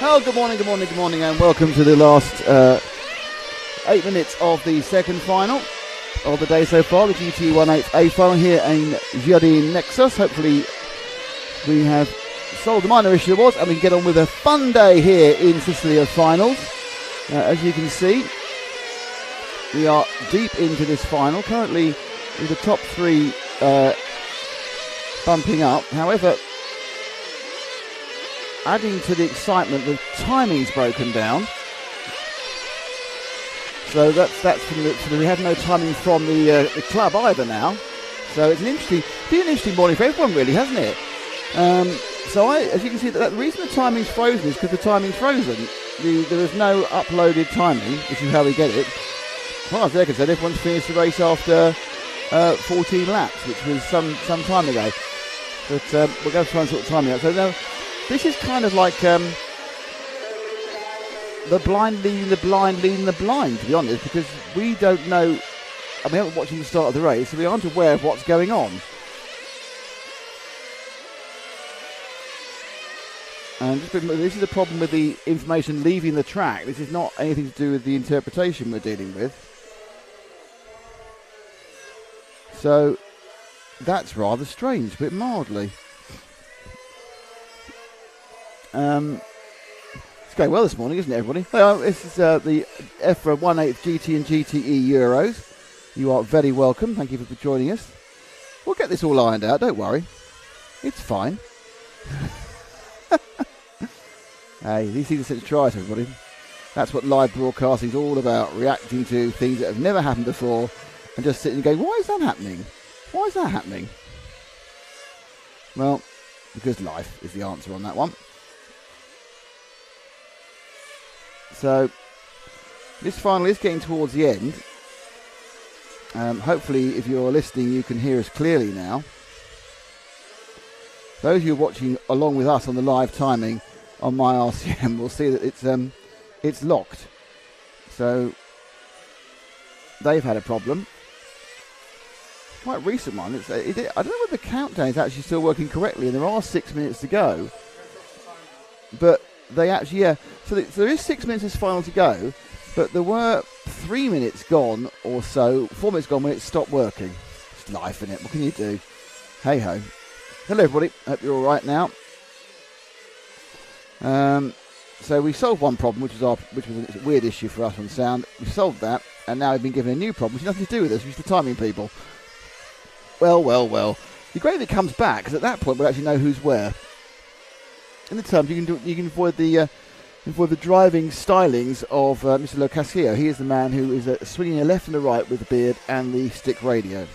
Oh, good morning, and welcome to the last 8 minutes of the second final of the day so far, the GT8 A final here in Giardini Naxos. Hopefully we have solved the minor issue there was, and we can get on with a fun day here in Sicily of finals. As you can see, we are deep into this final, currently with the top three bumping up. However, adding to the excitement, the timing's broken down. So that's from we have no timing from the club either now. So it's been an interesting morning for everyone, really, hasn't it? As you can see, the reason the timing's frozen is because the timing's frozen. There is no uploaded timing, which is how we get it. As far as they're concerned, everyone's finished the race after 14 laps, which was some time ago. But we're going to try and sort of timing out. So now, this is kind of like the blind leading the blind leading the blind, to be honest, because we don't know, and we haven't watched the start of the race, so we aren't aware of what's going on. And this is the problem with the information leaving the track. This is not anything to do with the interpretation we're dealing with. So that's rather strange, but mildly. It's going well this morning, isn't it, everybody? Well, this is the EFRA 1/8 GT and GT8 Euros. You are very welcome. Thank you for joining us. We'll get this all ironed out, don't worry. It's fine. Hey, these things are such a try, everybody. That's what live broadcasting is all about, reacting to things that have never happened before and just sitting and going, why is that happening? Why is that happening? Well, because life is the answer on that one. So, this final is getting towards the end. Hopefully, if you're listening, you can hear us clearly now. Those of you watching along with us on the live timing on my RCM will see that it's locked. So, they've had a problem. Quite recent one. I don't know whether the countdown is actually still working correctly, and there are 6 minutes to go. But they actually, yeah. So there is 6 minutes this final to go, but there were 3 minutes gone or so, 4 minutes gone when it stopped working. It's life, isn't it? What can you do? Hey ho. Hello, everybody. Hope you're all right now. So we solved one problem, which was a weird issue for us on sound. We solved that, and now we've been given a new problem, which has nothing to do with us. It's the timing people. Well. It'd be great if it comes back, because at that point we'll actually know who's where. In the terms, you can avoid the driving stylings of Mr. Locascio. He is the man who is swinging a left and a right with the beard and the stick radio.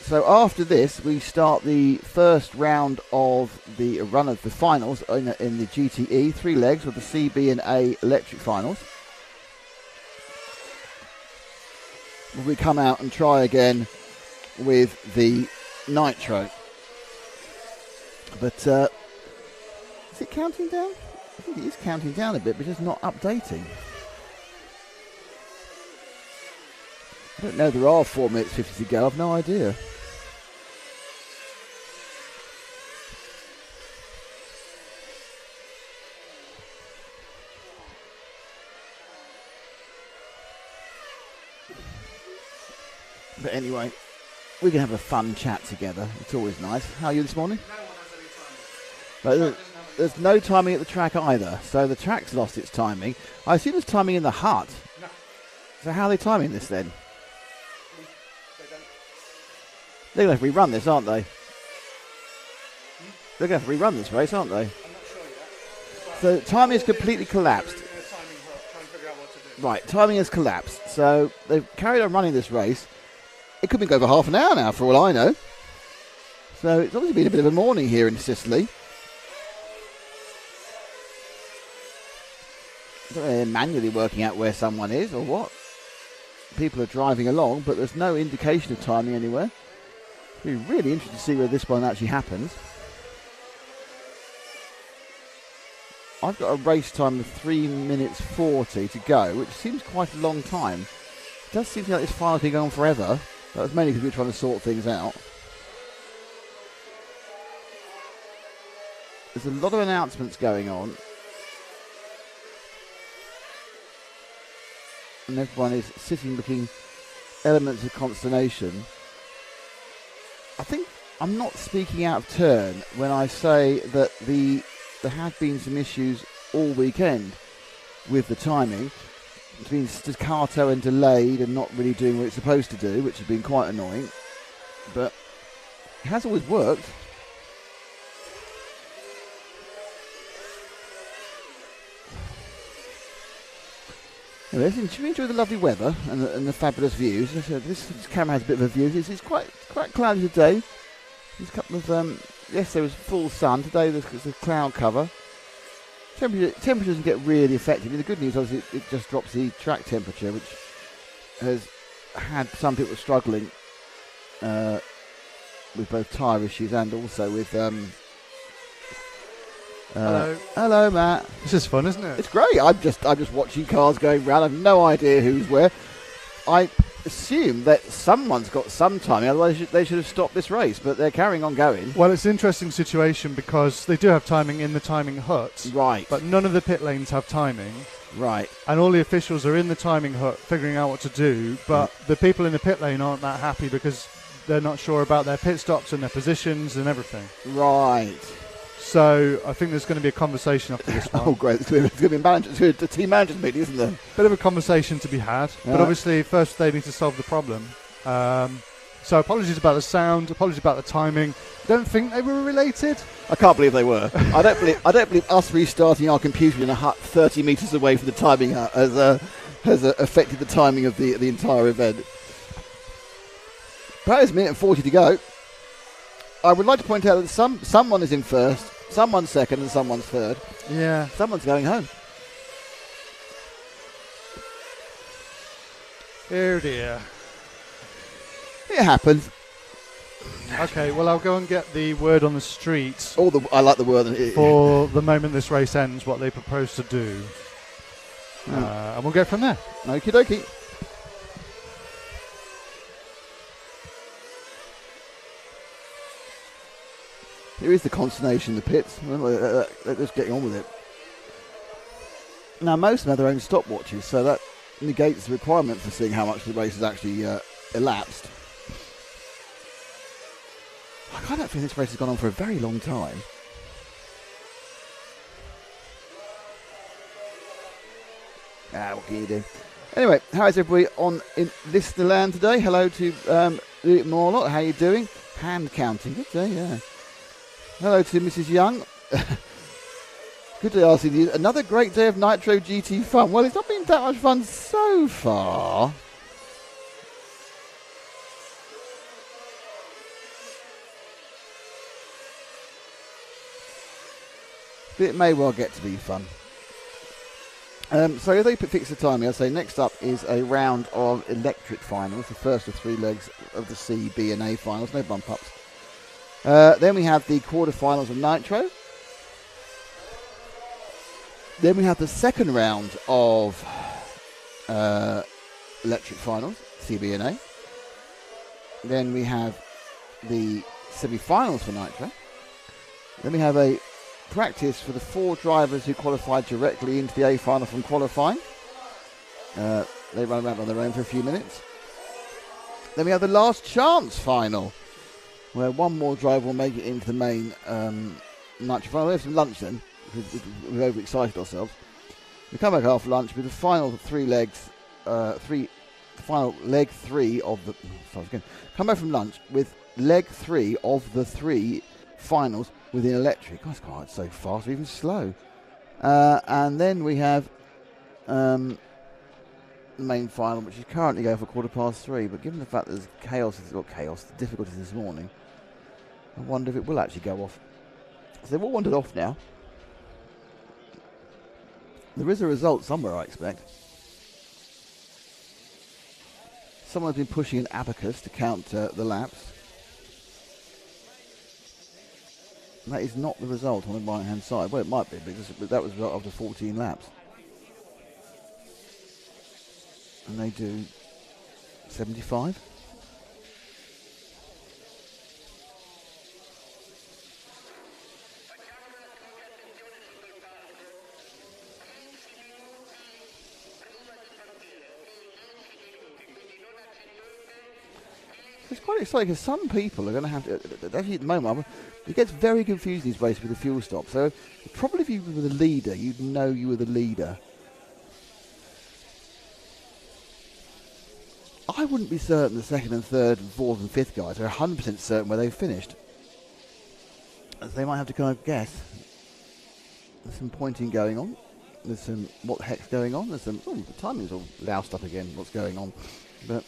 So after this, we start the first round of the run of the finals in the GTE, 3 legs with the C, B and A electric finals. We come out and try again with the nitro. But is it counting down? I think it is counting down a bit, but just not updating. I don't know, there are 4 minutes 50 to go, I've no idea. But anyway, we can have a fun chat together. It's always nice. How are you this morning? No one has any timing. There's no timing at the track either, so the track's lost its timing. I assume there's timing in the hut. No. So how are they timing this then? They don't. They're going to have to rerun this, aren't they? They're going to have to rerun this race, aren't they? I'm not sure yet. So timing has completely collapsed. Trying to figure out what to do. Right, timing has collapsed. So they've carried on running this race. It could be going for half an hour now, for all I know. So it's obviously been a bit of a morning here in Sicily. I don't know if they're manually working out where someone is or what. People are driving along, but there's no indication of timing anywhere. It'll be really interesting to see where this one actually happens. I've got a race time of 3 minutes 40 to go, which seems quite a long time. It does seem like this final thing going on forever. That was mainly because we were trying to sort things out. there's a lot of announcements going on, and everyone is sitting looking elements of consternation. I think I'm not speaking out of turn when I say that there have been some issues all weekend with the timing. It's been staccato and delayed and not really doing what it's supposed to do, which has been quite annoying. But it has always worked. Anyway, should we enjoy the lovely weather and the fabulous views? This camera has a bit of a view. It's quite cloudy today. There's a couple of yesterday was full sun. Today there's a cloud cover. Temperature doesn't get really affected. The good news is it just drops the track temperature, which has had some people struggling with both tyre issues and also with. Hello, Matt. This is fun, isn't it? It's great. I'm just watching cars going round. I've no idea who's where. I assume that someone's got some timing, otherwise they should have stopped this race, but they're carrying on going. Well, it's an interesting situation because they do have timing in the timing hut. Right. But none of the pit lanes have timing. Right. And all the officials are in the timing hut figuring out what to do, but the people in the pit lane aren't that happy because they're not sure about their pit stops and their positions and everything. Right. So I think there's going to be a conversation after this one. Oh, great. It's going to be a team managers meeting, isn't there? Bit of a conversation to be had. Yeah. But obviously, first they need to solve the problem. So apologies about the sound. Apologies about the timing. Don't think they were related. I can't believe they were. I don't believe us restarting our computer in a hut 30 metres away from the timing hut has affected the timing of the entire event. About a minute and 40 to go. I would like to point out that someone is in first, someone's second, and someone's third. Yeah. Someone's going home. Oh dear. It happens. Okay, well I'll go and get the word on the street. I like the word. For the moment this race ends, what they propose to do. And we'll go from there. Okie dokie. Here is the consternation in the pits. They're just getting on with it. Now, most of them have their own stopwatches, so that negates the requirement for seeing how much the race has actually elapsed. I kind of feel this race has gone on for a very long time. What can you do? Anyway, how is everybody on in listener land today? Hello to Morlott. How are you doing? Hand counting. Good day, yeah. Hello to Mrs. Young. Good day, RCD. Another great day of Nitro GT fun. Well, it's not been that much fun so far. But it may well get to be fun. So if they fix the timing, I'd say next up is a round of electric finals, the first of 3 legs of the C, B and A finals, no bump-ups. Then we have the quarterfinals of Nitro. Then we have the second round of electric finals, CB and A. Then we have the semi-finals for Nitro. Then we have a practice for the 4 drivers who qualified directly into the A final from qualifying. They run around on their own for a few minutes. Then we have the last chance final, where one more driver will make it into the main Nitro final. We have some lunch then. We've overexcited ourselves. We come back after lunch with the final 3 legs, final leg 3 of the. Come back from lunch with leg 3 of the 3 finals within electric. Oh, it's so fast, or even slow. And then we have the main final, which is currently going for 3:15. But given the fact that there's difficulties this morning, I wonder if it will actually go off. So they've all wandered off now. There is a result somewhere, I expect. Someone's been pushing an abacus to count the laps. That is not the result on the right-hand side. Well, it might be, because that was after 14 laps. And they do 75. It's quite exciting because some people are going to have to. Actually, at the moment, it gets very confusing these races with the fuel stop. So probably if you were the leader, you'd know you were the leader. I wouldn't be certain the second and third and fourth and fifth guys are 100% certain where they've finished. So they might have to kind of guess. There's some pointing going on. There's some what the heck's going on. There's some the timing's all loused up again. What's going on? But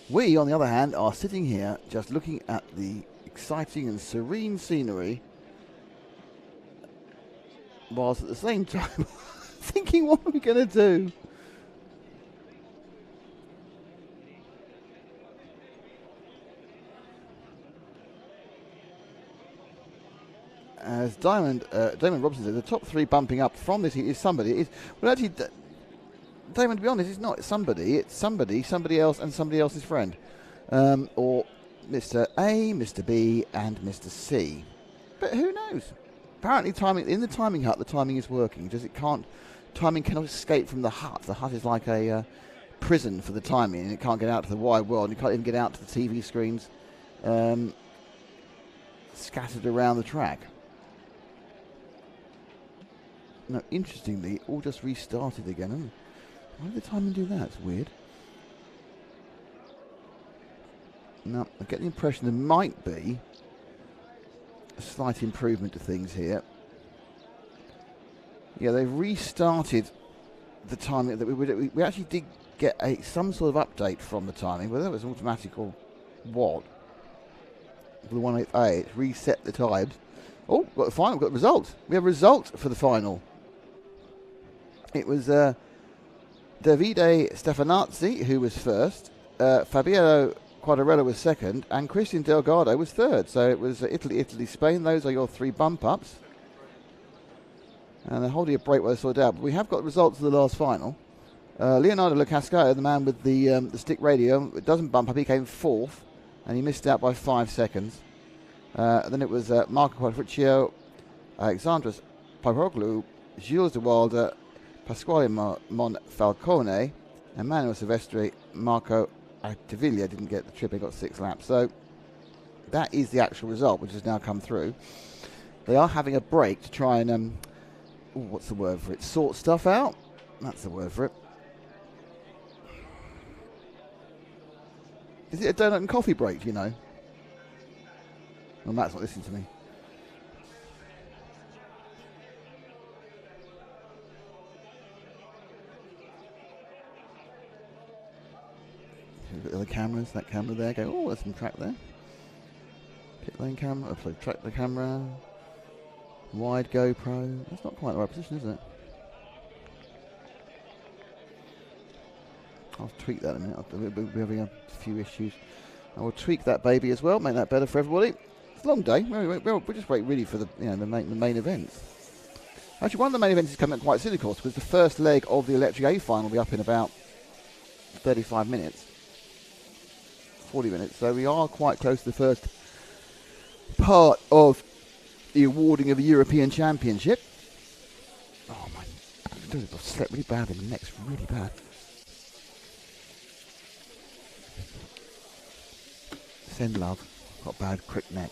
we, on the other hand, are sitting here just looking at the exciting and serene scenery, whilst at the same time thinking, what are we going to do? As Damon Robson said, the top three bumping up from this is somebody. Well, actually, Damon, to be honest, it's not somebody. It's somebody else, and somebody else's friend, or Mr. A, Mr. B, and Mr. C. But who knows? Apparently, timing in the timing hut, the timing is working. Timing cannot escape from the hut. The hut is like a prison for the timing, and it can't get out to the wide world. And you can't even get out to the TV screens scattered around the track. Now, interestingly, it all just restarted again. Why did the timing do that? It's weird. Now, I get the impression there might be a slight improvement to things here. Yeah, they've restarted the timing. That we actually did get some sort of update from the timing, whether it was automatic or what. The 188 it's reset the times. Oh, got the final. Got the result. We have a result for the final. It was Davide Stefanazzi who was first, Fabio Quadarello was second, and Christian Delgado was third. So it was Italy, Spain. Those are your three bump ups. And they're holding a break while they sort it out. But we have got results of the last final. Leonardo Locascio, the man with the stick radio, it doesn't bump up. He came fourth, and he missed out by 5 seconds. Then it was Marco Quadriccio, Alexandros Paparoglou, Gilles de Wilder, Pasquale Monfalcone, and Manuel Silvestri. Marco Artaviglia didn't get the trip, he got 6 laps. So that is the actual result, which has now come through. They are having a break to try and, what's the word for it? Sort stuff out? That's the word for it. Is it a donut and coffee break, do you know? Well, Matt's not listening to me. Look at the other cameras, that camera there, go, oh, there's some track there. Pit lane camera, track the camera. Wide GoPro. That's not quite the right position, is it? I'll tweak that in a minute. We'll be having a few issues. I will tweak that baby as well, make that better for everybody. It's a long day. We'll just wait really for the main events. Actually, one of the main events is coming up quite soon, of course, because the first leg of the Electric A final will be up in about 35 minutes. 40 minutes. So we are quite close to the first part of the awarding of a European Championship. Oh my, I've slept really bad, and the neck's really bad. Send love. Got bad crick neck.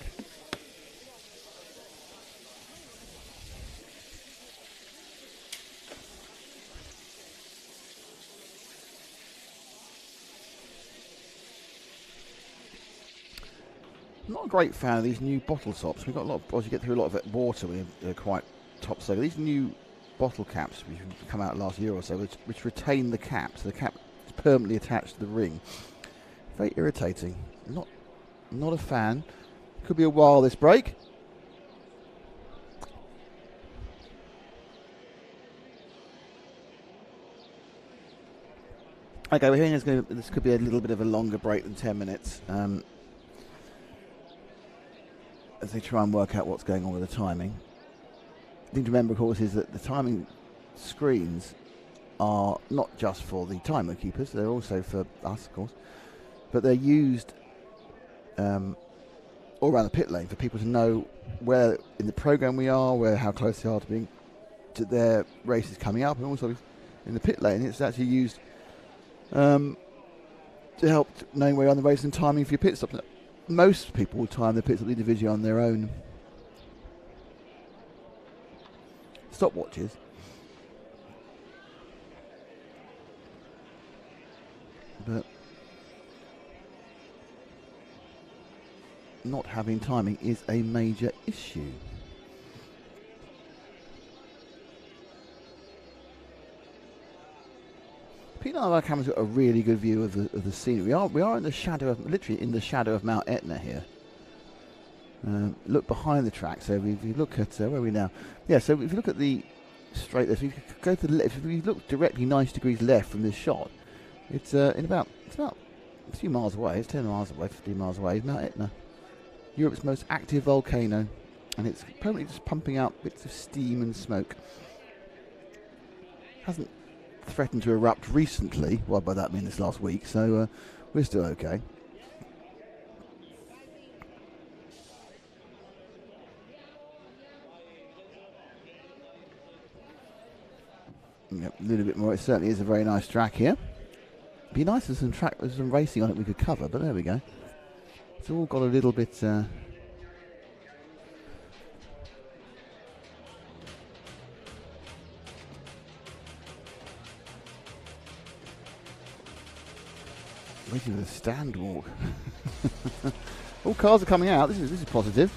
I'm not a great fan of these new bottle tops. We've got a lot of, as you get through a lot of it, water, they're quite top soaker. These new bottle caps, which have come out last year or so, which retain the cap, so the cap is permanently attached to the ring. Very irritating. Not a fan. Could be a while this break. Okay, we're hearing this could be a little bit of a longer break than 10 minutes. As they try and work out what's going on with the timing. The thing to remember, of course, is that the timing screens are not just for the timer keepers, they're also for us, of course, but they're used all around the pit lane for people to know where in the program we are, how close they are to their races coming up, and also in the pit lane it's actually used to help knowing where you're on the race and timing for your pit stop. Most people will time their pit stop individually on their own stopwatches. But not having timing is a major issue. People on our camera's got a really good view of the scenery. We are in the shadow of, literally in the shadow of Mount Etna here. Look behind the track. So if you look at where are we now? Yeah. So if you look at the straight there, so if you go to the left, if you look directly 90 degrees left from this shot, it's about a few miles away. It's 10 miles away, 15 miles away. Mount Etna, Europe's most active volcano, and it's permanently just pumping out bits of steam and smoke. Hasn't threatened to erupt recently. Well, by that I mean this last week, so we're still okay. Yep, a little bit more. It certainly is a very nice track here. Be nice if there's some racing on it we could cover, but there we go. It's all got a little bit waiting for the stand walk. All cars are coming out. This is positive.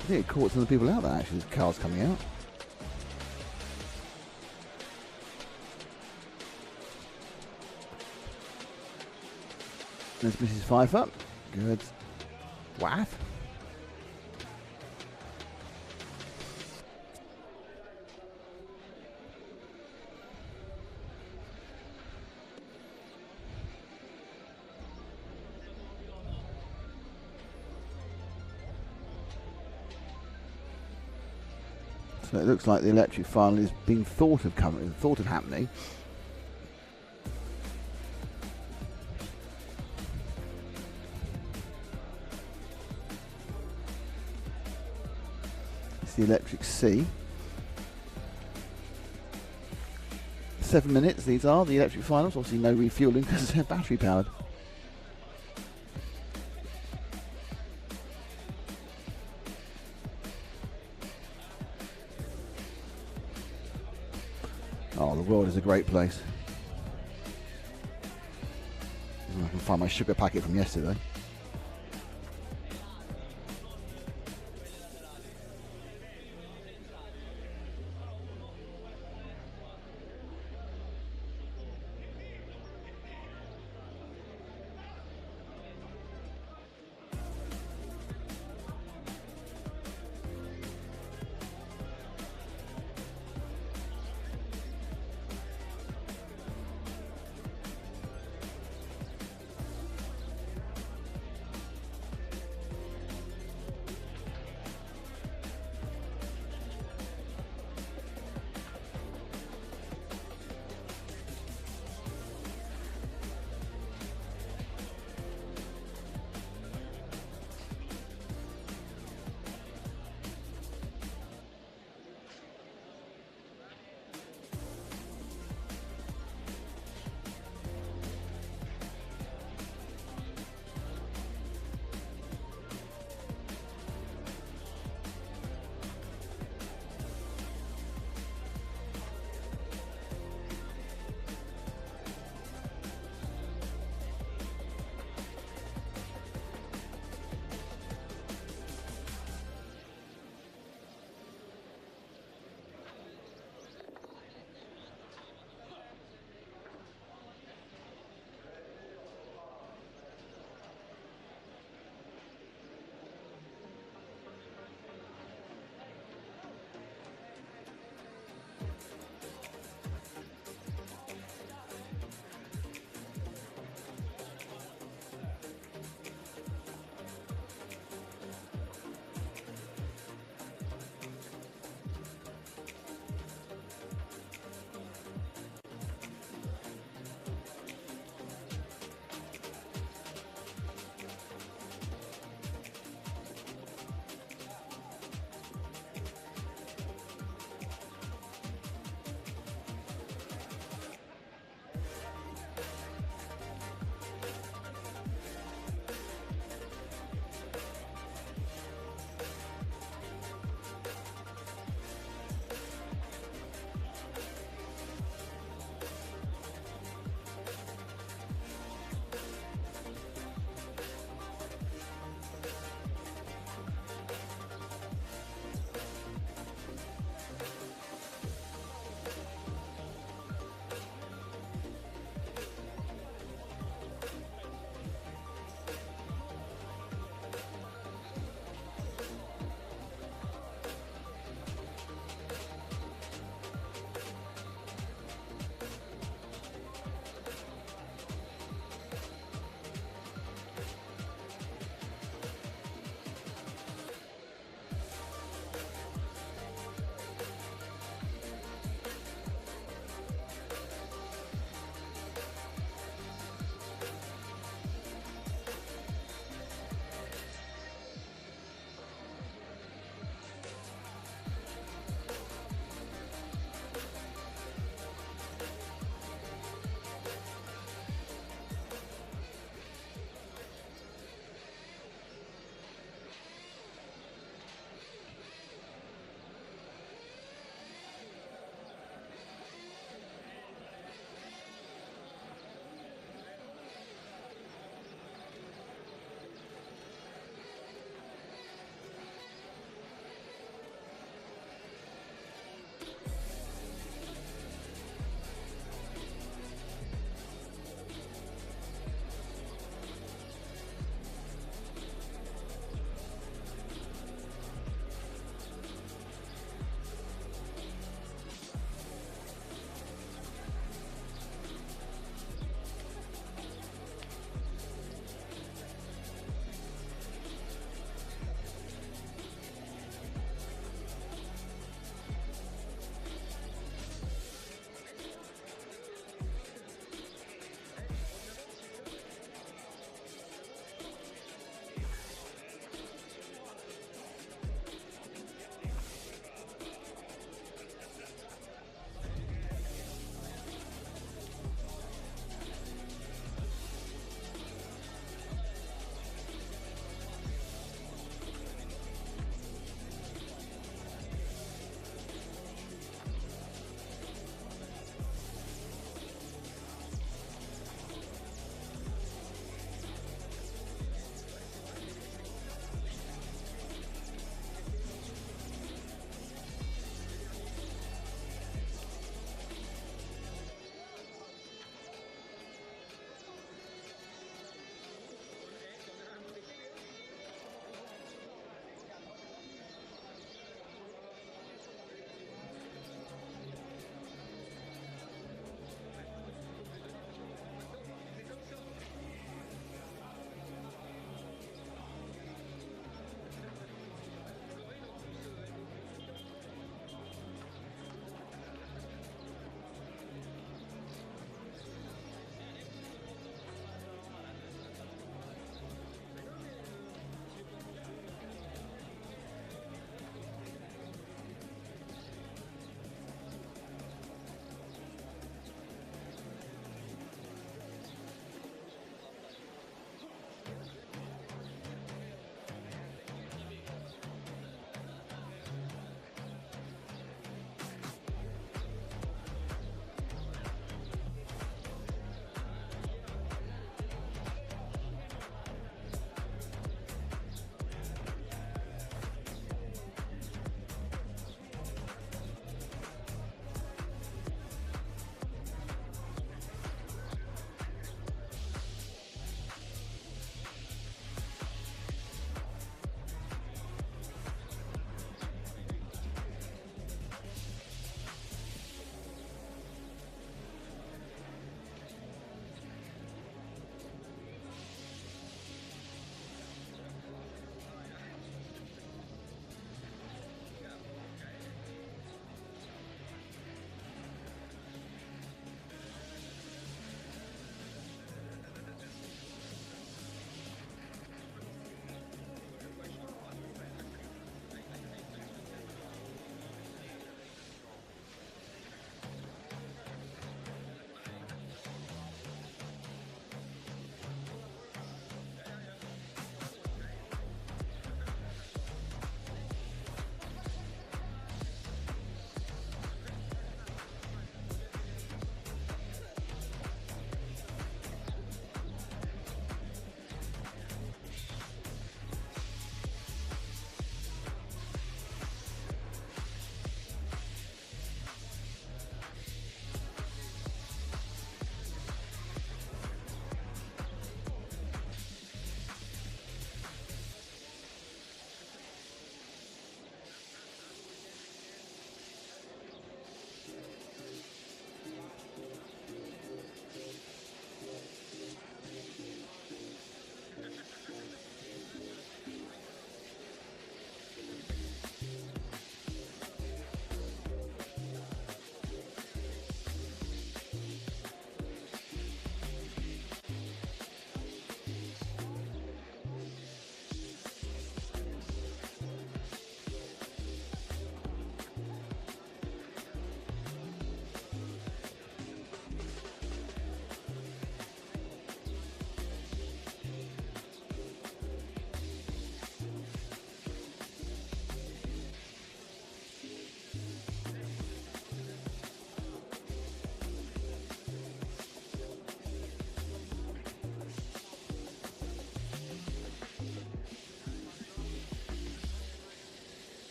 I think it caught some of the people out there actually. There's cars coming out. There's Mrs. Pfeiffer. Good. Waff. So it looks like the electric final is being thought of happening. It's the electric C. 7 minutes, these are the electric finals. Obviously no refueling because they're battery powered. Oh, the world is a great place. I can find my sugar packet from yesterday.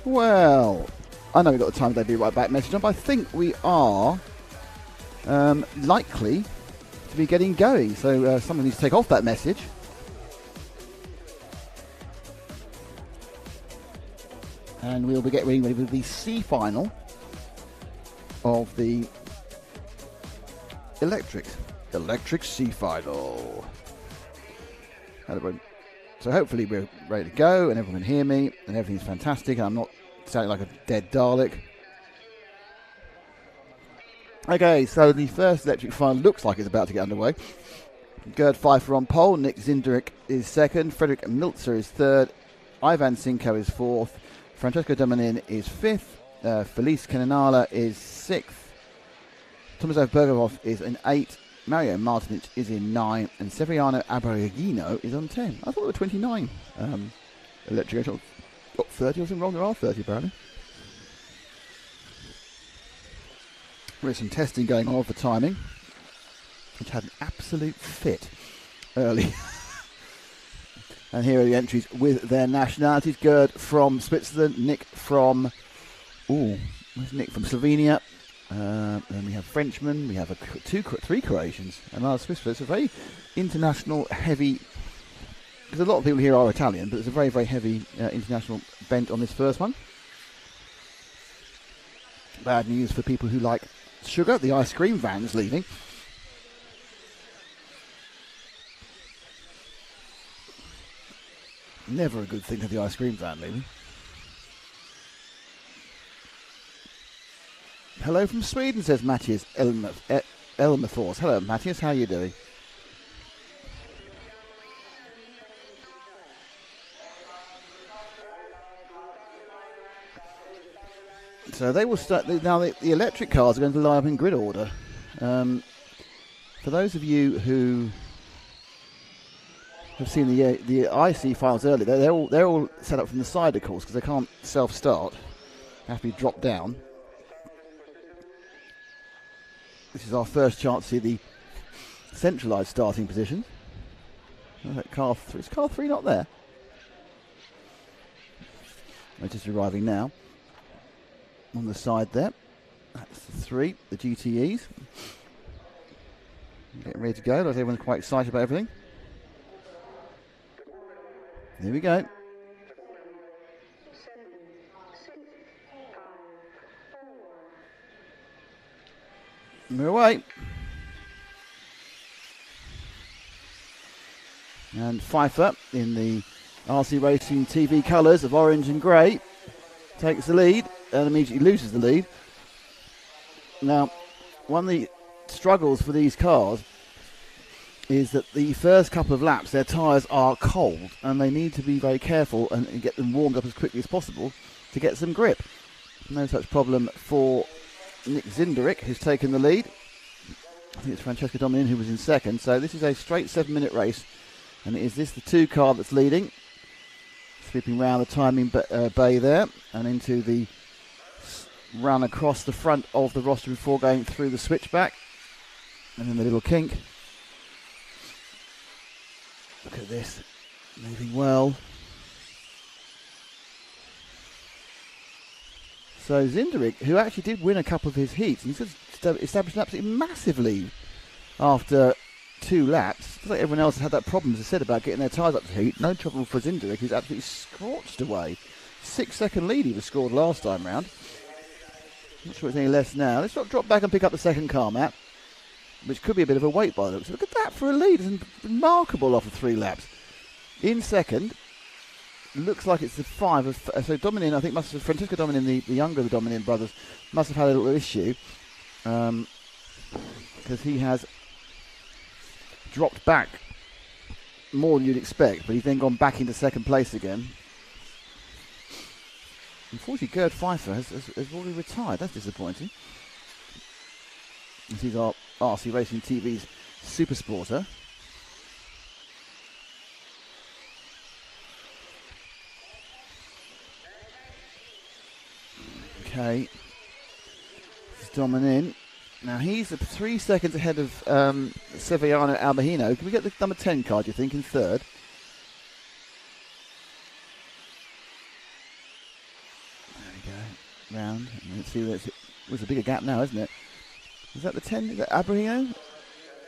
Well, I know we've got the time of day be right back message on, but I think we are likely to be getting going. So someone needs to take off that message. And we'll be getting ready with the C final of the Electric C final. So hopefully we're ready to go and everyone can hear me and everything's fantastic and I'm not sounding like a dead Dalek. Okay, so the first electric final looks like it's about to get underway. Gerd Pfeiffer on pole, Nick Zinderick is second, Frederick Milzer is third, Ivan Sinko is fourth, Francesco Domanin is fifth, Felice Cananala is sixth, Tomislav Bergov is in eighth, Mario Martinic is in 9, and Severiano Aborigino is on 10. I thought there were 29 electric. I got 30 or something wrong. There are 30 apparently. There's some testing going on for timing, which had an absolute fit early. And here are the entries with their nationalities. Gerd from Switzerland, Nick from... where's Nick from Slovenia? Then we have Frenchmen, we have three Croatians, and our Swiss. It's a very international, heavy. Because a lot of people here are Italian, but it's a very, very heavy international bent on this first one. Bad news for people who like sugar. The ice cream van's leaving. Never a good thing to have the ice cream van leaving. Hello from Sweden, says Matthias Elmerthors. Hello, Matthias, how are you doing? So they will start, now the electric cars are going to line up in grid order. For those of you who have seen the IC files earlier, they're all set up from the side, of course, because they can't self-start. They have to be dropped down. This is our first chance to see the centralised starting position. Car 3. Is car 3 not there? It's just arriving now. On the side there. That's the 3, the GTEs. Getting ready to go. Looks like everyone's quite excited about everything. Here we go. We're away. And Pfeiffer, in the RC Racing TV colours of orange and grey, takes the lead and immediately loses the lead. Now, one of the struggles for these cars is that the first couple of laps, their tyres are cold and they need to be very careful and get them warmed up as quickly as possible to get some grip. No such problem for Nick Zinderick, who's taken the lead. I think it's Francesco Domanin who was in second. So this is a straight 7-minute race. And is this the 2 car that's leading? Sweeping round the timing bay there and into the run across the front of the roster before going through the switchback. And then the little kink. Look at this. Moving well. So Zinderick, who actually did win a couple of his heats, and he's established an absolutely massive lead after 2 laps. It's like everyone else has had that problem, as I said, about getting their tyres up to heat. No trouble for Zinderick, who's absolutely scorched away. 6-second lead he was scored last time round. Not sure it's any less now. Let's not drop back and pick up the second car, Matt, which could be a bit of a wait by the looks. Look at that for a lead. It's remarkable after 3 laps. In second, looks like it's the 5 of... So Domanin, I think, must have... Francesco Domanin, the younger of the Domanin brothers, must have had a little issue. Because he has dropped back more than you'd expect, but he's then gone back into second place again. Unfortunately, Gerd Pfeiffer has already retired. That's disappointing. This is our RC Racing TV's Super Sporter. Okay. This is Domanin. Now he's 3 seconds ahead of Severiano Albahino. Can we get the number 10 card, do you think, in third? round. Let's see, there's a bigger gap now, isn't it? Is that the 10? Is that Abrahino?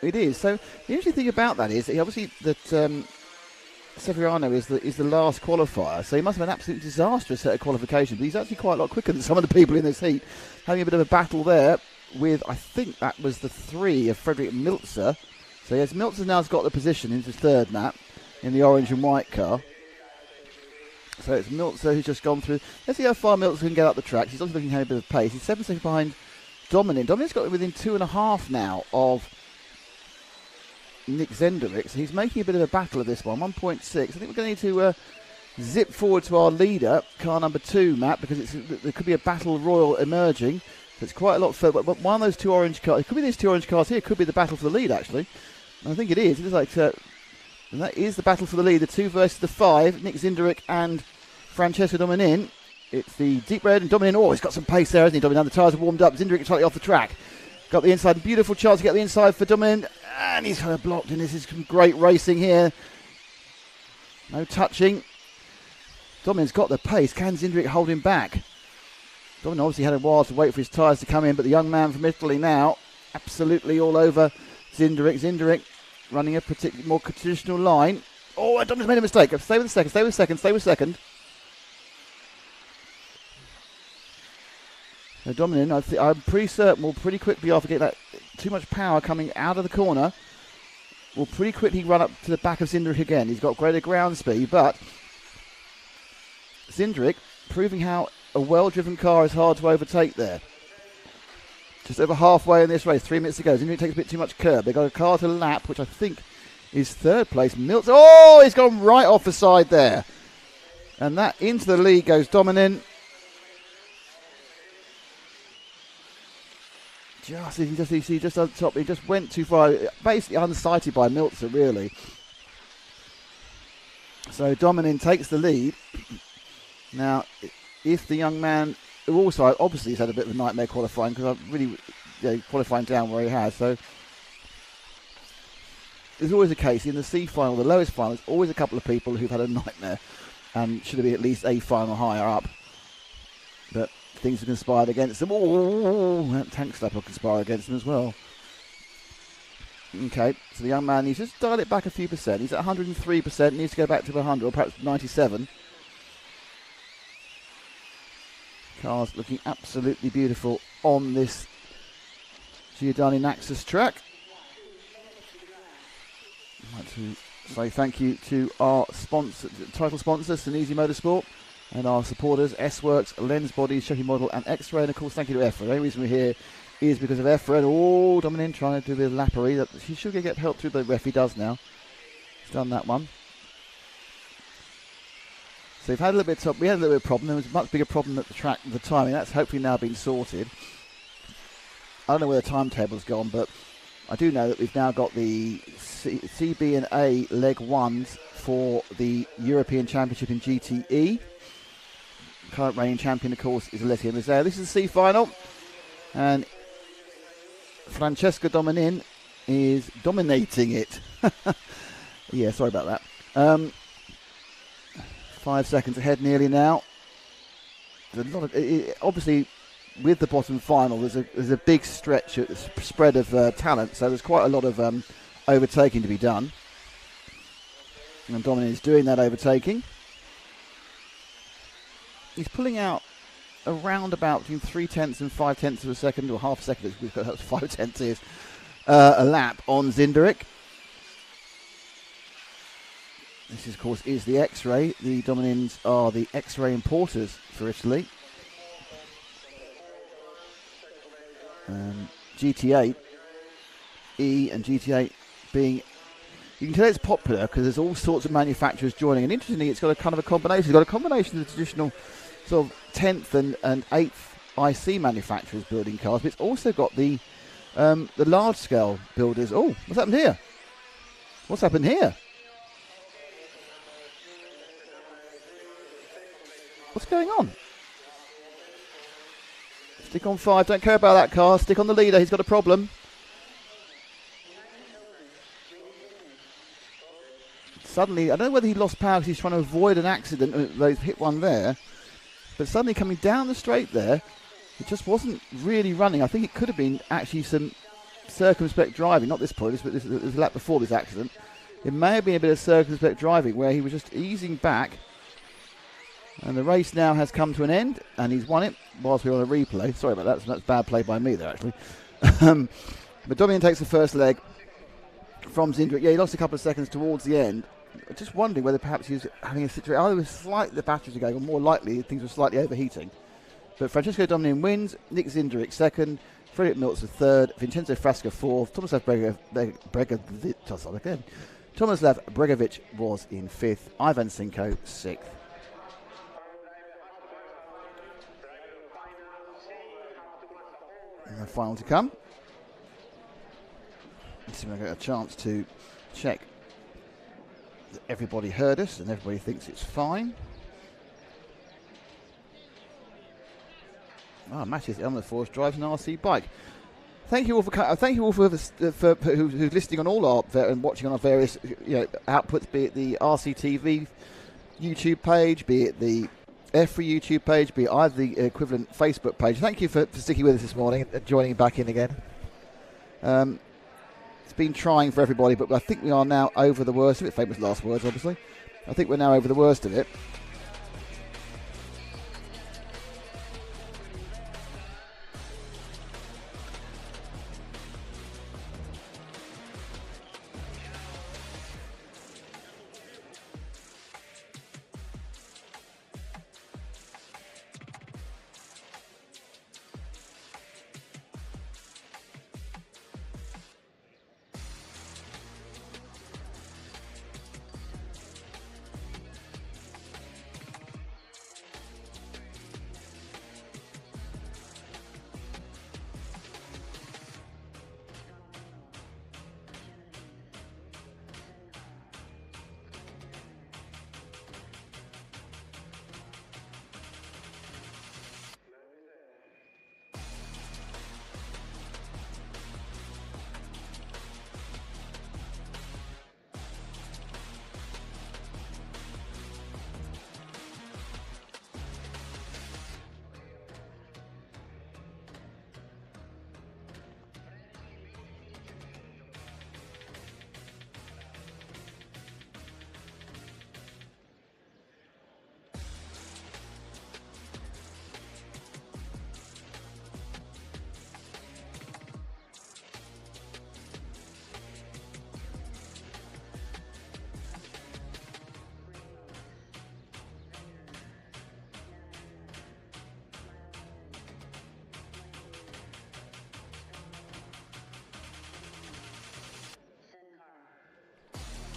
It is. So the interesting thing about that is obviously that Severiano is the last qualifier, so he must have an absolutely disastrous set of qualifications. But he's actually quite a lot quicker than some of the people in this heat, having a bit of a battle there with, I think that was the 3 of Frederick Milzer. So yes, Milzer now's got the position into third lap in the orange and white car. So it's Milzer who's just gone through. Let's see how far Milzer can get up the track. He's also looking to have a bit of pace. He's 7 seconds behind Dominic. Dominic's got within 2.5 now of Nick Zenderik. So he's making a bit of a battle of this one. 1.6. I think we're going to need to zip forward to our leader, car number 2, Matt, because there could be a battle royal emerging. So it's quite a lot further. But one of those 2 orange cars, it could be these 2 orange cars here, it could be the battle for the lead, actually. And I think it is. It is like, and that is the battle for the lead. The 2 versus the 5, Nick Zenderik and Francesco Dominin. It's the deep red and Dominin. Oh, he's got some pace there, hasn't he, Dominin? The tyres are warmed up. Zenderik slightly off the track. Got the inside. Beautiful chance to get the inside for Dominin. And he's kind of blocked, and this is some great racing here. No touching. Dominin's got the pace. Can Zenderik hold him back? Dominin obviously had a while to wait for his tyres to come in, but the young man from Italy now absolutely all over Zenderik. Zenderik running a particularly more traditional line. Oh, Dominic's made a mistake. Stay with the second. Now Dominin, I'm pretty certain, will pretty quickly, after getting that too much power coming out of the corner, will pretty quickly run up to the back of Zenderik again. He's got greater ground speed, but Zenderik proving how a well-driven car is hard to overtake there. Just over halfway in this race, 3 minutes to go. Zenderik takes a bit too much curb. They've got a car to lap, which I think is third place. Miltz. Oh, he's gone right off the side there. And that into the lead goes Dominin. Just on top, he just went too far. Basically unsighted by Miltzer, really. So Dominin takes the lead. Now, if the young man, who also obviously has had a bit of a nightmare qualifying, because I'm really qualifying down where he has, so there's always a case in the C final, the lowest final, there's always a couple of people who've had a nightmare and should have been at least a final higher up. But things have conspired against them. Oh, that tank slap will conspire against them as well. Okay, so the young man needs to just dial it back a few percent. He's at 103%, needs to go back to 100, or perhaps 97. Car's looking absolutely beautiful on this Giardini Naxos track. I'd like to say thank you to our title sponsor, Senesi Motorsport, and our supporters, S-Works, Lens Bodies, Chevy Model, and X-Ray. And of course, thank you to EFRA. The only reason we're here is because of EFRA. And oh, Dominic trying to do a bit of lappery. He should get help through the ref. He does now. He's done that one. So we've had a little bit of, we had a little bit of problem. There was a much bigger problem at the track at the timing. That's hopefully now been sorted. I don't know where the timetable's gone, but I do know that we've now got the CB and A leg ones for the European Championship in GTE. Current reigning champion, of course, is Alessio Mazzeo. This is the C final, and Francesco Dominin is dominating it. Yeah, sorry about that. 5 seconds ahead nearly now. There's a lot of, obviously, with the bottom final, there's a big spread of talent, so there's quite a lot of overtaking to be done. And Dominin is doing that overtaking. He's pulling out around about between 0.3 and 0.5 of a second, or half a second, that's 0.5 is, a lap on Zenderik. This, of course, is the X-Ray. The Dominins are the X-Ray importers for Italy. GT8 E and GT8 being, you can tell it's popular because there's all sorts of manufacturers joining, and interestingly it's got a kind of a combination. It's got a combination of the traditional sort of 10th and 8th IC manufacturers building cars, but it's also got the large scale builders. Oh, what's happened here? What's happened here? What's going on? Stick on 5, don't care about that car. Stick on the leader, he's got a problem. Suddenly, I don't know whether he lost power because he's trying to avoid an accident. He's hit one there. But suddenly coming down the straight there, it just wasn't really running. I think it could have been actually some circumspect driving, not this point, but this was a lap before this accident. It may have been a bit of circumspect driving where he was just easing back. And the race now has come to an end, and he's won it whilst we're on a replay. Sorry about that, that's bad play by me there, actually. But Dominion takes the first leg from Zindrick. Yeah, he lost a couple of seconds towards the end. Just wondering whether perhaps he was having a situation. Either the batteries were going, or more likely things were slightly overheating. But Francesco Dominion wins, Nick Zindrick second, Frederick Miltz third, Vincenzo Frasca fourth, Tomislav Bregovic was in fifth, Ivan Sinko sixth. And the final to come. Let's see if I get a chance to check that everybody heard us and everybody thinks it's fine. Matthias Elmerforce drives an RC bike. Thank you all for who's listening on all our and watching on our various outputs, be it the RCTV YouTube page, be it the EFRA YouTube page, be it either the equivalent Facebook page. Thank you for sticking with us this morning and joining back in again. It's been trying for everybody, but I think we are now over the worst of it. Famous last words, obviously. I think we're now over the worst of it.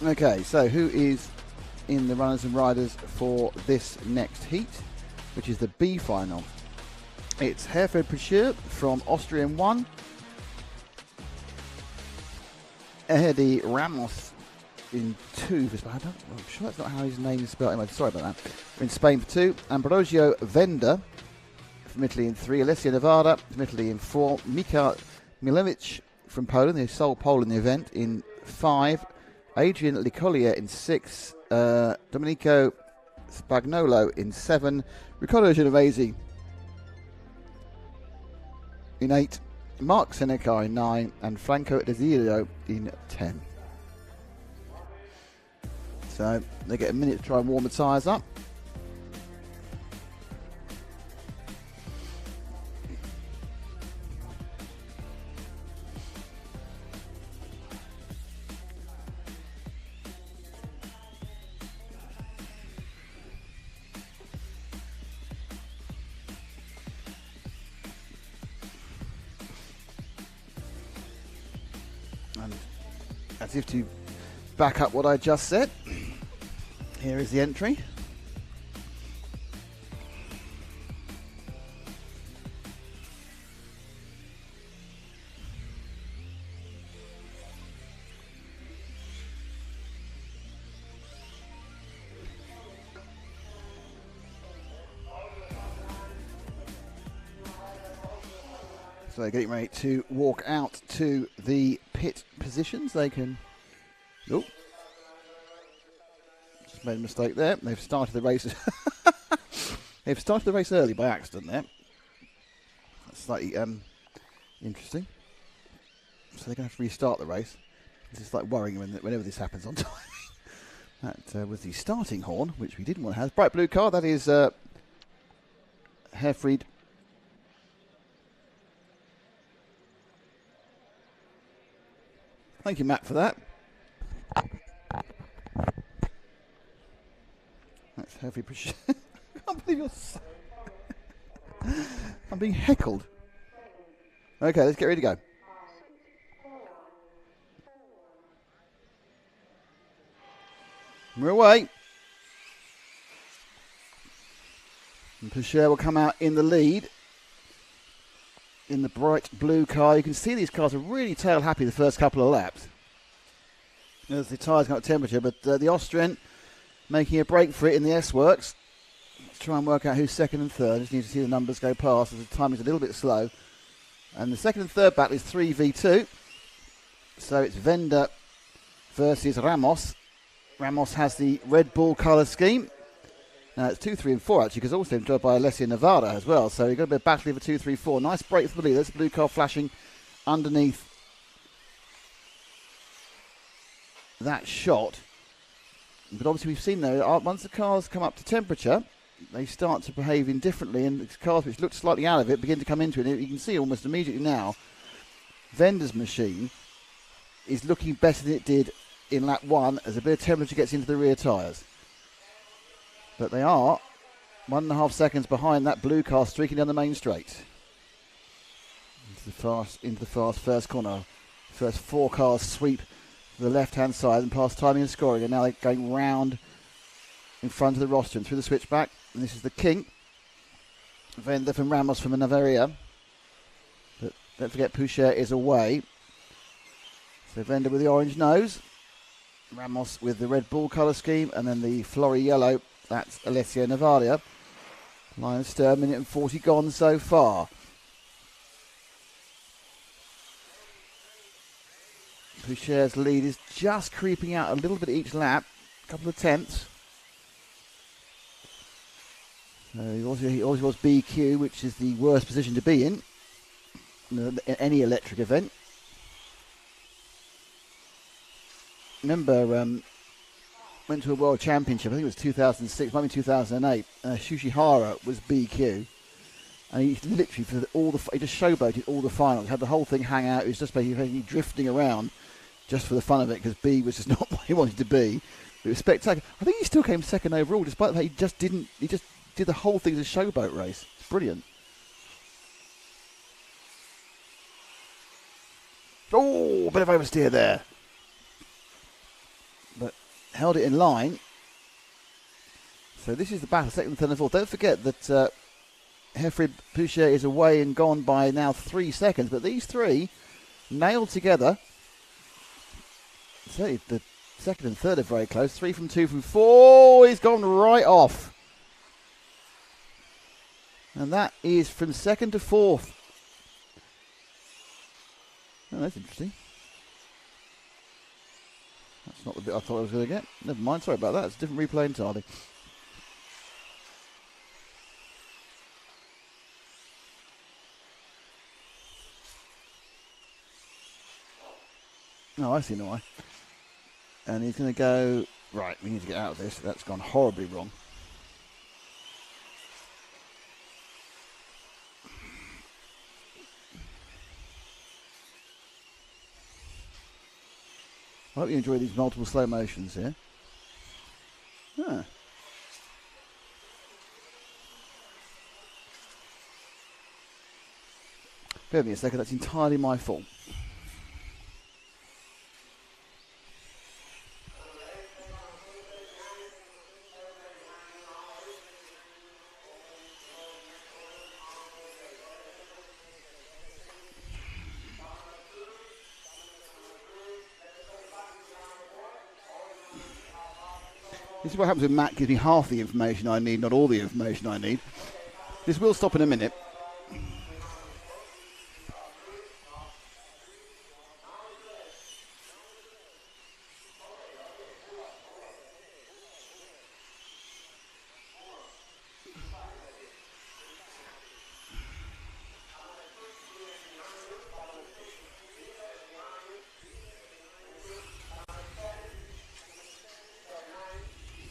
Okay, so who is in the runners and riders for this next heat, which is the B final? It's Herford Pritchard from Austrian 1, Ehedi Ramos in 2 for Spain. I'm sure that's not how his name is spelled. Anyway, sorry about that. In Spain for 2, Ambrosio Venda from Italy in 3, Alessia Nevada from Italy in 4, Mika Milevich from Poland, the sole Pole in the event, in 5, Adrian Licolier in 6, Domenico Spagnolo in 7, Riccardo Genovese in 8, Mark Seneca in 9, and Franco Desirio in 10. So they get a minute to try and warm the tyres up. And as if to back up what I just said, here is the entry. So they're getting ready to walk out to the pit positions. They can... Oh. Just made a mistake there. They've started the race. They've started the race early by accident there. slightly interesting. So they're going to have to restart the race. This is like worrying whenever this happens on time. That was the starting horn, which we didn't want to have. Bright blue car, that is Herfried. Thank you, Matt, for that. That's Herfried. I can't believe you're so I'm being heckled. Okay, let's get ready to go. We're away. And Poucher will come out in the lead in the bright blue car. You can see these cars are really tail happy the first couple of laps as the tyres got temperature, but the Austrian making a break for it in the S-Works. Let's try and work out who's second and third. Just need to see the numbers go past as the time is a little bit slow. And the second and third battle is 3v2. So it's Venda versus Ramos. Ramos has the Red Bull colour scheme. Now it's 2, 3 and 4 actually, because also enjoyed by Alessia Nevada as well. So you've got a bit of battle over 2, 3, 4. Nice break for the leaders. Blue car flashing underneath that shot. But obviously we've seen though, once the cars come up to temperature, they start to behave indifferently, and the cars which looked slightly out of it begin to come into it. And you can see almost immediately now, Venda's machine is looking better than it did in lap 1 as a bit of temperature gets into the rear tyres. But they are 1.5 seconds behind that blue car streaking down the main straight. Into the fast first corner. First 4 cars sweep to the left-hand side and past timing and scoring. And now they're going round in front of the roster and through the switchback. And this is the King. Venda from Ramos from Navarria. But don't forget Poucher is away. So Venda with the orange nose. Ramos with the Red Bull colour scheme. And then the flory yellow. That's Alessia Navaria. Line of stir, minute and 40 gone so far. Poucher's lead is just creeping out a little bit each lap. A couple of tenths. He always was BQ, which is the worst position to be in any electric event. Remember, went to a World Championship, I think it was 2006, might be 2008. Shushihara was BQ. And he literally, he just showboated all the finals. Had the whole thing hang out. He was just basically drifting around just for the fun of it, because B was just not what he wanted to be. It was spectacular. I think he still came second overall, despite the fact he just did the whole thing as a showboat race. It's brilliant. Oh, a bit of oversteer there. But held it in line. So this is the battle, second, third and fourth. Don't forget that Herfried Poucher is away and gone by now 3 seconds. But these three nailed together. So the second and third are very close. 3 from 2 from 4. He's gone right off. And that is from second to fourth. Oh, that's interesting. That's not the bit I thought I was going to get. Never mind, sorry about that. It's a different replay entirely. Oh, I see why. And he's going to go... Right, we need to get out of this. That's gone horribly wrong. I hope you enjoy these multiple slow motions here. Ah. Bear with me a second, that's entirely my fault. This is what happens when Matt gives me half the information I need, not all the information I need. This will stop in a minute.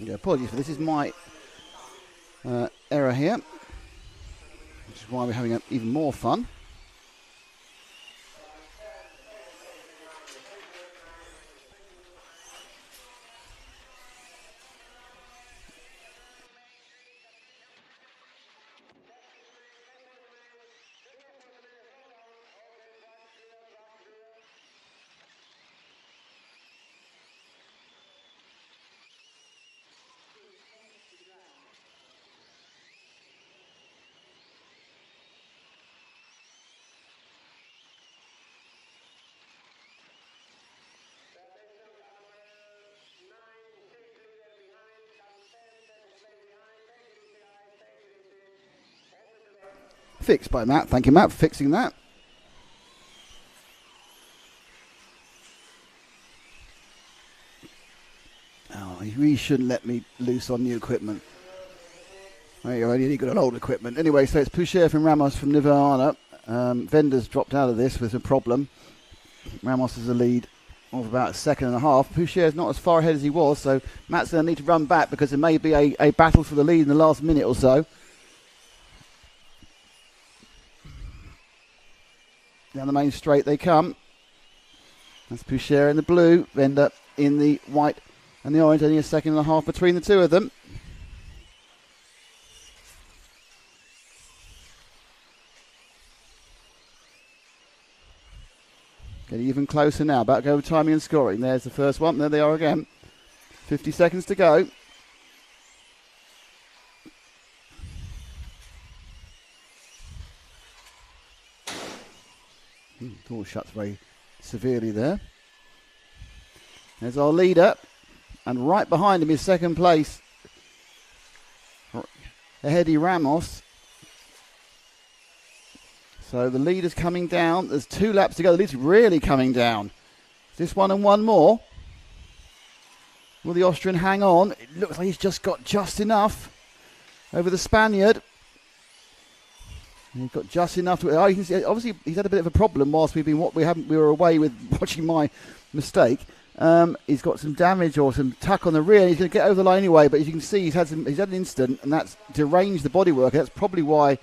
Yeah, apologies for this. Is my error here, which is why we're having even more fun. Fixed by Matt. Thank you, Matt, for fixing that. Oh, you really shouldn't let me loose on new equipment. I've only got an old equipment. Anyway, so it's Poucher from Ramos from Nirvana. Vendors dropped out of this with a problem. Ramos is a lead of about a second and a half. Poucher is not as far ahead as he was, so Matt's going to need to run back because there may be a battle for the lead in the last minute or so. Down the main straight they come. That's Poucher in the blue, Vender in the white and the orange. Only a second and a half between the two of them. Getting even closer now. About to go with timing and scoring. There's the first one. There they are again. 50 seconds to go. Door shuts very severely there. There's our leader, and right behind him is second place, Hedy Ramos. So the leader's coming down. There's 2 laps to go. The leader's really coming down. This one and one more. Will the Austrian hang on? It looks like he's just got just enough over the Spaniard. He's got just enough to. Oh, you can see, obviously, he's had a bit of a problem whilst we were away with watching my mistake. He's got some damage or some tuck on the rear. And he's going to get over the line anyway. But as you can see, he's had an incident, and that's deranged the bodywork. That's probably why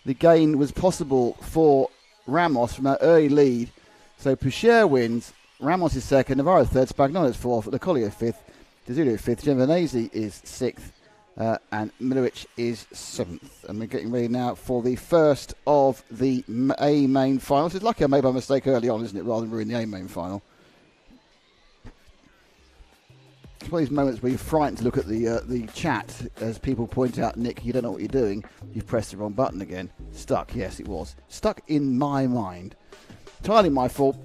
the gain was possible for Ramos from that early lead. So Poucher wins. Ramos is second. Navarro third. Spagnolo is fourth. Le Collier fifth. Desulio fifth. Giovanese is sixth. And Milovic is 7th. And we're getting ready now for the first of the A main finals. It's lucky I made my mistake early on, isn't it, rather than ruin the A main final. It's one of these moments where you're frightened to look at the chat as people point out, Nick, you don't know what you're doing. You've pressed the wrong button again. Stuck, yes, it was. Stuck in my mind. Entirely my fault.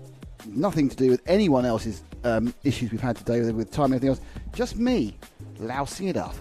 Nothing to do with anyone else's issues we've had today with time and everything else. Just me lousing it up.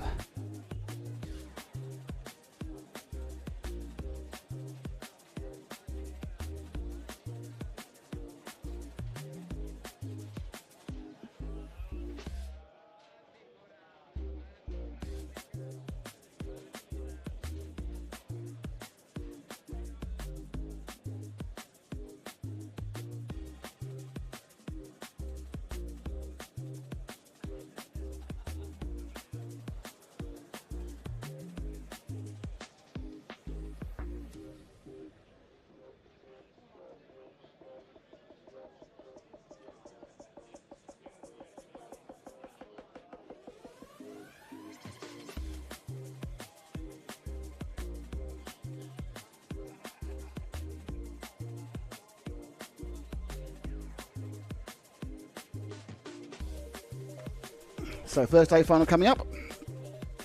So first day final coming up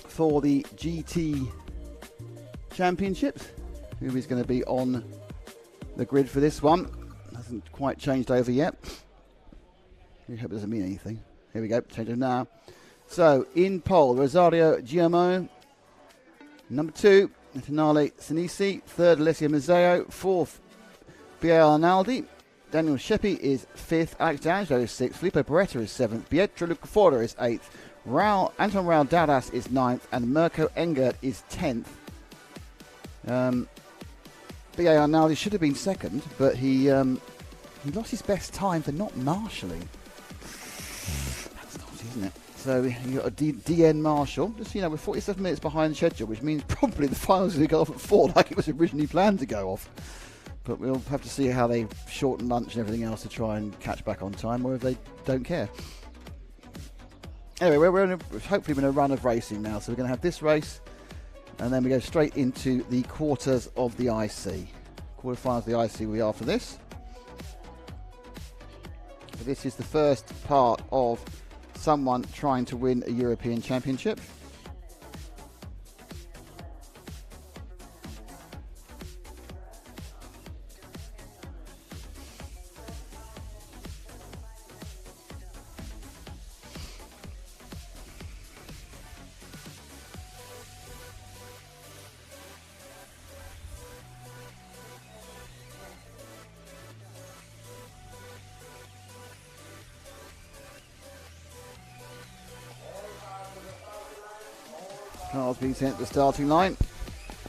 for the GT Championships. Who is going to be on the grid for this one? Hasn't quite changed over yet. We hope it doesn't mean anything. Here we go, change it now. So in pole, Rosario Giammo. Number 2, Finale Senesi. 3rd, Alessio Mazzeo. 4th, Piero Arnaldi. Daniel Sheppy is 5th, Alex D'Angelo is 6th, Filippo Beretta is 7th, Pietro Lucafora is 8th, Anton Raul Dardas is 9th, and Mirko Engert is 10th. B.A. Arnaldi should have been 2nd, but he lost his best time for not marshalling. That's naughty, isn't it? So you've got a DN Marshall. Just, you know, we're 47 minutes behind schedule, which means probably the finals will go off at 4 like it was originally planned to go off. But we'll have to see how they shorten lunch and everything else to try and catch back on time, or if they don't care. Anyway, hopefully we're in a run of racing now. So we're going to have this race, and then we go straight into the quarters of the IC. Quarterfinals of the IC we are for this. This is the first part of someone trying to win a European Championship. Cars being sent to the starting line.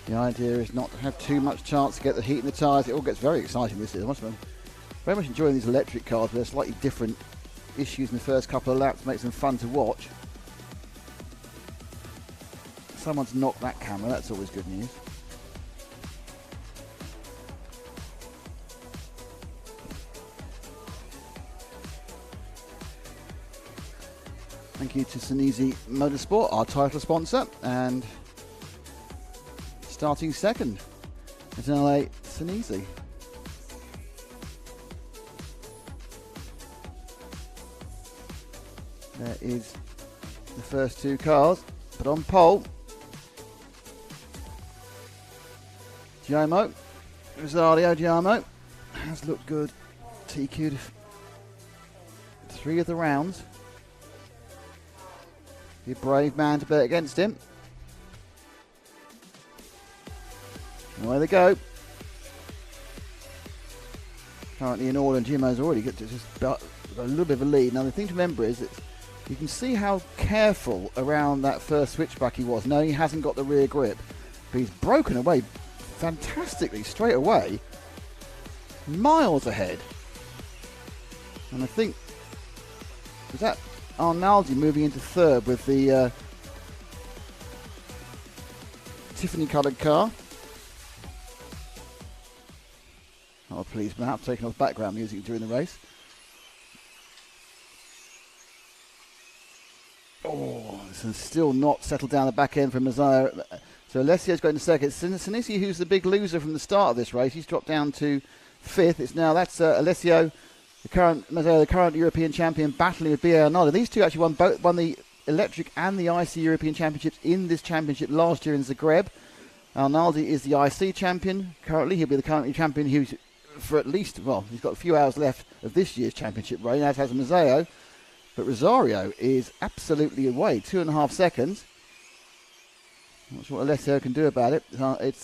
The idea is not to have too much chance to get the heat in the tyres. It all gets very exciting this season. I'm very much enjoying these electric cars, but they're slightly different issues in the first couple of laps. Makes them fun to watch. Someone's knocked that camera. That's always good news. Thank you to Senesi Motorsport, our title sponsor, and starting second is LA Senesi. There is the first two cars, but on pole, Giacomo, Rosario Giacomo has looked good. TQ'd 3 of the rounds. Be a brave man to bet against him. Away they go. Currently in order, and Jimo's already got a little bit of a lead. Now the thing to remember is that you can see how careful around that first switchback he was. No, he hasn't got the rear grip, but he's broken away fantastically straight away, miles ahead. And I think, was that Arnaldi moving into third with the Tiffany coloured car? Oh please, Matt, taking off background music during the race. Oh, this is still not settled down the back end for Mazzaia. So Alessio's going to second. Senesi, who's the big loser from the start of this race, he's dropped down to 5th. It's now, that's Alessio, the current European champion, battling with B.A. Arnaldi. These two actually won the electric and the IC European Championships in this championship last year in Zagreb. Arnaldi is the IC champion currently. He'll be the current champion who's for at least, well, he's got a few hours left of this year's championship reign, as has Mazzeo. But Rosario is absolutely away, 2.5 seconds. Not sure what Alessio can do about it. It's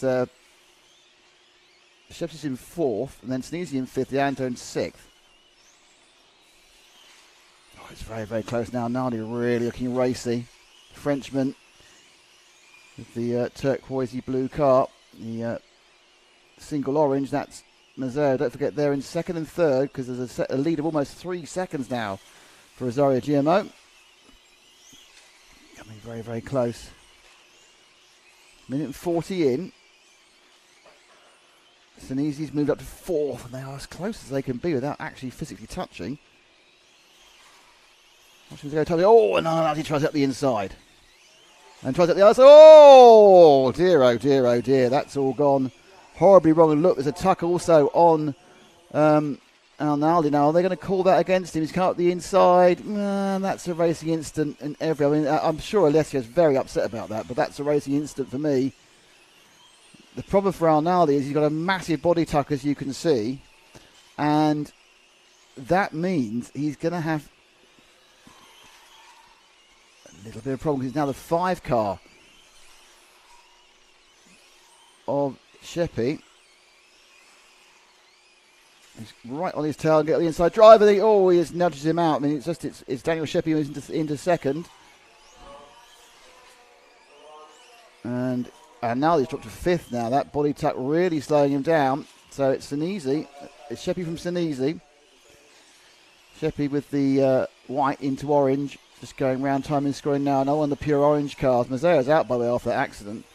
Shepson's in 4th, and then Senesi in 5th, Leandro in 6th. Oh, it's very, very close now. Nardi really looking racy. Frenchman with the turquoisey blue car. The single orange, that's Mazzeo. Don't forget they're in 2nd and 3rd because there's a lead of almost 3 seconds now for Rosario GMO. Coming very, very close. Minute and 40 in. Senesi's moved up to 4th, and they are as close as they can be without actually physically touching. Oh, and Arnaldi tries up the inside. And tries up the other side. Oh dear, oh dear, oh dear. That's all gone horribly wrong. And look, there's a tuck also on Arnaldi. Now, are they going to call that against him? He's come up the inside. That's a racing incident in every... I mean, I'm sure Alessio's very upset about that, but that's a racing incident for me. The problem for Arnaldi is he's got a massive body tuck, as you can see, and that means he's going to have a little bit of problem because it's now the 5 car of Sheppy. He's right on his tail and get the inside driver. He just nudges him out. I mean, it's Daniel Sheppy who's into 2nd. And now he's dropped to 5th now. That body tuck really slowing him down. So it's Senesi. It's Sheppy from Senesi. Sheppy with the white into orange. Just going round timing scoring now. No on the pure orange cars. Mazzeo's out, by the way, after that accident.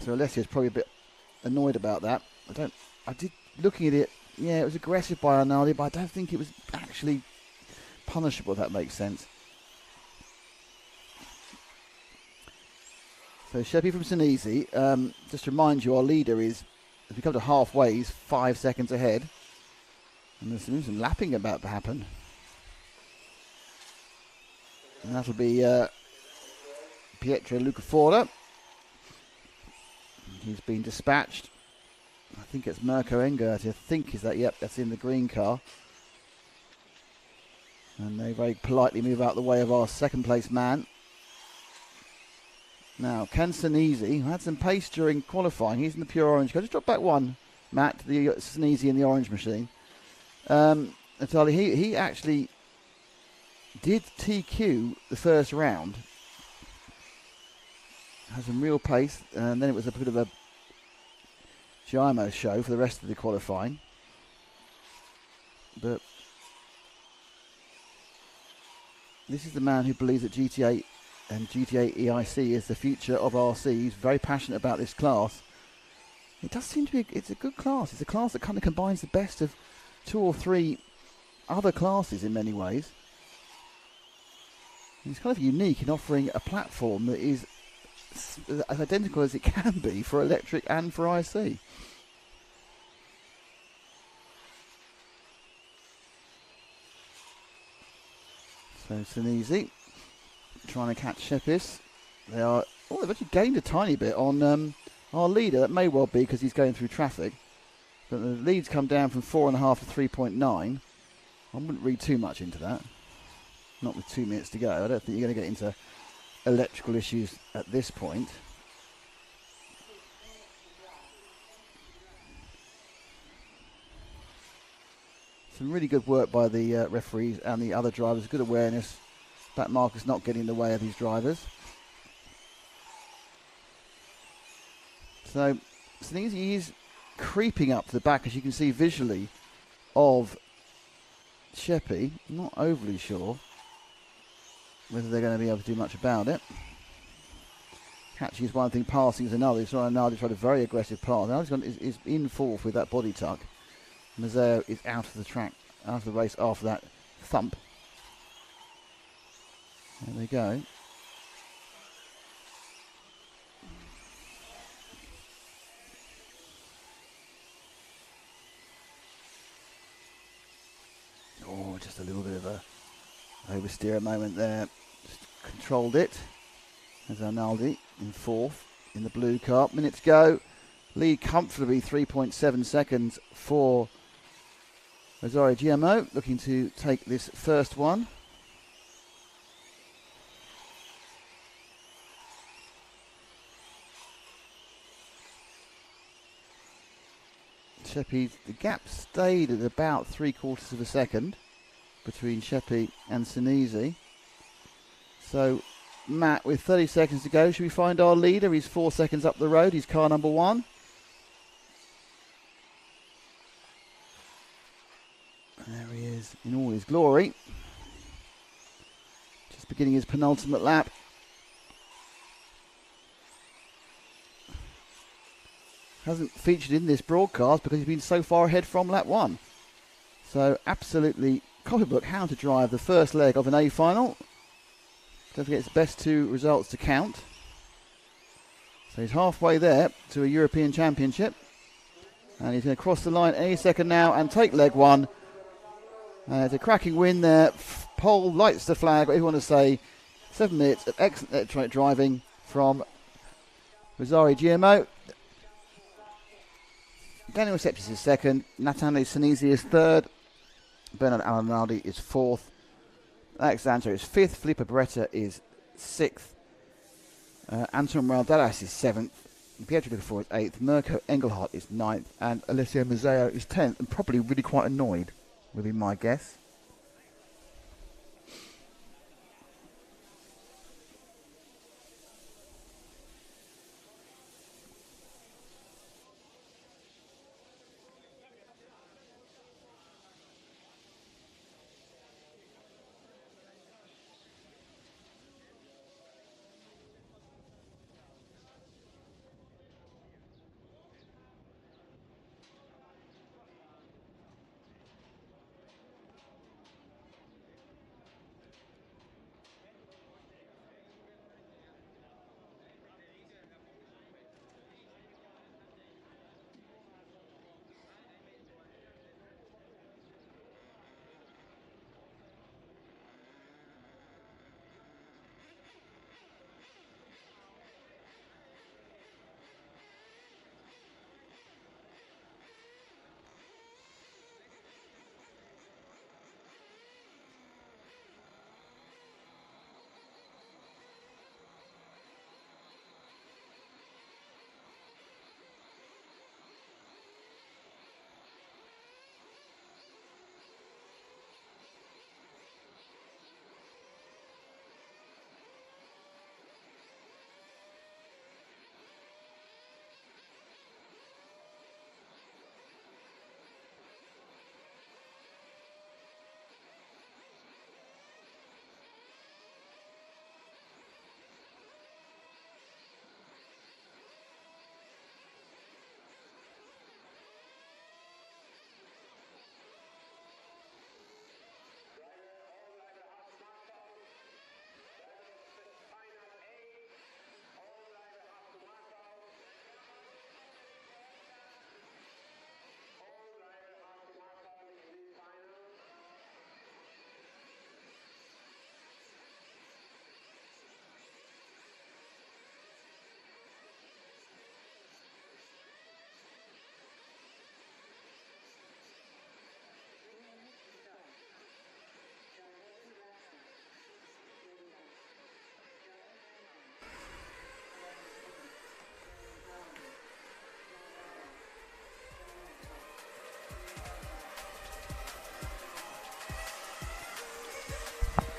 So Alessia's probably a bit annoyed about that. I did, looking at it, yeah, it was aggressive by Arnaldi, but I don't think it was actually punishable, if that makes sense. So Sheppy from Senesi, just to remind you, our leader is, as we come to halfway, he's 5 seconds ahead. And there's some lapping about to happen. And that'll be Pietro Lucafora. He's been dispatched. I think it's Mirko Engert. I think is that. Yep, that's in the green car. And they very politely move out the way of our second place man. Now, can Senesi, who had some pace during qualifying, he's in the pure orange car. Just drop back one, Matt, to the Senesi in the orange machine. Natalie, he actually did TQ the first round. Has some real pace, and then it was a bit of a Gimo show for the rest of the qualifying. But this is the man who believes that GT8 and GT8 EIC is the future of RC. He's very passionate about this class. It does seem to be, it's a good class. It's a class that kind of combines the best of 2 or 3 other classes in many ways. And it's kind of unique in offering a platform that is as identical as it can be for electric and for IC. So Senesi trying to catch Sheppis. They've actually gained a tiny bit on our leader. That may well be because he's going through traffic. But the lead's come down from 4.5 to 3.9. I wouldn't read too much into that. Not with 2 minutes to go. I don't think you're going to get into electrical issues at this point. Some really good work by the referees and the other drivers. Good awareness. That marker's not getting in the way of these drivers. So Senesi is creeping up to the back, as you can see visually, of Sheppy. Not overly sure whether they're going to be able to do much about it. Catching is one thing, passing is another. So Arnaldi tried a very aggressive pass. Arnaldi's is in fourth with that body tuck. Mazzeo is out of the track, out of the race after that thump. There they go. Oh, just a little bit of a oversteer moment there. Just controlled it. There's Arnaldi in fourth in the blue car. Minutes go. Lead comfortably 3.7 seconds for Rosario GMO, looking to take this first one. Sheppy, the gap stayed at about 3/4 of a second between Sheppy and Senesi. So, Matt, with 30 seconds to go, should we find our leader? He's 4 seconds up the road. He's car number 1. There he is in all his glory. Just beginning his penultimate lap. Hasn't featured in this broadcast because he's been so far ahead from lap 1. So absolutely copybook how to drive the first leg of an A final. Don't forget it's the best 2 results to count. So he's halfway there to a European Championship. And he's going to cross the line any second now and take leg 1. It's a cracking win there. Pole lights the flag, whatever you want to say. 7 minutes of excellent electronic driving from Rosario GMO. Daniel Septis is second. Natale Senesi is third. Bernard Alanaldi is fourth. Alex Zanto is fifth. Felipe Beretta is sixth. Anton Raldalas is seventh. Pietro Lucafora is eighth. Mirko Engelhardt is ninth. And Alessio Mazzeo is 10th. And probably really quite annoyed, would be my guess.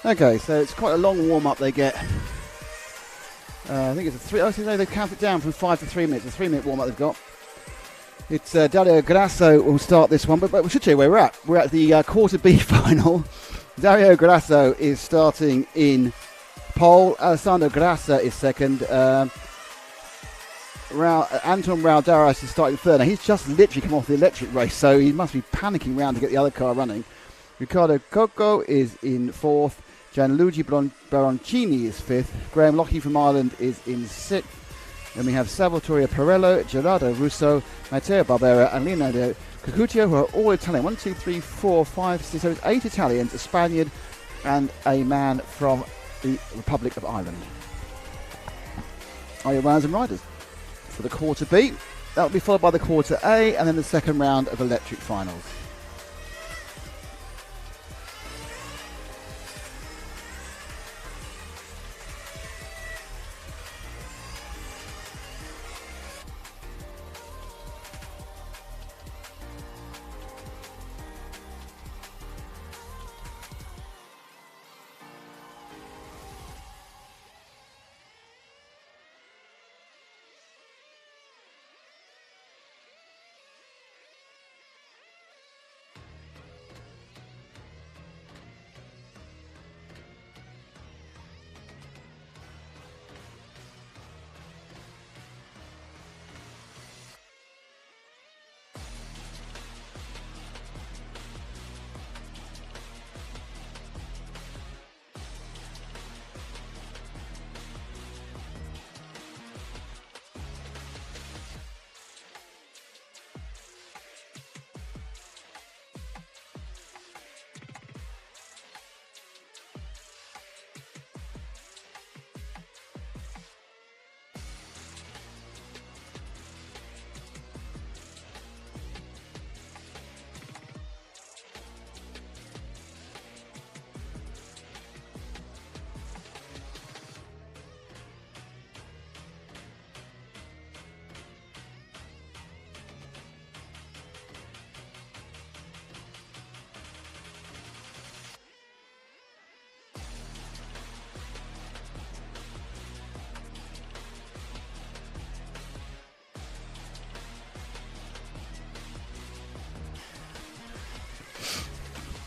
Okay, so it's quite a long warm-up they get. I think it's a 3. I think they count it down from 5 to 3 minutes. A 3-minute warm-up they've got. It's Dario Grasso will start this one, but we should show you where we're at. We're at the quarter B final. Dario Grasso is starting in pole. Alessandro Grassa is second. Anton Raudaras is starting third. Now he's just literally come off the electric race, so he must be panicking around to get the other car running. Riccardo Coco is in fourth. Gianluigi Baroncini is fifth. Graham Lockie from Ireland is in sixth. Then we have Salvatore Perello, Gerardo Russo, Matteo Barbera, and Leonardo Cacutio, who are all Italian. 1, 2, 3, 4, 5, 6, so it's 8 Italians, a Spaniard, and a man from the Republic of Ireland. Are your runners and riders for the quarter B? That will be followed by the quarter A, and then the second round of electric finals.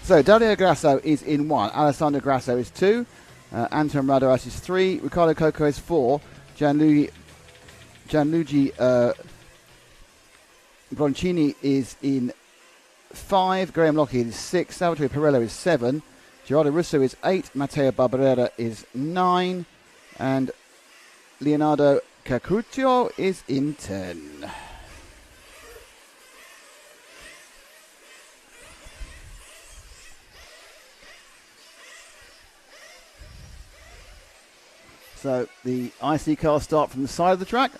So Dario Grasso is in 1, Alessandro Grasso is 2, Anton Raudaras is 3, Riccardo Coco is 4, Gianluigi Broncini is in 5, Graham Lockheed is 6, Salvatore Perello is 7, Gerardo Russo is 8, Matteo Barberera is 9, and Leonardo Cacutio is in 10. So the IC cars start from the side of the track.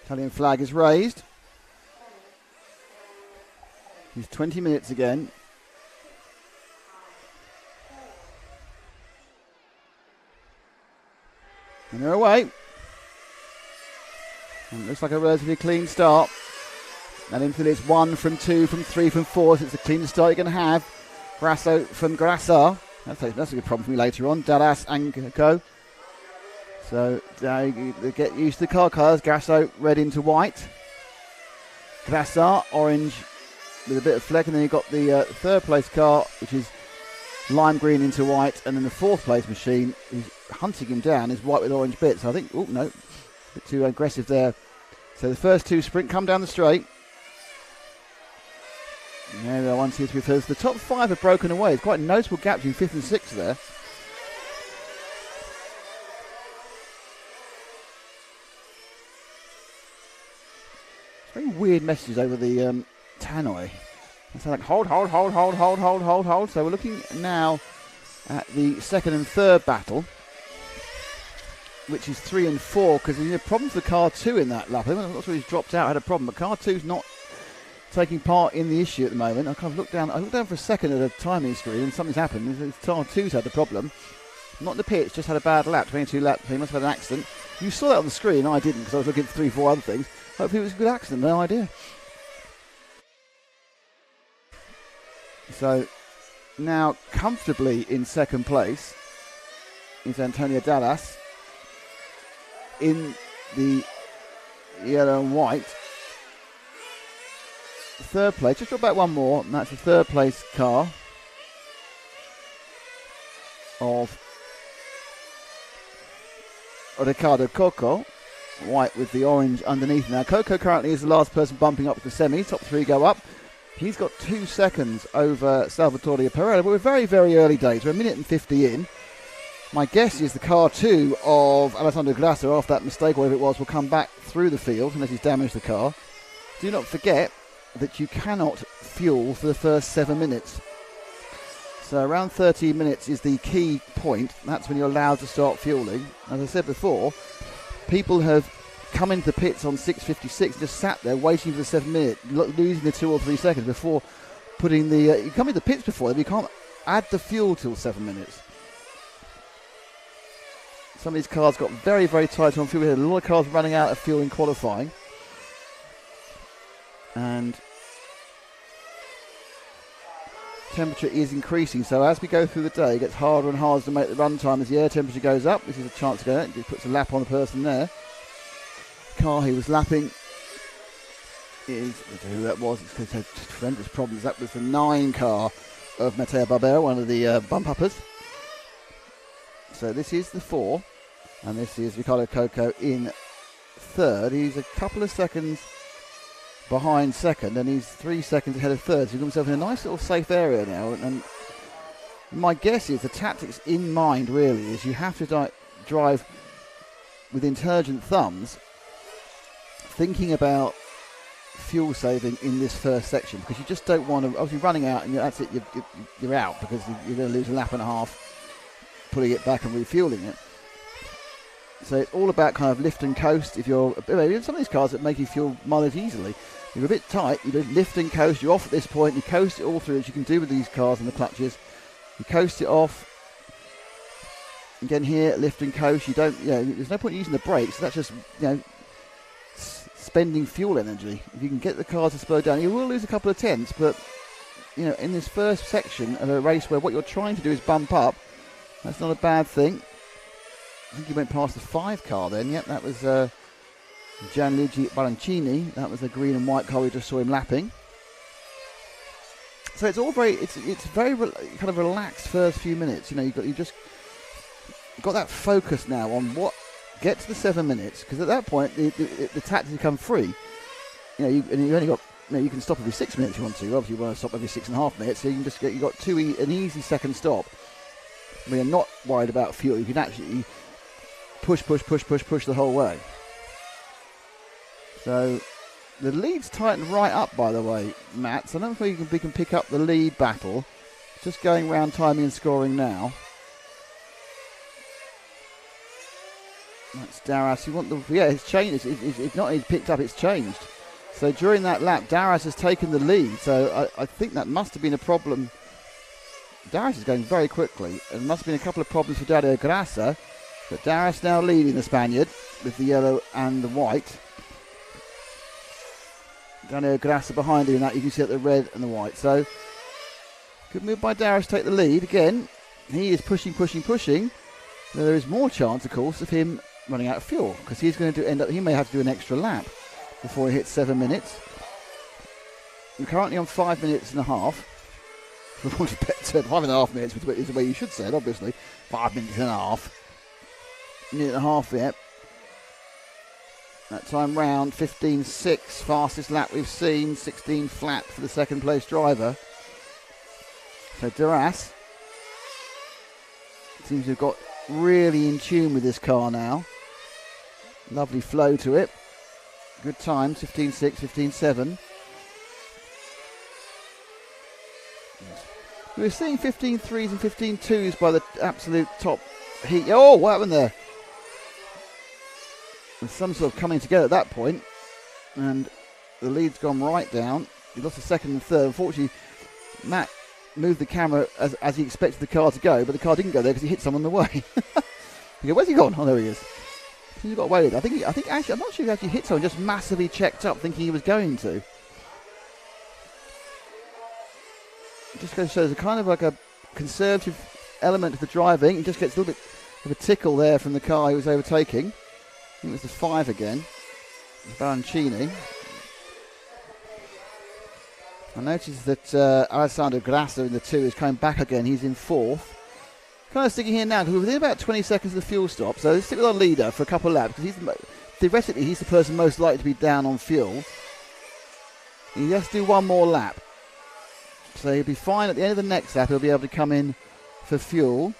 Italian flag is raised. He's 20 minutes again. And they're away. And it looks like a relatively clean start. And in it's 1 from 2 from 3 from 4, so it's the cleanest start you're going to have. Grasso from Grassa. That's a good problem for me later on. Dallas and Co. So they get used to the car colours. Grasso red into white. Grassa orange with a bit of fleck. And then you've got the third place car, which is lime green into white. And then the fourth place machine, who's hunting him down, is white with orange bits. So I think, oh no, a bit too aggressive there. So the first two sprint come down the straight. There we are, 1, 2, 3, 4. The top 5 have broken away. It's quite a noticeable gap between 5th and 6th there. Very weird messages over the tannoy. It's like hold. So we're looking now at the second and third battle, which is 3 and 4, because there's a problem for car 2 in that lap. I'm not sure he's dropped out, had a problem, but car 2's not taking part in the issue at the moment. I kind of looked down for a second at a timing screen and something's happened. Car 2's had the problem. Not in the pits, just had a bad lap, 22 laps. He must have had an accident. You saw that on the screen, I didn't because I was looking at 3, 4 other things. Hopefully it was a good accident, no idea. So now comfortably in second place is Antonio Dallas in the yellow and white. Third place, just drop back one more, and that's the third place car of Ricardo Coco, white with the orange underneath. Now Coco currently is the last person bumping up to the semis, top three go up. He's got 2 seconds over Salvatore Pereira, but we're very, very early days. We're a minute and 50 in. My guess is the car 2 of Alessandro Grassa, after that mistake, whatever it was, will come back through the field unless he's damaged the car. Do not forget that you cannot fuel for the first 7 minutes. So around 13 minutes is the key point. That's when you're allowed to start fueling. As I said before, people have come into the pits on 6.56 and just sat there waiting for the 7 minute, losing the 2 or 3 seconds before putting the... you come into the pits before them, you can't add the fuel till 7 minutes. Some of these cars got very, very tight on fuel. We had a lot of cars running out of fuel in qualifying. And temperature is increasing, so as we go through the day, it gets harder and harder to make the run time as the air temperature goes up. This is a chance to go in. It puts a lap on the person there. Car he was lapping is, I don't know who that was, it's going to have tremendous problems. That was the 9 car of Matteo Barbera, one of the bump uppers. So this is the 4, and this is Ricardo Coco in third. He's a couple of seconds behind second, and he's 3 seconds ahead of third. So he's got himself in a nice little safe area now. And my guess is the tactics in mind really is you have to drive with intelligent thumbs, thinking about fuel saving in this first section, because you just don't want to, obviously running out and that's it, you're out, because you're going to lose a lap and a half putting it back and refueling it. So it's all about kind of lift and coast. If you're some of these cars that make you fuel mileage easily, you're a bit tight, you just lift and coast, you're off at this point, you coast it all through, as you can do with these cars and the clutches. You coast it off. Again here, lift and coast. You don't, there's no point using the brakes. So that's just, spending fuel energy. If you can get the car to slow down, you will lose a couple of tenths, but in this first section of a race where what you're trying to do is bump up, that's not a bad thing. I think he went past the 5 car then. Yep, that was Gianluigi Barancini. That was the green and white car we just saw him lapping. So it's all very, it's very kind of relaxed first few minutes. You just got that focus now on what, get to the 7 minutes, because at that point the tactics become free. You only got, you can stop every 6 minutes if you want to. Obviously you want to stop every 6.5 minutes, so you can just get, you got an easy second stop. You're not worried about fuel. You can actually push the whole way. So the lead's tightened right up, by the way, Matt. So I don't know if we can pick up the lead battle. Just going round timing and scoring now. That's Darras. It's changed. It's not he's picked up, it's changed. So during that lap, Darras has taken the lead. So I think that must have been a problem. Darras is going very quickly. There must have been a couple of problems for Dario Grassa. But Darras now leading the Spaniard with the yellow and the white. Dario Grassa behind him, and that you can see at the red and the white. So good move by Darras to take the lead again. He is pushing. There is more chance, of course, of him running out of fuel, because he's going to he may have to do an extra lap before he hits 7 minutes. We're currently on 5 minutes and a half. 5.5 minutes is the way you should say it, obviously. 5 minutes and a half. Minute and a half yet. That time round, 15.6, fastest lap we've seen, 16 flat for the second place driver. So Duras seems to have got really in tune with this car now. Lovely flow to it. Good time, 15.6, 15.7. We were seeing 15.3s and 15.2s by the absolute top heat. Oh, what happened there? There's some sort of coming together at that point, and the lead's gone right down. He lost a second and third. Unfortunately, Matt moved the camera as he expected the car to go, but the car didn't go there because he hit someone on the way. You go, where's he gone? Oh, there he is. He got away with it. I think actually, I'm not sure he actually hit someone, just massively checked up, thinking he was going to. It just goes to show there's a kind of like a conservative element to the driving. He just gets a little bit of a tickle there from the car he was overtaking. I think it was the 5 again. Baroncini. I noticed that Alessandro Grassa in the 2 is coming back again. He's in 4th. Kind of sticking here now because we're within about 20 seconds of the fuel stop. So let's stick with our leader for a couple of laps because theoretically he's the person most likely to be down on fuel. He has to do one more lap. So he'll be fine at the end of the next lap. He'll be able to come in for fuel.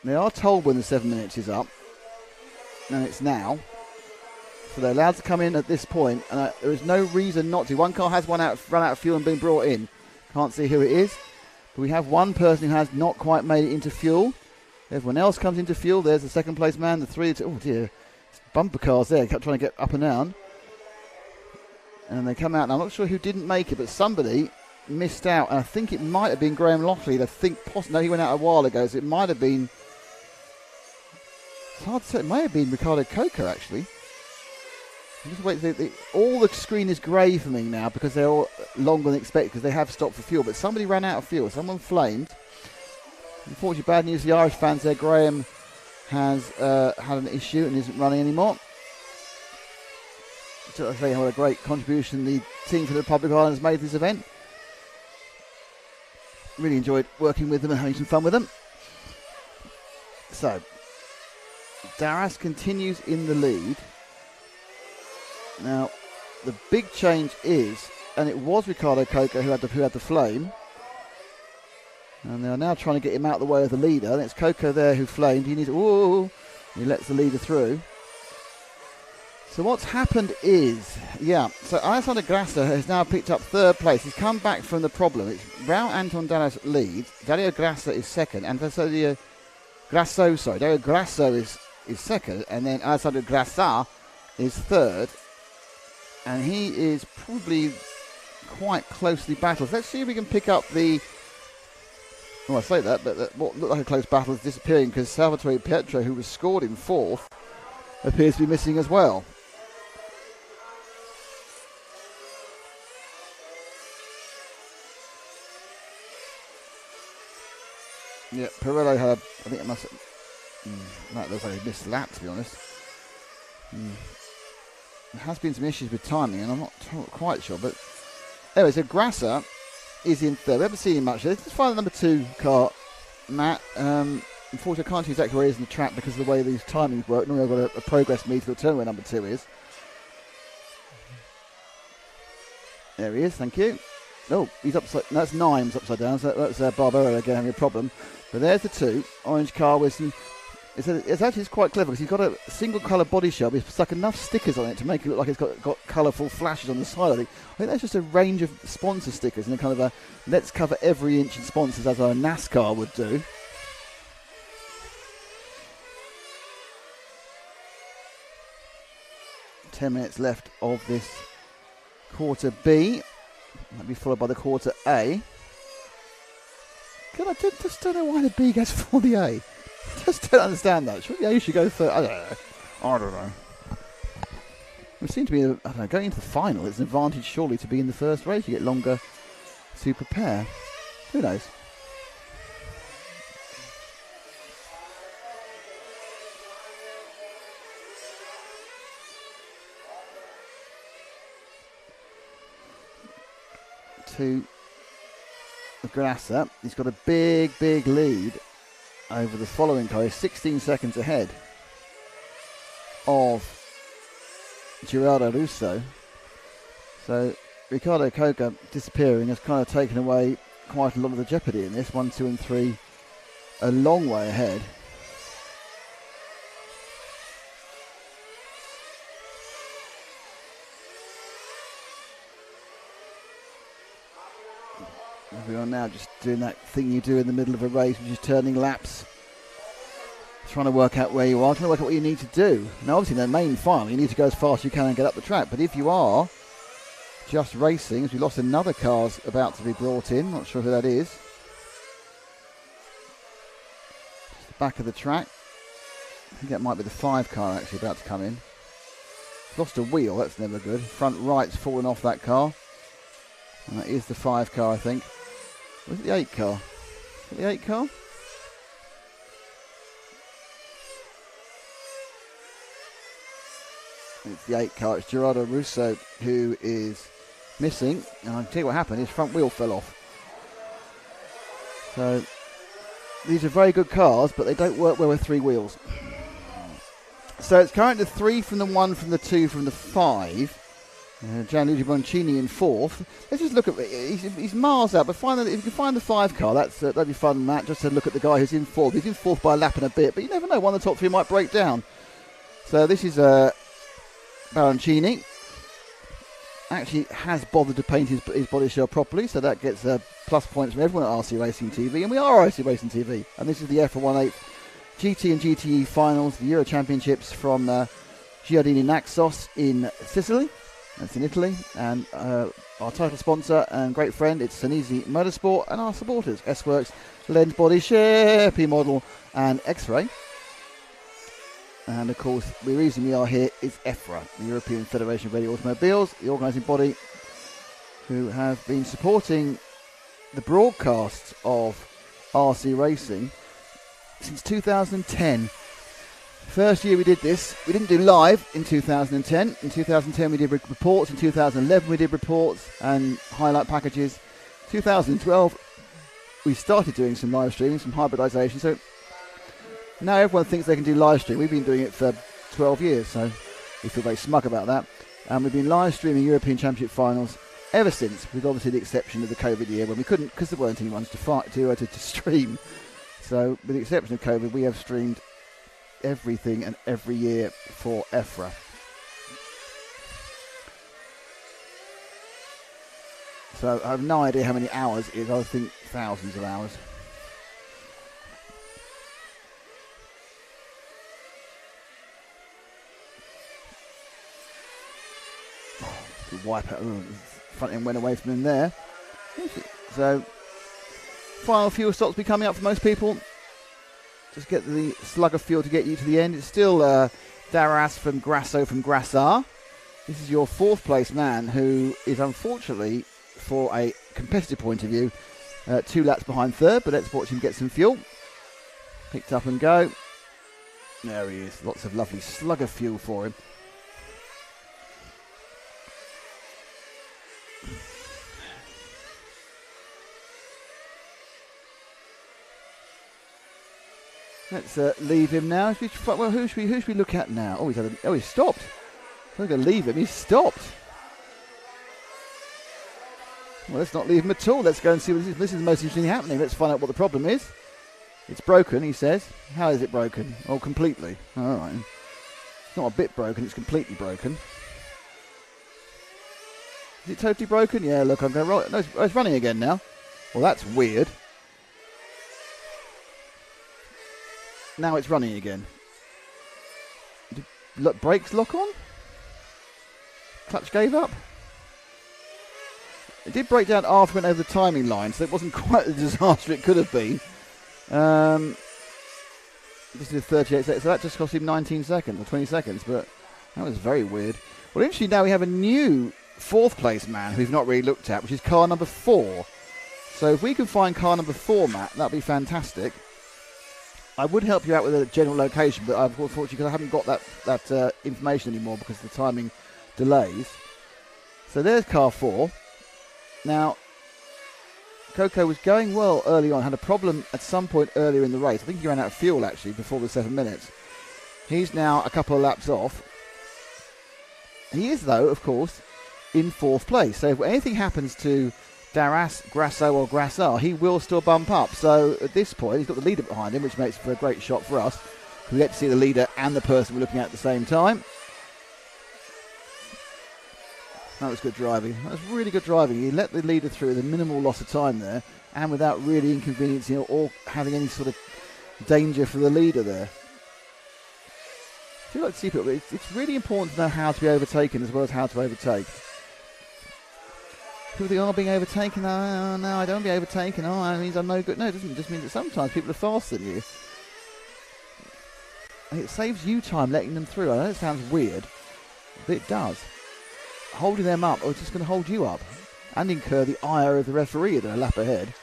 They are told when the 7 minutes is up. And it's now. So they're allowed to come in at this point. And there is no reason not to. One car has run out of fuel and been brought in. Can't see who it is. But we have one person who has not quite made it into fuel. Everyone else comes into fuel. There's the second place man. The 3. Oh dear. Bumper cars there. Kept trying to get up and down. And they come out. And I'm not sure who didn't make it. But somebody missed out. And I think it might have been Graham Lockley. No, he went out a while ago. So it might have been... It's hard to say. It may have been Ricardo Coca, actually. Just wait. All the screen is grey for me now because they're all longer than expected because they have stopped for fuel. But somebody ran out of fuel. Someone flamed. Unfortunately, bad news for the Irish fans there. Graham has had an issue and isn't running anymore. So I say what a great contribution the team for the Republic of Ireland has made to this event. Really enjoyed working with them and having some fun with them. So, Darras continues in the lead. Now, the big change is, and it was Ricardo Coca who had the flame, and they are now trying to get him out of the way of the leader. And it's Coca there who flamed. He lets the leader through. So what's happened is, so Alessandro Grassa has now picked up 3rd place. He's come back from the problem. It's Raul Anton Darras leads. Dario Grassa is 2nd, and Dario Grasso is 2nd, and then Alessandro Grassa is 3rd. And he is probably quite closely battled. Let's see if we can pick up the... Well, I say that, but what looked like a close battle is disappearing because Salvatore Pietro, who was scored in 4th, appears to be missing as well. Yeah, Pirello had, I think it must have... That looks like a missed lap, to be honest. There has been some issues with timing, and I'm not quite sure. But anyway, so Grassa is in 3rd. We haven't seen him much. Let's just find the number 2 car, Matt. Unfortunately, I can't see exactly where he is in the track because of the way these timings work. Normally, I've got a progress meter to tell where number 2 is. There he is. Thank you. Oh, he's upside. No, that's 9's upside down. So that's Barbero again having a problem. But there's the 2 orange car with some. It's actually quite clever because he's got a single colour body shell. He's stuck enough stickers on it to make it look like it's got colourful flashes on the side. I think that's just a range of sponsor stickers and a kind of a let's cover every inch in sponsors as our NASCAR would do. $10 minutes left of this quarter B. That'll be followed by the quarter A. I just don't know why the B goes before the A. Just don't understand that. Surely A should go for... I don't know. We seem to be, going into the final. It's an advantage surely to be in the first race. You get longer to prepare. Who knows? To Grassa. He's got a big lead over the following car. He's 16 seconds ahead of Gerardo Russo. So Ricardo Coca disappearing has kind of taken away quite a lot of the jeopardy in this. 1, 2 and 3 a long way ahead. We are now just doing that thing you do in the middle of a race, which is turning laps, trying to work out where you are, trying to work out what you need to do. Now, obviously, in the main final, you need to go as fast as you can and get up the track. But if you are just racing, as we lost another car's about to be brought in, not sure who that is. Just the back of the track. I think that might be the 5 car actually about to come in. Lost a wheel, that's never good. Front right's fallen off that car. And that is the 5 car, I think. Was it the 8 car? Is it the 8 car? It's the 8 car. It's Gerardo Russo who is missing. And I'll tell you what happened. His front wheel fell off. So these are very good cars, but they don't work well with 3 wheels. So it's currently the 3 from the 1 from the 2 from the 5. Gianluigi Boncini in 4th. Let's just look at he's miles out, but if you can find the 5 car, that'd be fun, Matt. Just to look at the guy who's in 4th. He's in 4th by a lap and a bit, but you never know. One of the top 3 might break down. So this is Baroncini. Actually has bothered to paint his body shell properly, so that gets plus points from everyone at RC Racing TV, and we are RC Racing TV. And this is the EFRA 1/8 GT and GTE finals, the Euro Championships from Giardini Naxos in Sicily. That's in Italy, and our title sponsor and great friend, it's Senesi Motorsport, and our supporters, S-Works, Lens Body Share, P-Model, and X-Ray. And of course, the reason we are here is EFRA, the European Federation of Radio Automobiles, the organising body who have been supporting the broadcasts of RC Racing since 2010. First year we did this, we didn't do live in 2010. In 2010 we did reports, in 2011 we did reports and highlight packages. 2012 we started doing some live streaming, some hybridisation. So now everyone thinks they can do live stream. We've been doing it for 12 years, so we feel very smug about that. And we've been live streaming European Championship finals ever since, with obviously the exception of the COVID year when we couldn't, because there weren't any ones to stream. So with the exception of COVID, we have streamed everything and every year for EFRA. So I have no idea how many hours it is. I think thousands of hours. Wipe out. Front end went away from him there. So final fuel stops be coming up for most people. Just get the slug of fuel to get you to the end. It's still Daras from Grasso from Grassar. This is your 4th place man, who is unfortunately, for a competitive point of view, 2 laps behind 3rd, but let's watch him get some fuel. Picked up and go. There he is. Lots of lovely slug of fuel for him. Let's leave him now. Well, who should we look at now? Oh, he's stopped. I'm going to leave him. He's stopped. Well, let's not leave him at all. Let's go and see what this is the most interesting happening. Let's find out what the problem is. It's broken, he says. How is it broken? Oh, completely. All right. It's not a bit broken. It's completely broken. Is it totally broken? Yeah, look, I'm going to roll it. No, it's running again now. Well, that's weird. Now it's running again. Did brakes lock on? Clutch gave up? It did break down after it went over the timing line, so it wasn't quite the disaster it could have been. This is 38 seconds, so that just cost him 19 seconds or 20 seconds, but that was very weird. Well, interestingly, now we have a new 4th place man who we've not really looked at, which is car number 4. So if we can find car number 4, Matt, that'd be fantastic. I would help you out with a general location, but unfortunately, because I haven't got that information anymore because of the timing delays. So there's car 4. Now, Coco was going well early on, had a problem at some point earlier in the race. I think he ran out of fuel, actually, before the 7 minutes. He's now a couple of laps off. He is, though, of course, in 4th place. So if anything happens to Daras, Grasso or Grassar, he will still bump up. So at this point, he's got the leader behind him, which makes for a great shot for us. We get to see the leader and the person we're looking at the same time. That was good driving. That was really good driving. He let the leader through with a minimal loss of time there, and without really inconveniencing or having any sort of danger for the leader there. I feel like to see people, it's really important to know how to be overtaken as well as how to overtake. People think, oh, being overtaken, oh, no, I don't want to be overtaken, oh, that means I'm no good. No, it doesn't. It just means that sometimes people are faster than you. And it saves you time letting them through. I know it sounds weird, but it does. Holding them up or just going to hold you up and incur the ire of the referee at a lap ahead.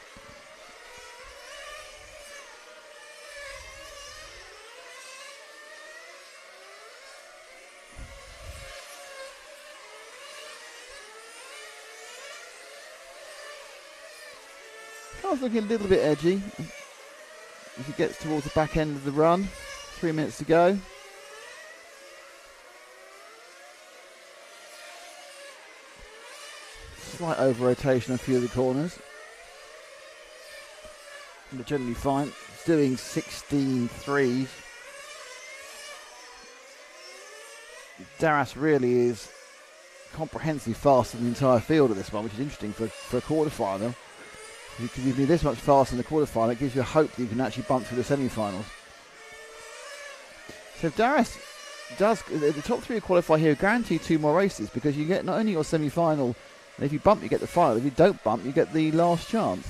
Car's looking a little bit edgy as he gets towards the back end of the run. 3 minutes to go. Slight over rotation on a few of the corners. But generally fine. It's doing 16.3s. Darras really is comprehensively faster than the entire field at this one, which is interesting for a quarter-final. If you can be this much faster in the quarter-final, it gives you hope that you can actually bump through the semi-finals. So if Darras does, the top three who qualify here guarantee 2 more races, because you get not only your semi-final, and if you bump, you get the final. If you don't bump, you get the last chance.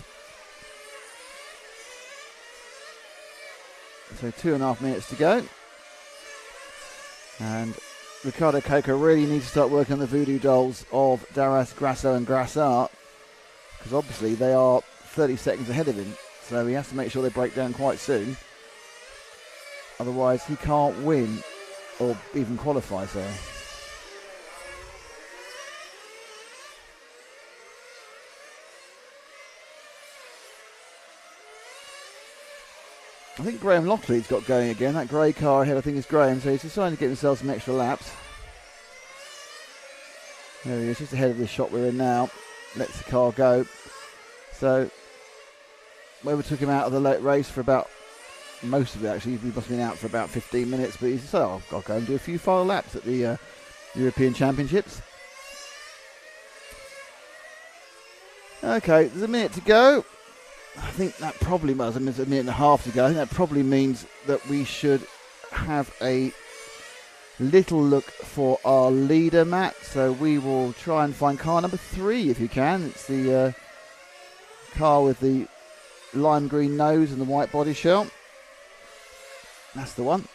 So 2.5 minutes to go. And Ricardo Coco really needs to start working on the voodoo dolls of Darras, Grasso and Grassart, because obviously they are 30 seconds ahead of him. So he has to make sure they break down quite soon. Otherwise he can't win or even qualify, sorry. I think Graham Locklead's got going again. That grey car ahead, I think, is Graham, so he's deciding to get himself some extra laps. There he is, just ahead of the shot we're in now. Lets the car go. So, Weber took him out of the late race for about, most of it actually, he must have been out for about 15 minutes, but he said, oh, I'll go and do a few final laps at the European Championships. Okay, there's a minute to go. I think that probably was a minute and a half to go. I think that probably means that we should have a little look for our leader, Matt. So we will try and find car number 3 if you can. It's the car with the lime green nose and the white body shell. That's the one.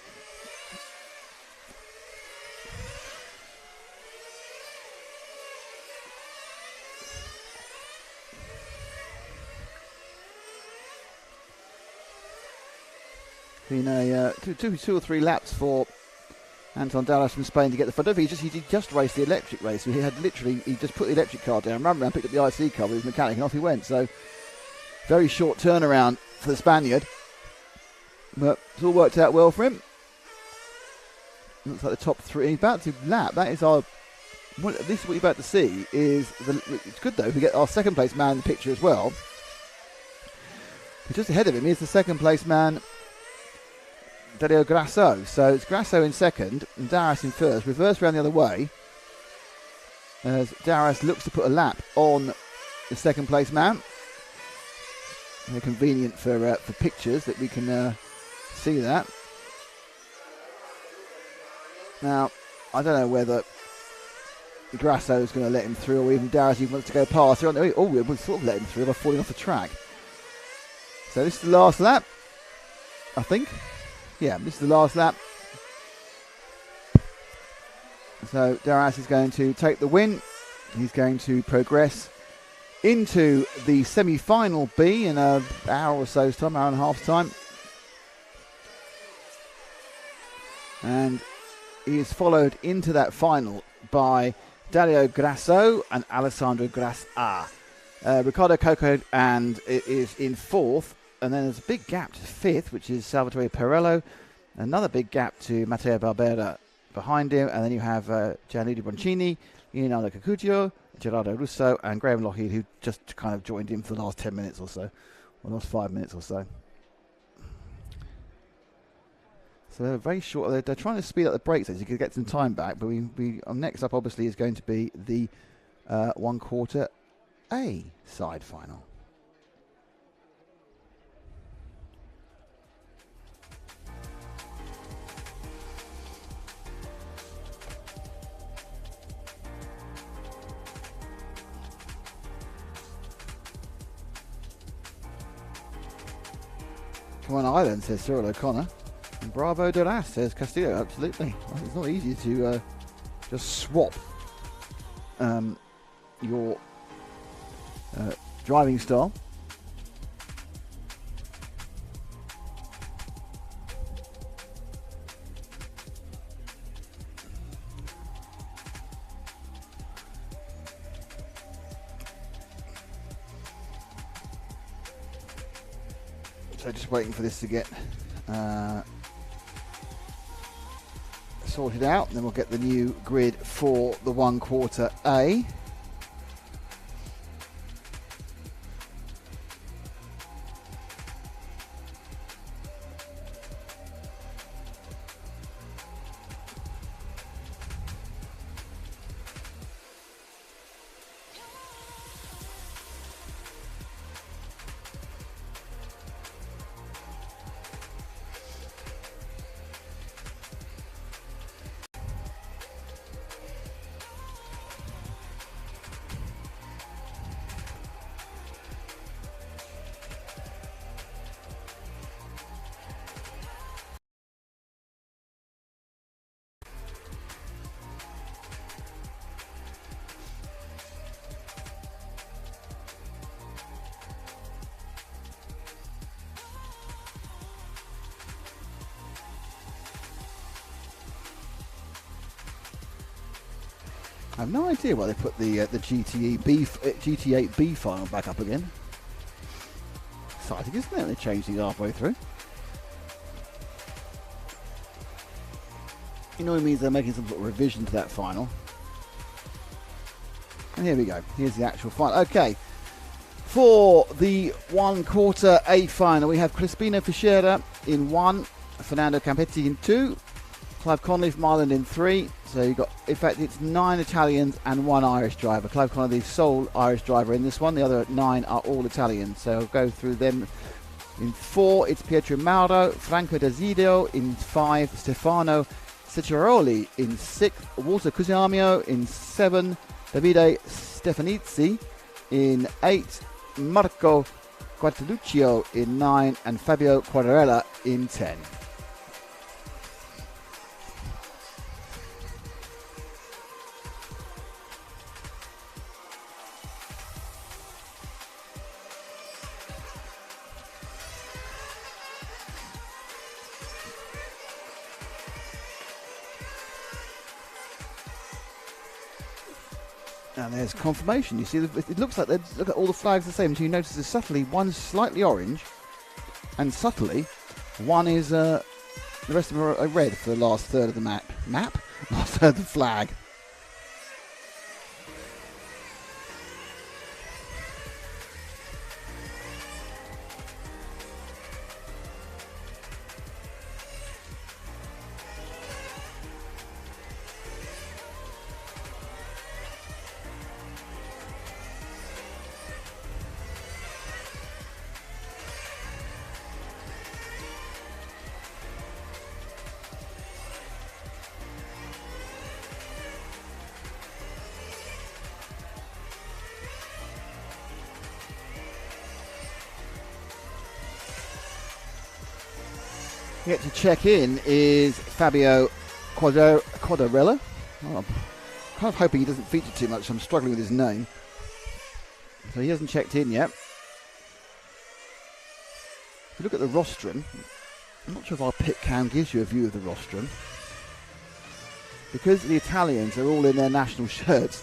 Been a two or three laps for Anton Darras from Spain to get the front. I don't think he just raced the electric race. He just put the electric car down, ran around, picked up the IC car with his mechanic, and off he went. So very short turnaround for the Spaniard, but it's all worked out well for him. Looks like the top 3. He's about to lap. That is our. Well, this is what you're about to see. It's good though. We get our second place man in the picture as well. But just ahead of him is the second place man, Dario Grasso. So it's Grasso in second and Darras in first. Reverse round the other way as Darras looks to put a lap on the second place man. Very convenient for pictures that we can see that. Now, I don't know whether Grasso is going to let him through or even Darras even wants to go past. Oh, we would sort of let him through by falling off the track. So this is the last lap, I think. Yeah, this is the last lap. So Darras is going to take the win. He's going to progress into the semi-final B in an hour or so's time, hour and a half's time. And he is followed into that final by Dario Grasso and Alessandro Grassa. Ricardo Coco and it is in fourth. And then there's a big gap to fifth, which is Salvatore Perello. Another big gap to Matteo Barbera behind him. And then you have Gianluigi Boncini, Leonardo Cacuccio, Gerardo Russo, and Graham Lockheed, who just kind of joined in for the last 10 minutes or so. Or last 5 minutes or so. So they're very short. They're trying to speed up the brakes so you can get some time back. But next up, obviously, is going to be the 1/4 A side final. Come on, Ireland, says Cyril O'Connor. Bravo de las, says Castillo. Absolutely. Well, it's not easy to just swap your driving style. So just waiting for this to get sorted out, and then we'll get the new grid for the 1/4 A. I have no idea why they put the GT8 B file back up again. Exciting, isn't it? They changed these halfway through. You know, it means they're making some sort of revision to that final. And here we go. Here's the actual final. Okay. For the 1/4 A final, we have Crispino Fischera in 1, Fernando Campetti in 2, Clive Connolly from Ireland in 3. So you've got, in fact, it's 9 Italians and 1 Irish driver. Clive Connolly, the sole Irish driver in this one. The other 9 are all Italians. So I'll go through them. In 4, it's Pietro Mauro, Franco Desidio. In 5, Stefano Ciccaroli. In 6, Walter Cusimano. In 7, Davide Stefanizzi. In 8, Marco Quartaluccio. In 9, and Fabio Quadarella in 10. And there's confirmation. You see, it looks like look at all the flags the same. So you notice that subtly one's slightly orange, and subtly one is the rest of them are red for the last third of the map. Last third of the flag. Yet to check in is Fabio Quadarella. Oh, I'm kind of hoping he doesn't feature too much. I'm struggling with his name. So he hasn't checked in yet. If you look at the rostrum, I'm not sure if our pit cam gives you a view of the rostrum. Because the Italians are all in their national shirts,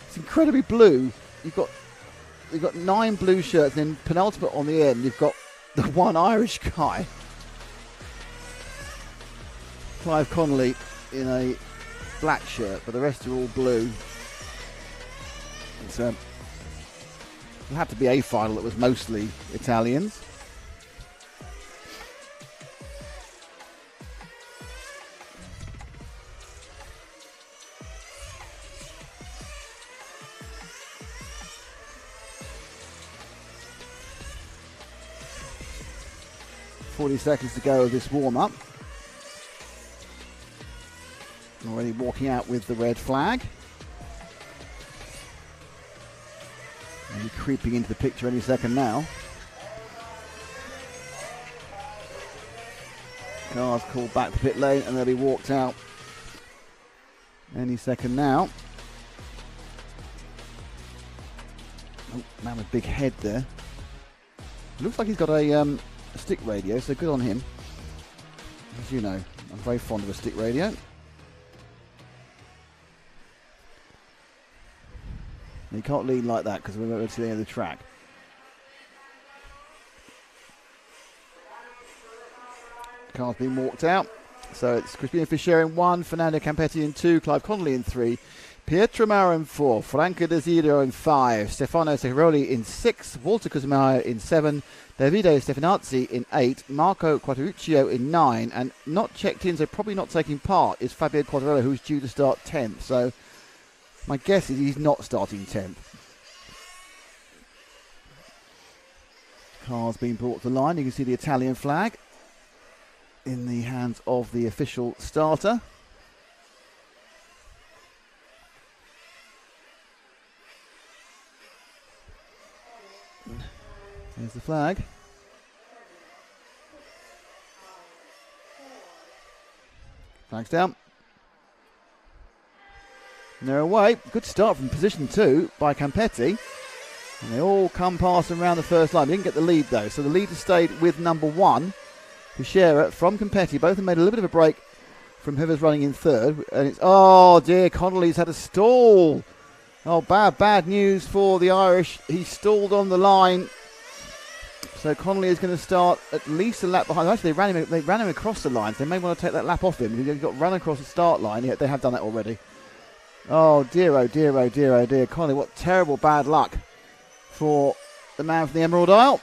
it's incredibly blue. You've got 9 blue shirts, and then penultimate on the end, you've got the 1 Irish guy. Clive Connolly in a black shirt, but the rest are all blue. It's it'll have to be a final that was mostly Italians. "40 seconds to go of this warm-up. Already walking out with the red flag. Maybe creeping into the picture any second now. Cars called back to pit lane and they'll be walked out any second now. Oh, man with big head there. Looks like he's got a stick radio, so good on him. As you know, I'm very fond of a stick radio. You can't lean like that because we're to the end of the track. Car's been walked out. So it's Crispino Fischer in 1, Fernando Campetti in 2, Clive Connolly in 3, Pietro Maro in 4, Franco Desirio in 5, Stefano Seccaroli in 6, Walter Cusimano in 7, Davide Stefanazzi in 8, Marco Quattuccio in 9, and not checked in, so probably not taking part, is Fabio Quattarello, who's due to start 10th. So my guess is he's not starting 10th. Car's been brought to the line. You can see the Italian flag in the hands of the official starter. There's the flag. Flag's down. And they're away. Good start from position 2 by Campetti. And they all come past and around the first line. They didn't get the lead though. So the leader stayed with number 1. Fischera from Campetti. Both have made a little bit of a break from whoever's running in 3rd. And it's, oh dear, Connolly's had a stall. Oh, bad news for the Irish. He stalled on the line. So Connolly is going to start at least a lap behind. Actually, they ran him across the line. So they may want to take that lap off him. He got run across the start line. Yeah, they have done that already. Oh dear, oh dear, oh dear, oh dear. Connolly, what terrible bad luck for the man from the Emerald Isle.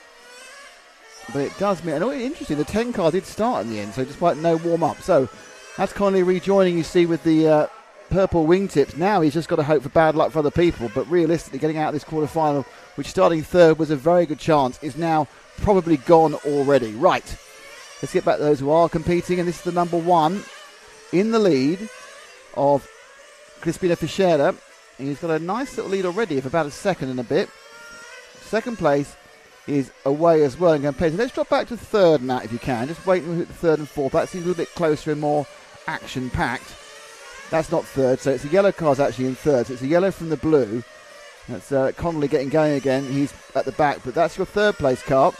But it does mean, and interesting, the 10 car did start in the end, so despite no warm-up. So that's Connolly rejoining, you see, with the purple wingtips. Now he's just got to hope for bad luck for other people, but realistically getting out of this quarter-final, which starting 3rd was a very good chance, is now probably gone already. Right, let's get back to those who are competing, and this is the number 1 in the lead of Crispino Fischera. He's got a nice little lead already of about a second and a bit. Second place is away as well in Campetti. Let's drop back to 3rd, Matt, if you can. Just wait until the 3rd and 4th. That seems a little bit closer and more action-packed. That's not 3rd, so it's the yellow car's actually in 3rd. So it's a yellow from the blue. That's Connolly getting going again. He's at the back, but that's your 3rd place car.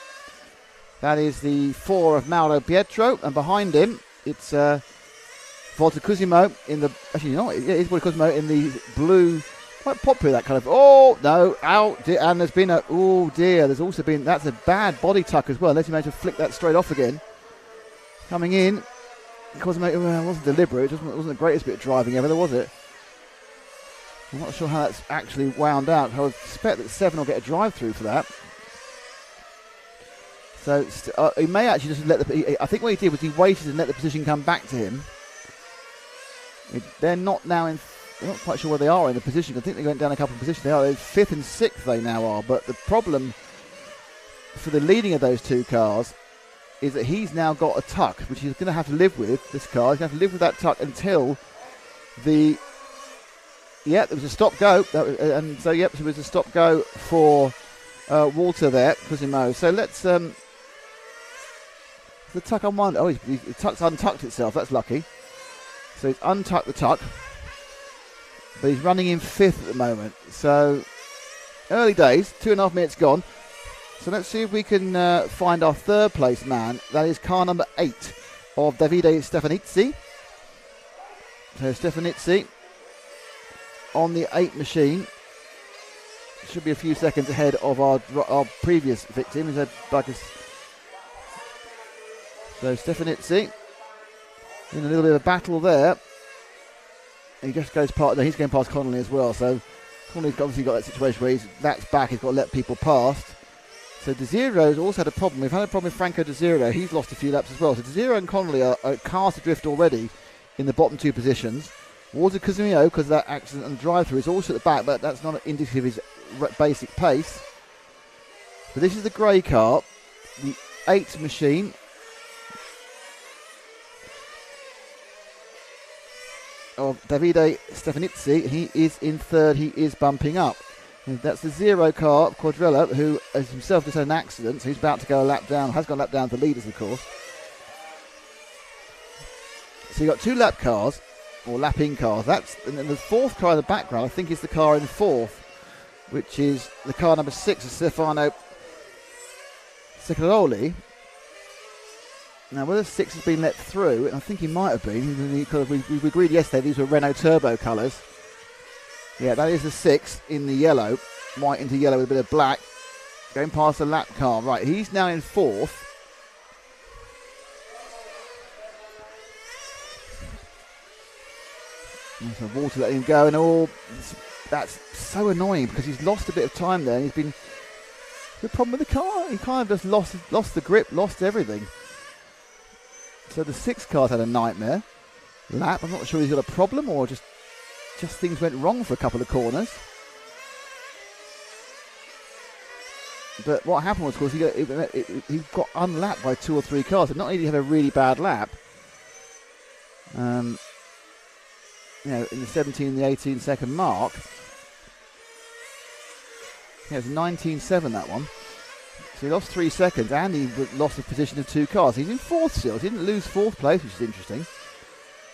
That is the 4 of Mauro Pietro, and behind him it's Walter Cusimo in the... Actually, you know what? It is Walter Cusimo in the blue... Quite popular, that kind of, oh no, out, and there's been a, oh dear, there's also been, that's a bad body tuck as well, unless you manage to flick that straight off again. Coming in, because it wasn't deliberate, it wasn't the greatest bit of driving ever, was it? I'm not sure how that's actually wound out. I would suspect that 7 will get a drive through for that. So he may actually just let I think what he did was he waited and let the position come back to him. They're not now in... I'm not quite sure where they are in the position. I think they went down a couple of positions. They're 5th and 6th they now are. But the problem for the leading of those 2 cars is that he's now got a tuck, which he's going to have to live with, this car. He's going to have to live with that tuck until the... Yeah, there was a stop-go. And so, yep, there was a stop-go for Walter there, Cosimo. So let's... the tuck on one... Oh, the tuck's untucked itself. That's lucky. So he's untucked the tuck. But he's running in 5th at the moment. So, early days, 2.5 minutes gone. So let's see if we can find our 3rd place man. That is car number 8 of Davide Stefanizzi. So Stefanizzi on the 8 machine. Should be a few seconds ahead of our previous victim. He's had like a... So Stefanizzi in a little bit of a battle there. He just goes past. No, he's going past Connolly as well. So Connolly's obviously got that situation where that's back. He's got to let people past. So Desiro's also had a problem. We've had a problem with Franco Desiro. He's lost a few laps as well. So Desiro and Connolly are cars adrift already in the bottom 2 positions. Walter Cusimano, because of that accident and the drive-through, is also at the back, but that's not indicative of his basic pace. So this is the grey car, the 8 machine. Of Davide Stefanizzi. He is in 3rd. He is bumping up. And that's the 0 car of Quadrella, who has himself just had an accident. So he's about to go a lap down. Has gone a lap down to leaders, of course. So you got 2 lap cars, or lap-in cars. And then the 4th car in the background, I think, is the car in 4th, which is the car number 6 of Stefano Sicily. Now, whether 6 has been let through, and I think he might have been, because we agreed yesterday these were Renault Turbo colours. Yeah, that is the 6 in the yellow, white into yellow with a bit of black, going past the lap car. Right, he's now in 4th. So Walter letting him go, and that's so annoying because he's lost a bit of time there, and he's been the problem with the car. He kind of just lost the grip, lost everything. So the 6 car's had a nightmare lap. I'm not sure he's got a problem or just things went wrong for a couple of corners. But what happened was, of course, he got unlapped by 2 or 3 cars. And not only did he have a really bad lap, in the 17, the 18 second mark. Yeah, it was 19.7 that one. So he lost 3 seconds and he lost the position of 2 cars. He's in 4th still. He didn't lose 4th place, which is interesting.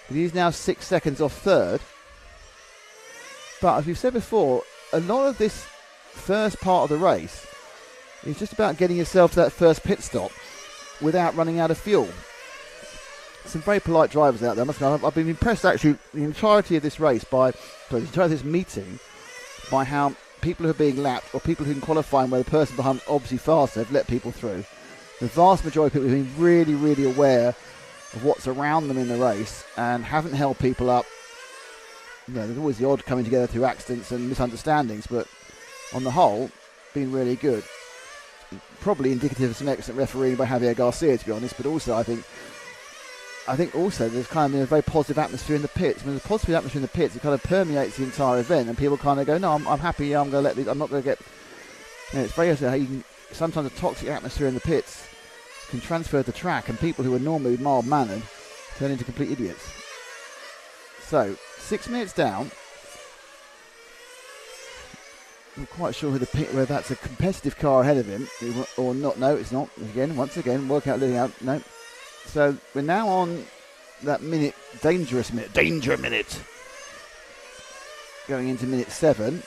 But he's now 6 seconds off 3rd. But as we've said before, a lot of this first part of the race is just about getting yourself to that first pit stop without running out of fuel. Some very polite drivers out there. I've been impressed actually the entirety of this race the entirety of this meeting by how people who are being lapped or people who can qualify where the person behind is obviously faster have let people through. The vast majority of people have been really, really aware of what's around them in the race and haven't held people up. There's always the odd coming together through accidents and misunderstandings, but on the whole, been really good. Probably indicative of some excellent refereeing by Javier Garcia, to be honest, but also I think also there's kind of been a very positive atmosphere in the pits. When there's a positive atmosphere in the pits, it kind of permeates the entire event, and people kind of go, no, I'm happy, I'm going to let these, I'm not going to get... it's very interesting how you can, sometimes a toxic atmosphere in the pits can transfer to the track, and people who are normally mild-mannered turn into complete idiots. So, 6 minutes down. I'm not quite sure whether that's a competitive car ahead of him or not. No, it's not. Once again, work out, living out. No. So we're now on that danger minute. Going into minute 7.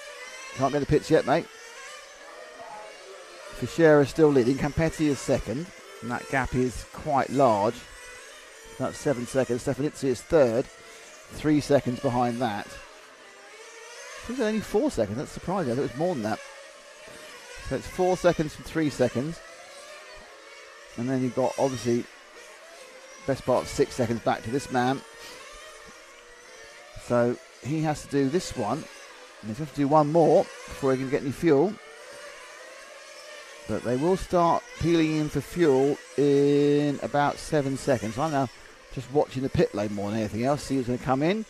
Can't get the pits yet, mate. Fischera is still leading. Campetti is second. And that gap is quite large. That's 7 seconds. Stefanizzi is third. 3 seconds behind that. I think it's only 4 seconds. That's surprising. I thought it was more than that. So it's 4 seconds from 3 seconds. And then you've got, obviously, best part of 6 seconds back to this man. So he has to do this one. And he's going to do one more before he can get any fuel. But they will start peeling in for fuel in about 7 seconds. So I'm now just watching the pit lane more than anything else. See who's going to come in.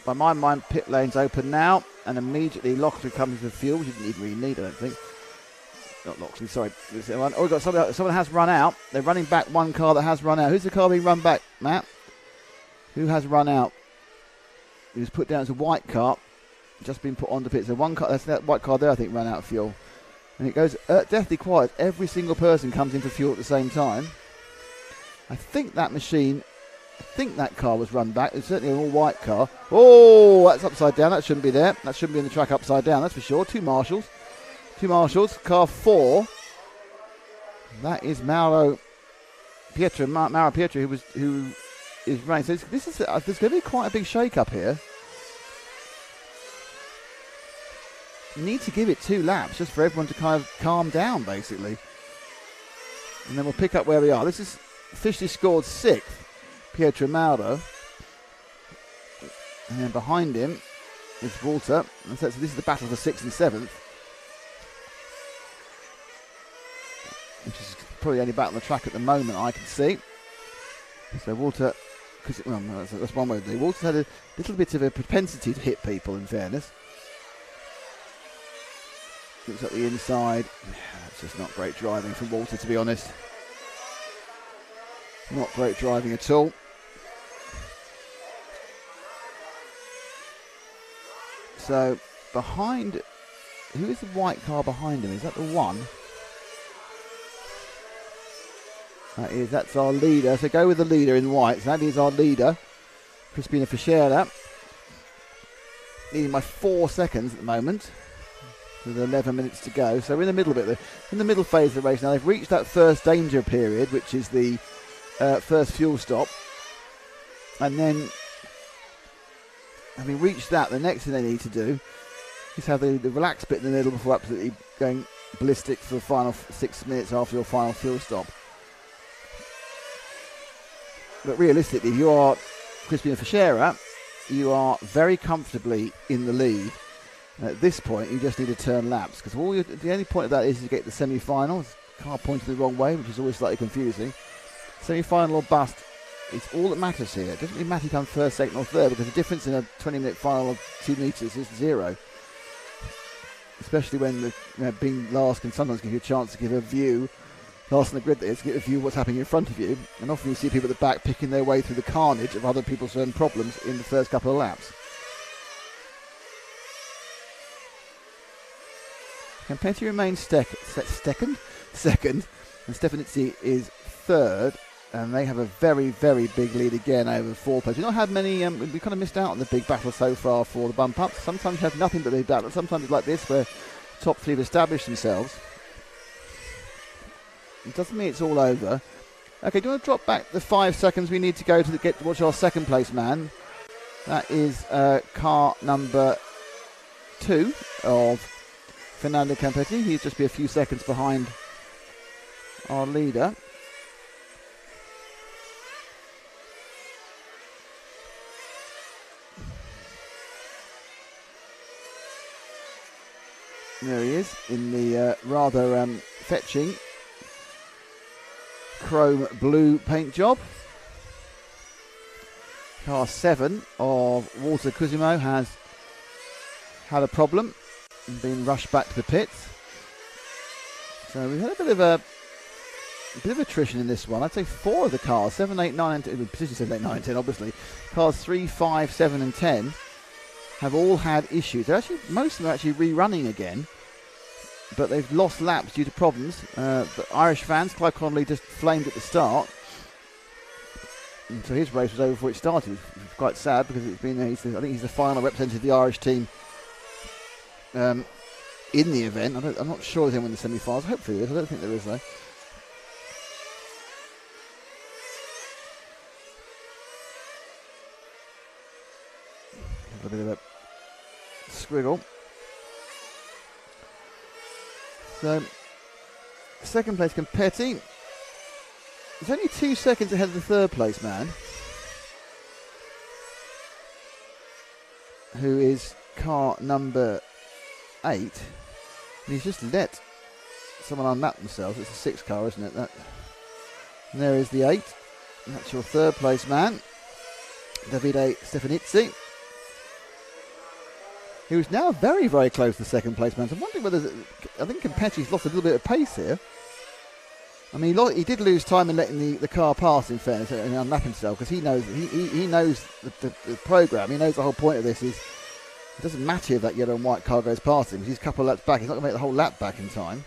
By my mind, pit lane's open now. And immediately Loxley comes with fuel, which he didn't even really need, I don't think. Not Loxley, sorry. Oh, we've got someone has run out. They're running back one car that has run out. Who's the car being run back, Matt? Who has run out? It was put down as a white car. Just been put on the pit. So one car, that's that white car there, I think, ran out of fuel. And it goes deathly quiet. Every single person comes in for fuel at the same time. I think that car was run back. It's certainly an all-white car. Oh, that's upside down. That shouldn't be there. That shouldn't be in the track upside down, that's for sure. Two marshals. Car 4. That is Mauro Pietro, who is running. So there's going to be quite a big shake-up here. You need to give it 2 laps just for everyone to kind of calm down, basically. And then we'll pick up where we are. This is officially scored 6th, Pietro Mauro. And then behind him is Walter. And so this is the battle for 6th and 7th. Which is probably the only battle on the track at the moment I can see. So Walter, that's one way to do. Walter's had a little bit of a propensity to hit people, in fairness. Looks at the inside. That's just not great driving from Walter, to be honest. Not great driving at all. So behind, who is the white car behind him? Is that the one? That's our leader. So go with the leader in white. So that is our leader, Crispina Fischera. Needing by 4 seconds at the moment, with 11 minutes to go. So we're in the middle of it. In the middle phase of the race now. They've reached that first danger period, which is the first fuel stop. And then, having reached that, the next thing they need to do is have the relaxed bit in the middle before absolutely going ballistic for the final 6 minutes after your final fuel stop. But realistically, if you are Crispina Fischera, you are very comfortably in the lead. And at this point, you just need to turn laps, because the only point of that is to get the semi-finals. Car pointing the wrong way, which is always slightly confusing. Semi-final or bust, it's all that matters here. It doesn't really matter if you come first, second or third, because the difference in a 20-minute final of 2 metres is 0. Especially when being last can sometimes give you a chance to give a view, last on the grid there, to get a view of what's happening in front of you. And often you see people at the back picking their way through the carnage of other people's own problems in the first couple of laps. Campetti remains second, and Stefanizzi is third, and they have a very, very big lead again over the 4th place. We've not had many, we kind of missed out on the big battle so far for the bump ups. Sometimes you have nothing but big battle, sometimes it's like this where top 3 have established themselves. It doesn't mean it's all over. Okay, do you want to drop back the 5 seconds we need to go to get to watch our second place man? That is car number 2 of Fernando Campetti. He'll just be a few seconds behind our leader. There he is in the rather fetching chrome blue paint job. Car 7 of Walter Cusimo has had a problem and been rushed back to the pits. So we've had a bit of attrition in this one. I'd say 4 of the cars, 7, 8, 9 and 10, position 7, 8, 9 and 10 obviously. Cars 3, 5, 7 and 10 have all had issues. Most of them are actually rerunning again, but they've lost laps due to problems. The Irish fans, Clive Connolly just flamed at the start, and so his race was over before it started. It was quite sad because it's been. I think he's the final representative of the Irish team in the event. I'm not sure there's anyone in the semi-finals. Hopefully there is. I don't think there is though. A bit of a squiggle. So, second place Campetti. It's only 2 seconds ahead of the third place man, who is car number 8. And he's just let someone unmap themselves. It's a 6 car, isn't it? And there is the 8. And that's your third place man, Davide Stefanizzi, who's now very, very close to second place man. So I'm wondering whether, I think Campetti's lost a little bit of pace here. I mean, he did lose time in letting the car pass, in fairness, and unlap himself, because he knows the programme. He knows the whole point of this is it doesn't matter if that yellow and white car goes past him, because he's a couple of laps back. He's not going to make the whole lap back in time.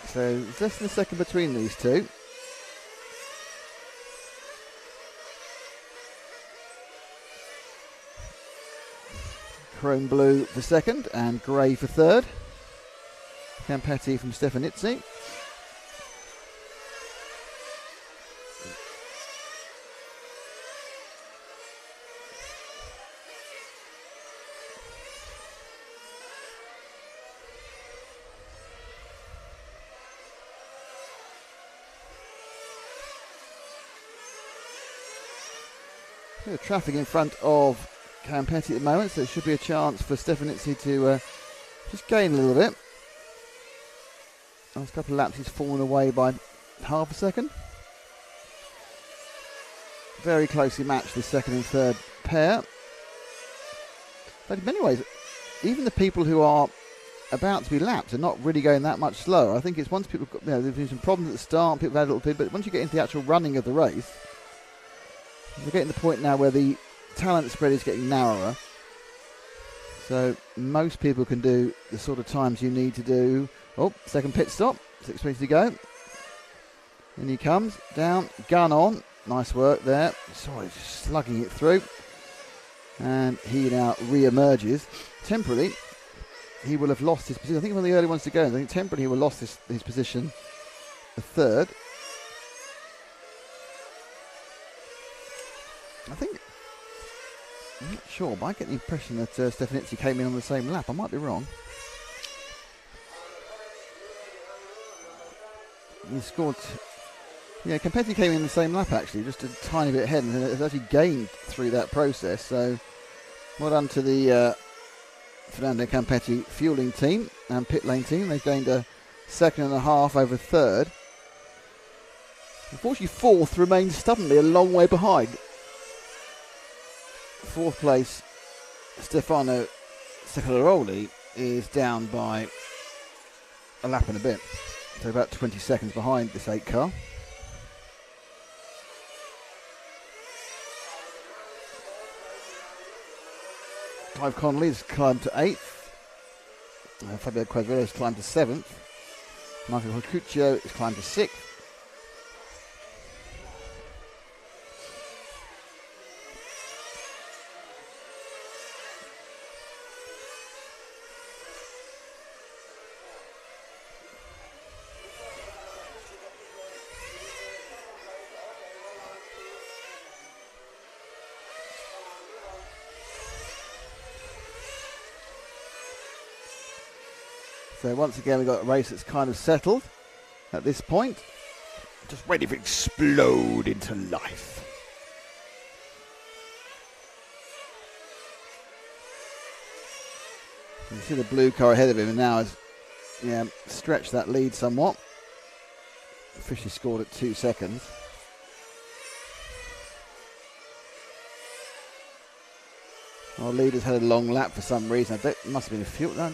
So it's less than a second between these two. Chrome blue for second and grey for third. Campetti from Stefanizzi. The traffic in front of Campetti at the moment, so there should be a chance for Stefanizzi to just gain a little bit. Last couple of laps he's fallen away by half a second. Very closely matched, the second and third pair. But in many ways, even the people who are about to be lapped are not really going that much slower. I think it's once people, there's been some problems at the start, people have had a little bit, but once you get into the actual running of the race, we're getting to the point now where the talent spread is getting narrower. So most people can do the sort of times you need to do. Oh, second pit stop. 6 minutes to go. In he comes, down, gun on. Nice work there. Sorry, slugging it through. And he now re-emerges. Temporarily, he will have lost his position. I think one of the early ones to go. I think temporarily he will have lost his position. The third. I think, I'm not sure, but I get the impression that Stefanizzi came in on the same lap. I might be wrong. He scored. Yeah, Campetti came in the same lap actually, just a tiny bit ahead, and has actually gained through that process. So, well done to the Fernando Campetti fueling team and pit lane team. They've gained a second and a half over third. Unfortunately, fourth remains stubbornly a long way behind. Fourth place, Stefano Seccalaroli, is down by a lap and a bit. So about 20 seconds behind this 8 car. Clive Connolly has climbed to 8th. Fabio Quadrillo has climbed to 7th. Marco Hocuccio has climbed to 6th. So once again we've got a race that's kind of settled at this point. Just ready to explode into life. You can see the blue car ahead of him and now has stretched that lead somewhat. Officially scored at 2 seconds. Our leader's had a long lap for some reason. It must have been a fuel. No,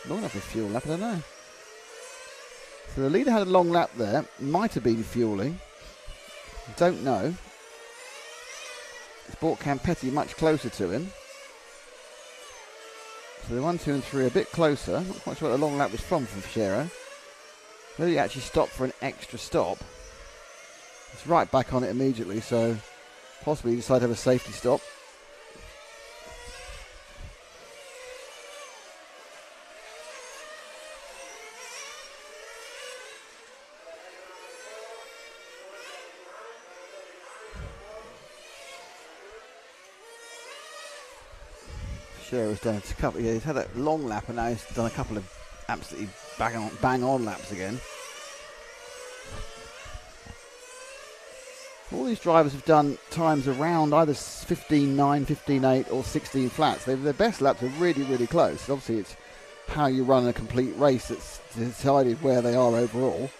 long enough for a fuel lap, I don't know. So the leader had a long lap there. Might have been fueling. Don't know. It's brought Campetti much closer to him. So the 1, 2 and 3 are a bit closer. Not quite sure what the long lap was from Fichero. Whether he actually stopped for an extra stop. It's right back on it immediately, so possibly he decided to have a safety stop. Has done a couple. Yeah, he's had a long lap, and now he's done a couple of absolutely bang on laps again. All these drivers have done times around either 15.9, 15.8, or 16 flats. Their best laps are really, really close. Obviously, it's how you run a complete race that's decided where they are overall.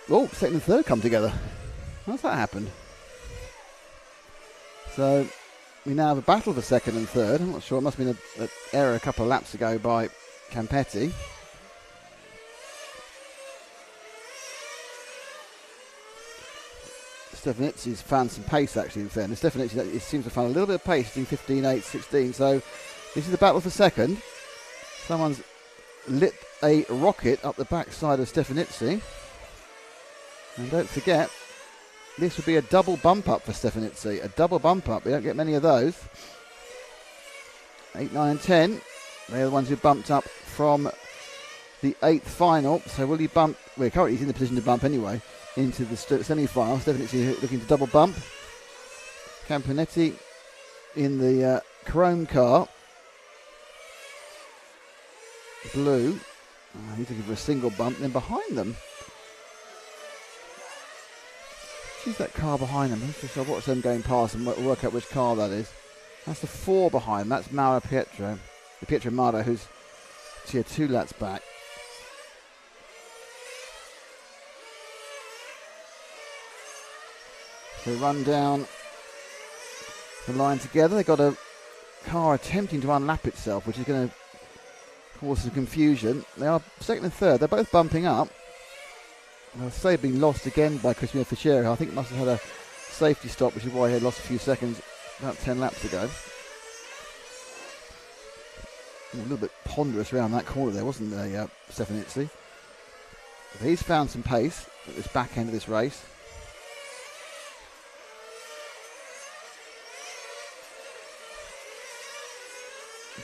Oh, second and third come together. How's that happened? So we now have a battle for second and third. I'm not sure. It must have been an error a couple of laps ago by Campetti. Stefanizzi's found some pace, actually, in fairness. Stefanizzi seems to have found a little bit of pace in 15.8, 16. So this is the battle for second. Someone's lit a rocket up the backside of Stefanizzi. And don't forget, this would be a double bump up for Stefanizzi. A double bump up. We don't get many of those. 8, 9 and 10. They're the ones who bumped up from the 8th final. So will he bump? Well, currently he's in the position to bump anyway into the semi-final. Stefanizzi looking to double bump. Camponetti in the chrome car. Blue. He's looking for a single bump. Then behind them, who's that car behind them? I'll watch them going past and work out which car that is. That's the 4 behind. That's Mauro Pietro. The Pietro Mardo, who's 2 laps back. So run down the line together. They've got a car attempting to unlap itself, which is going to cause some confusion. They are second and third. They're both bumping up. I'll say being lost again by Cristiano Fichero. I think it must have had a safety stop, which is why he had lost a few seconds about 10 laps ago. A little bit ponderous around that corner there, wasn't there, Stefanitsi? He's found some pace at this back end of this race.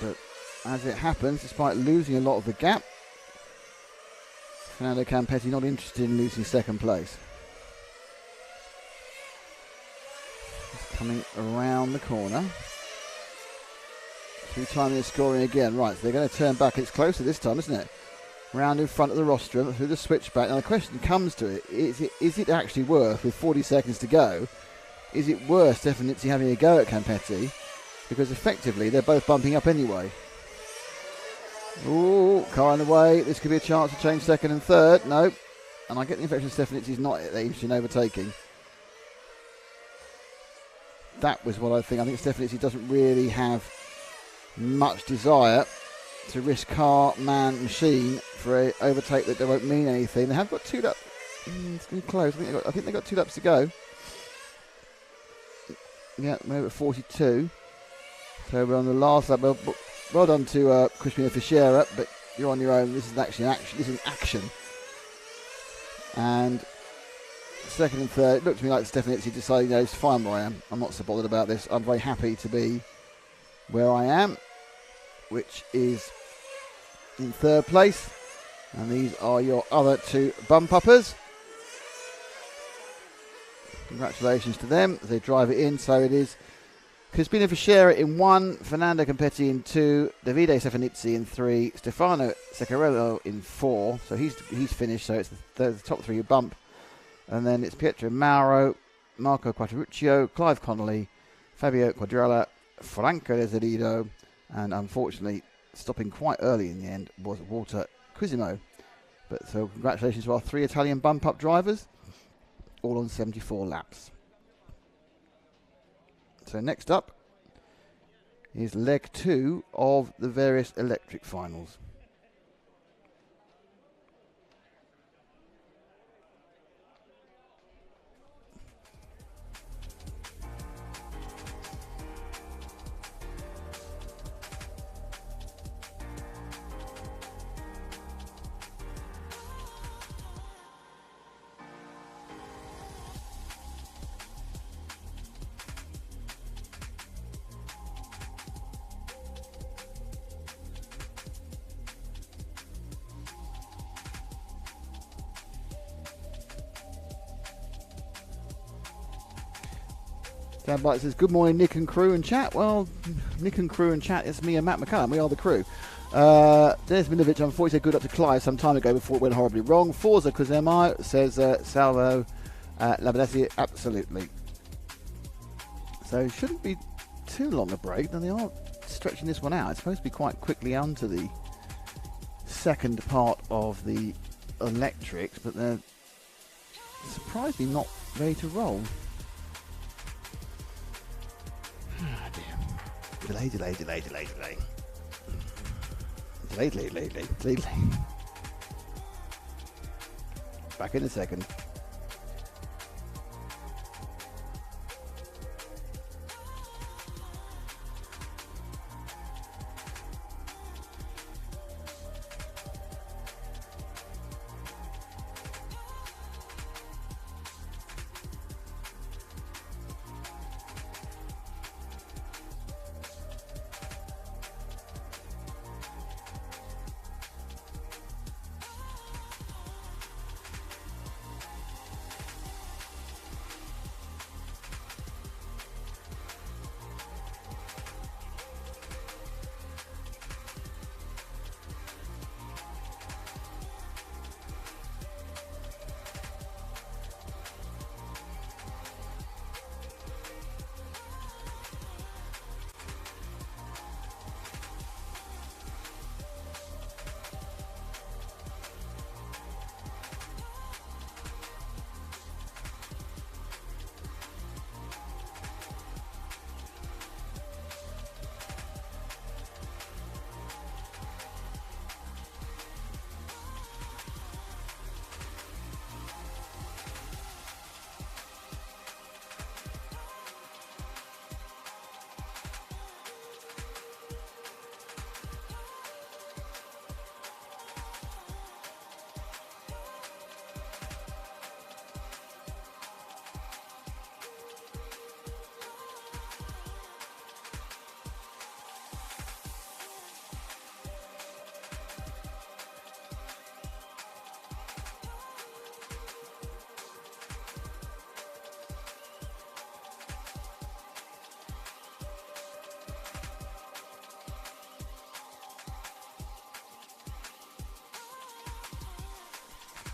But as it happens, despite losing a lot of the gap, Fernando Campetti not interested in losing second place. He's coming around the corner. Through timing and scoring again. Right, so they're going to turn back. It's closer this time, isn't it? Round in front of the rostrum, through the switchback. Now the question comes to it, is it actually worth, with 40 seconds to go, is it worth Stefanitsi having a go at Campetti? Because effectively they're both bumping up anyway. Ooh, car in the way. This could be a chance to change second and third. No. And I get the impression Stefanitsi's not interested in overtaking. That was what I think. I think Stefanitsi doesn't really have much desire to risk car, man, machine for an overtake that won't mean anything. They have got 2 laps. It's going to be close. I think they've got 2 laps to go. Yeah, we're at 42. So we're on the last lap. Well done to Crispino Fischera, but you're on your own. This is actually action. This is action. And second and third, it looked to me like Stefanitsi decided, it's fine where I am. I'm not so bothered about this. I'm very happy to be where I am, which is in third place. And these are your other 2 bump-uppers. Congratulations to them as they drive it in. So it is Crispino Fischera in 1, Fernando Campetti in 2, Davide Stefanitsi in 3, Stefano Seccarello in 4. So he's finished. So it's the top 3 who bump. And then it's Pietro Mauro, Marco Quattroruccio, Clive Connolly, Fabio Quadrella, Franco Deserido, and unfortunately stopping quite early in the end was Walter Cusimo. But so congratulations to our 3 Italian bump-up drivers, all on 74 laps. So next up is leg 2 of the various electric finals. Dan Blight says, good morning, Nick and crew and chat. Well, Nick and crew and chat, it's me and Matt McCallum. We are the crew. Dennis Milovic, unfortunately, said good luck to Clive some time ago before it went horribly wrong. Forza Cosimo says, Salvo Labadesi, absolutely. So it shouldn't be too long a break. Now they are stretching this one out. It's supposed to be quite quickly onto the second part of the electrics, but they're surprisingly not ready to roll. Delay. Back in a second.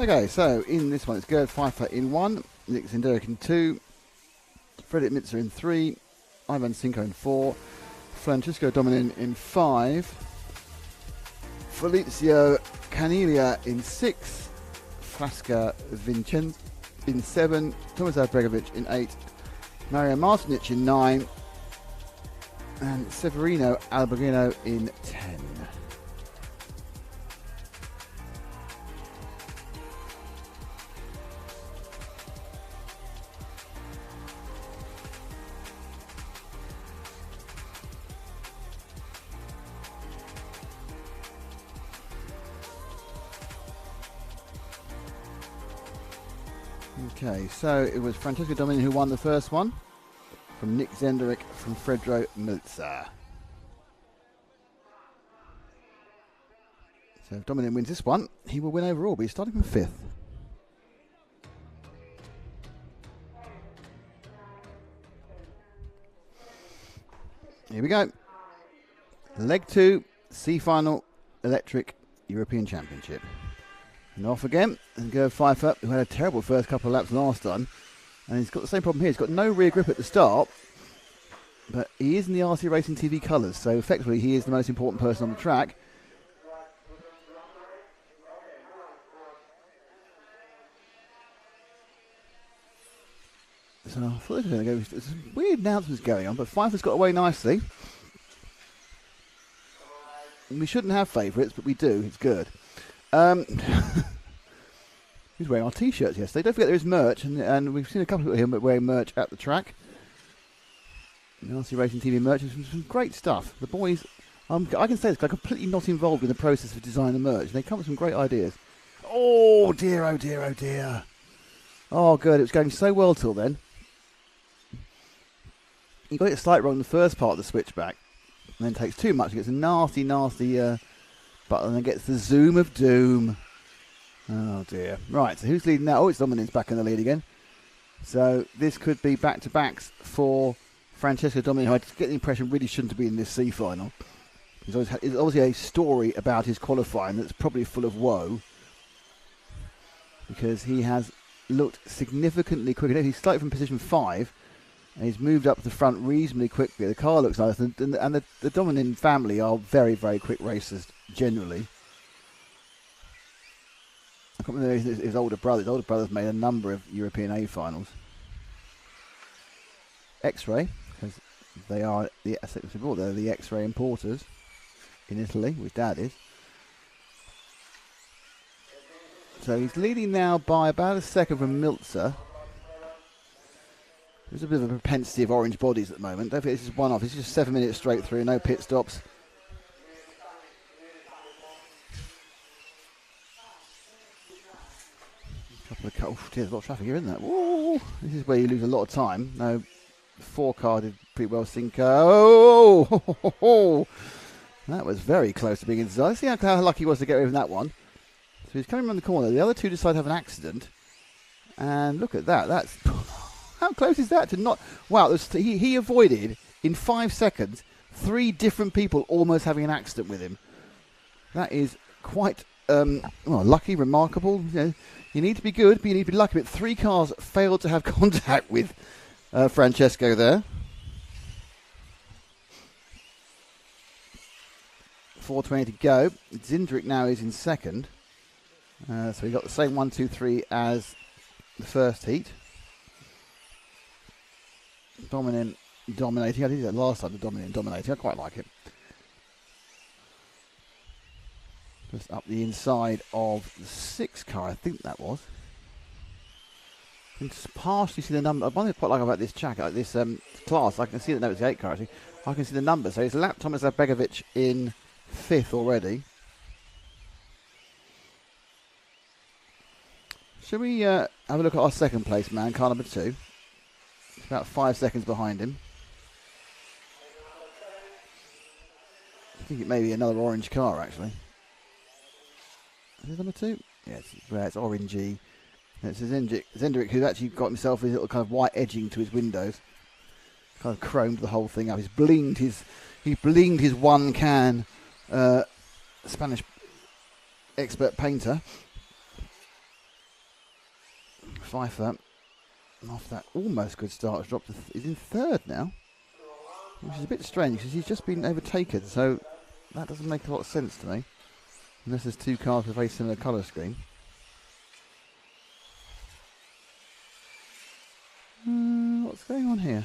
Okay, so in this one it's Gerd Pfeiffer in 1, Nick Zenderick in 2, Fredrik Mitzer in 3, Ivan Sinko in 4, Francesco Dominin in 5, Felicio Caniglia in 6, Frasca Vincent in 7, Tomislav Bregovic in 8, Mario Martinic in 9, and Severino Alberghino in 10. Okay, so it was Francesco Dominin who won the first one, from Nick Zenderick, from Fredro Milzer. So if Dominin wins this one, he will win overall, but he's starting from 5th. Here we go. Leg 2, C final, Electric European Championship. And off again, and Gerd Pfeiffer, who had a terrible first couple of laps last time. And he's got the same problem here. He's got no rear grip at the start, but he is in the RC Racing TV colours, so effectively he is the most important person on the track. So I thought there was some weird announcements going on, but Pfeiffer's got away nicely. We shouldn't have favourites, but we do. It's good. He's wearing our T-shirts yesterday. Don't forget there is merch, and we've seen a couple of people here wearing merch at the track. RC Racing TV merch, some great stuff. The boys, I can say this, they're completely not involved in the process of designing the merch. They come with some great ideas. Oh dear, oh dear, oh dear. Oh good, it was going so well till then. He got it slightly wrong in the first part of the switchback, and then takes too much. He gets a nasty button, and then gets the zoom of doom. Oh dear. Right, so who's leading now? Oh, it's Dominin's back in the lead again. So this could be back-to-backs for Francesco Dominin, who I get the impression really shouldn't be in this C final. There's obviously a story about his qualifying that's probably full of woe, because he has looked significantly quicker. He's slightly from position 5, and he's moved up the front reasonably quickly. The car looks nice, and the Dominin family are very, very quick racers generally. I can't remember his older brother. His older brother's made a number of European A finals. X-Ray, because they're the X-Ray importers in Italy, which Dad is. So he's leading now by about a second from Milzer. There's a bit of a propensity of orange bodies at the moment. Don't think this is one off. It's just 7 minutes straight through, no pit stops. There's a lot of traffic here, isn't there? Ooh, this is where you lose a lot of time. No, 4 car did pretty well. Sinko. Oh, that was very close to being inside. Let's see how lucky he was to get away from that one. So he's coming around the corner. The other two decide to have an accident. And look at that. That's how close is that to not... Wow, he avoided, in 5 seconds, 3 different people almost having an accident with him. That is quite lucky, remarkable. You need to be good, but you need to be lucky. But 3 cars failed to have contact with Francesco there. 4:20 to go. Zindrick now is in second. So he got the same 1, 2, 3 as the first heat. Dominating. I did that last time, the dominating. I quite like it. Just up the inside of the 6 car, I think that was. You can just partially see the number. One thing I quite like about this track, like this class, I can see that it's the 8 car actually. I can see the number. So it's lapped Tomislav Begovic in 5th already. Should we have a look at our second place man, car number 2? It's about 5 seconds behind him. I think it may be another orange car actually. Is it number 2? Yeah, it's orangey. It's Zendrick, who's actually got himself his little kind of white edging to his windows. Kind of chromed the whole thing up. He blinged his 1 can Spanish expert painter. Pfeiffer, after that almost good start, has dropped. He's in third now, which is a bit strange because he's just been overtaken. So that doesn't make a lot of sense to me, unless there's two cars with a very similar colour scheme. What's going on here?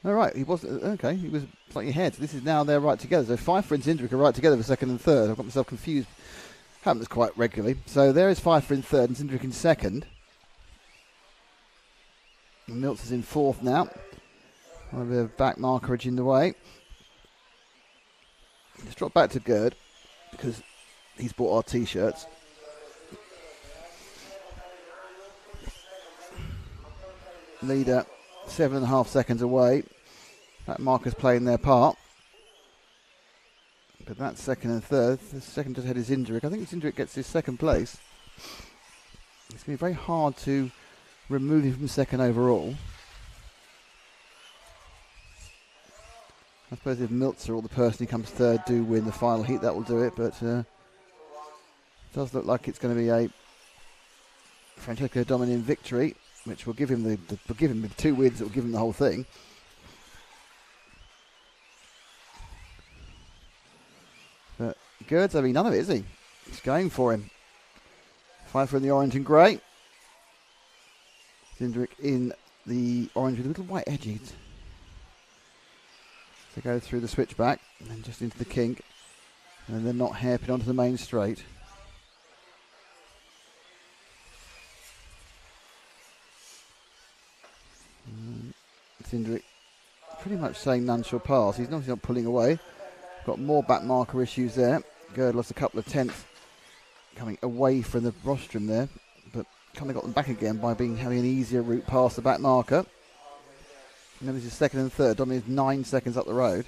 All right, he wasn't okay. He was slightly ahead. So this is now they're right together. So Pfeiffer and Zindrick are right together for second and third. I've got myself confused. Happens quite regularly. So there is Pfeiffer in third and Zindrick in second. And Miltz is in fourth now. A bit of back markerage in the way. Let's drop back to Gerd because he's bought our T-shirts. Leader 7.5 seconds away. That marker's playing their part. But that's second and third. The second just ahead is Zindrick. I think Zindrick gets his second place. It's going to be very hard to remove him from second overall. I suppose if Miltzer or the person who comes third do win the final heat, that will do it. But it does look like it's going to be a Francesco Dominin victory, which will give him the 2 wins that will give him the whole thing. But Gerd's having none of it, is he? He's going for him. Pfeiffer in the orange and grey. Zindrick in the orange with a little white edges. To go through the switchback and then just into the kink. And then not hairpin onto the main straight. Zindrick pretty much saying none shall pass. He's obviously not pulling away. Got more back marker issues there. Gerd lost a couple of tenths coming away from the rostrum there, but kind of got them back again by having an easier route past the back marker. And then this is second and third. Dominic is 9 seconds up the road.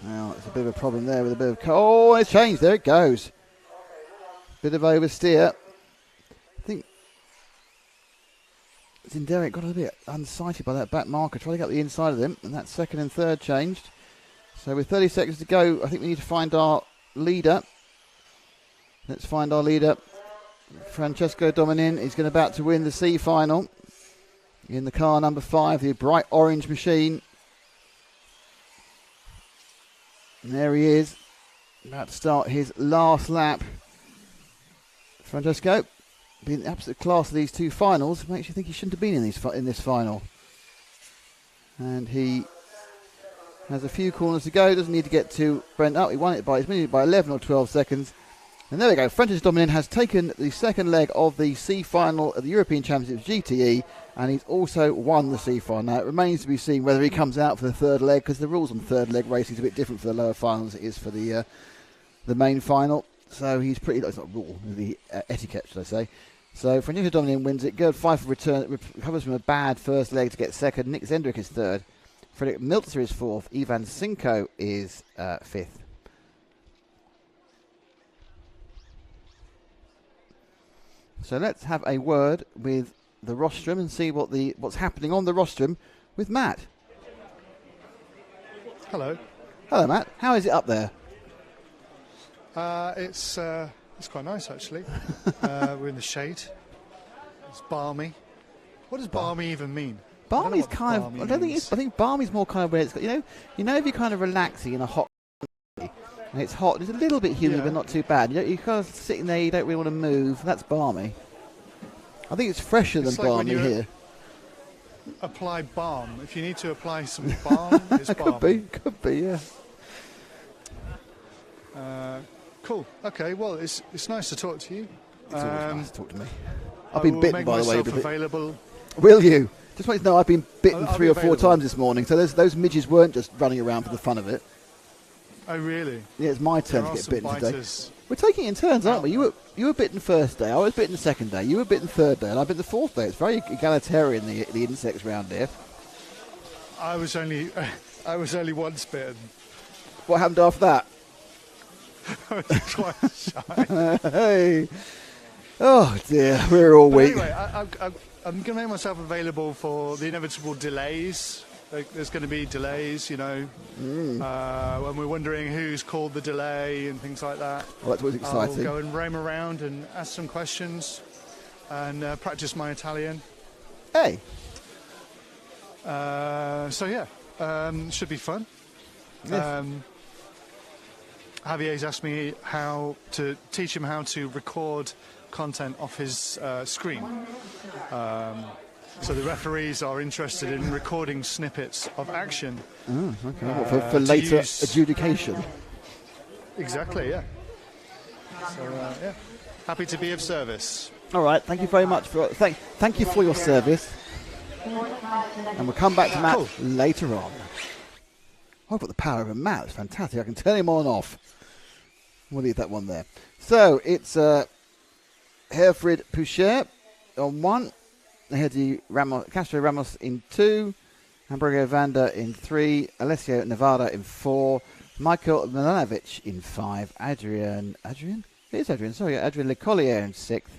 Now, it's a bit of a problem there with a bit of... Oh, it's changed. There it goes. Bit of oversteer. I think Zinderic got a bit unsighted by that back marker, trying to get the inside of him, and that second and third changed. So with 30 seconds to go, I think we need to find our leader. Let's find our leader. Francesco Dominin is going about to win the C final in the car number 5, the bright orange machine. And there he is, about to start his last lap. Francesco, being the absolute class of these two finals, makes you think he shouldn't have been in this final. And he has a few corners to go, doesn't need to get to Brent up. He won it by 11 or 12 seconds. And there we go, Francesco Dominin has taken the second leg of the C final of the European Championships GTE, and he's also won the C final. Now it remains to be seen whether he comes out for the third leg, because the rules on third leg racing is a bit different for the lower finals as it is for the main final. So he's pretty, it's not rule, the etiquette should I say. So Francesco Dominin wins it. Gerd Pfeiffer recovers from a bad first leg to get second. Nick Zendrick is third. Fredrik Miltzer is fourth. Ivan Sinko is fifth. So let's have a word with the rostrum and see what's happening on the rostrum with Matt. Hello. Hello, Matt. How is it up there? It's quite nice actually. We're in the shade. It's balmy. What does balmy even mean? Balmy's kind of. I don't think it's. I think balmy's more kind of where it's got. You know, if you're kind of relaxing in a hot. And it's hot. It's a little bit humid, but not too bad. You're kind of sitting there. You don't really want to move. That's balmy. I think it's fresher than balmy here. Apply balm. If you need to apply some balm, it's balmy. Could be, yeah. Cool. Okay. Well, it's nice to talk to you. It's always nice to talk to me. I've been bitten, by the way. Available. Will you? Just want you to know I've been bitten 3 or 4 times this morning. So those midges weren't just running around for the fun of it. Oh, really? Yeah, it's my turn to get bitten today. We're taking it in turns, aren't we? You were bitten first day, I was bitten the second day, you were bitten third day, and I bit the fourth day. It's very egalitarian, the insects round here. I was only once bitten. What happened after that? was quite shy. Hey. Oh dear, we're all But weak. anyway, I'm going to make myself available for the inevitable delays. Like, there's going to be delays, you know, when we're wondering who's called the delay and things like that. Well, that's always exciting. I'll go and roam around and ask some questions and practice my Italian. Hey. So yeah, should be fun. Yes. Javier's asked me how to teach him how to record content off his screen. So the referees are interested in recording snippets of action. Oh, okay. What, for later adjudication. Exactly, yeah. So yeah, happy to be of service. All right. Thank you very much for thank you for your service. And we'll come back to Matt later on. I've got the power of a Matt. It's fantastic. I can turn him on and off. We'll leave that one there. So it's Herfried Pouchet on 1. Castro Ramos in 2. Hamburger Vanda in 3. Alessio Nevada in 4. Michael Milanovic in 5. Adrian? It is Adrian, sorry. Adrian Lecollier in 6th.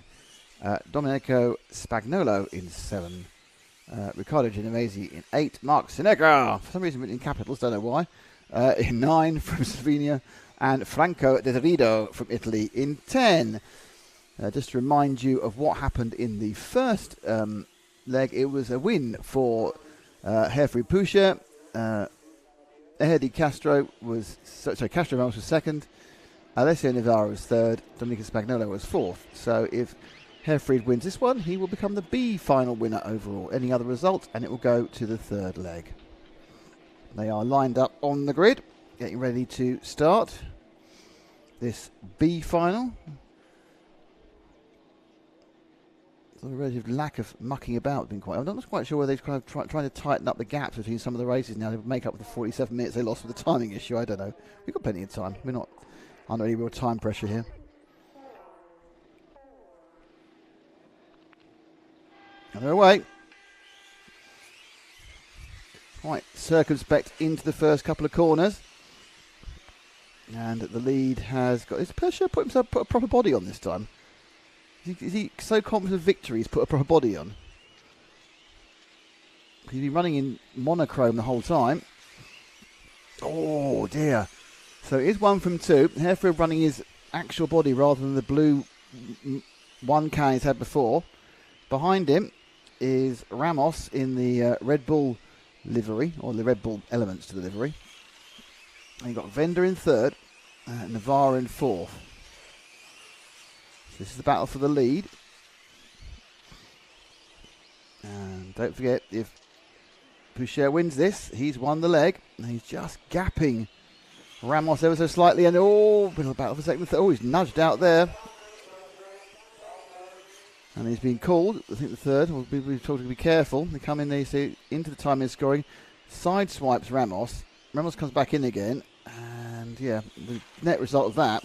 Domenico Spagnolo in 7. Riccardo Genovese in 8. Mark Sinegra, for some reason in capitals, don't know why, in 9 from Slovenia. And Franco Deserido from Italy in 10. Just to remind you of what happened in the first leg, it was a win for Herfried Pouchet. Castro Ramos was second. Alessio Navarro was third. Domenico Spagnolo was fourth. So if Herfried wins this one, he will become the B final winner overall. Any other result, and it will go to the third leg. They are lined up on the grid, getting ready to start this B final. So the relative lack of mucking about has been quite. I'm not quite sure whether they're kind of trying to tighten up the gaps between some of the races now to make up for the 47 minutes they lost with the timing issue. I don't know. We've got plenty of time. We're not under any real time pressure here. And they're away. Quite circumspect into the first couple of corners. And the lead has got... Is Persha put a proper body on this time? Is he so confident of victory he's put a proper body on? He's been running in monochrome the whole time. Oh dear. So it is 1 from 2. Hereford running his actual body rather than the blue one can he's had before. Behind him is Ramos in the Red Bull livery, or the Red Bull elements to the livery. And you've got Vender in 3rd, Navarro in 4th. So this is the battle for the lead. And don't forget, if Pouchet wins this, he's won the leg. And he's just gapping Ramos ever so slightly. And bit of a battle for second. He's nudged out there. And he's been called. I think the third. We've told him to be careful. They come in, they see into the timing scoring. Side swipes Ramos. Ramos comes back in again. And yeah, the net result of that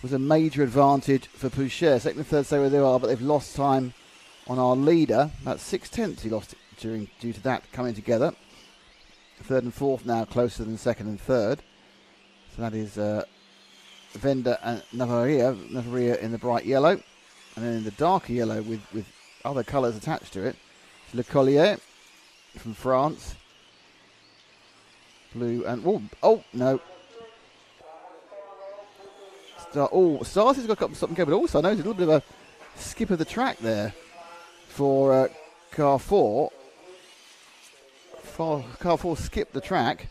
was a major advantage for Pouchet. Second and third stay where they are, but they've lost time on our leader. About 6/10 he lost due to that coming together. Third and fourth now closer than second and third. So that is Venda and Navarria in the bright yellow. And then in the darker yellow with other colours attached to it, Le Collier from France. Blue and... Oh, no. Stars has got something going, but also I noticed a little bit of a skip of the track there for car 4. Car 4 skipped the track.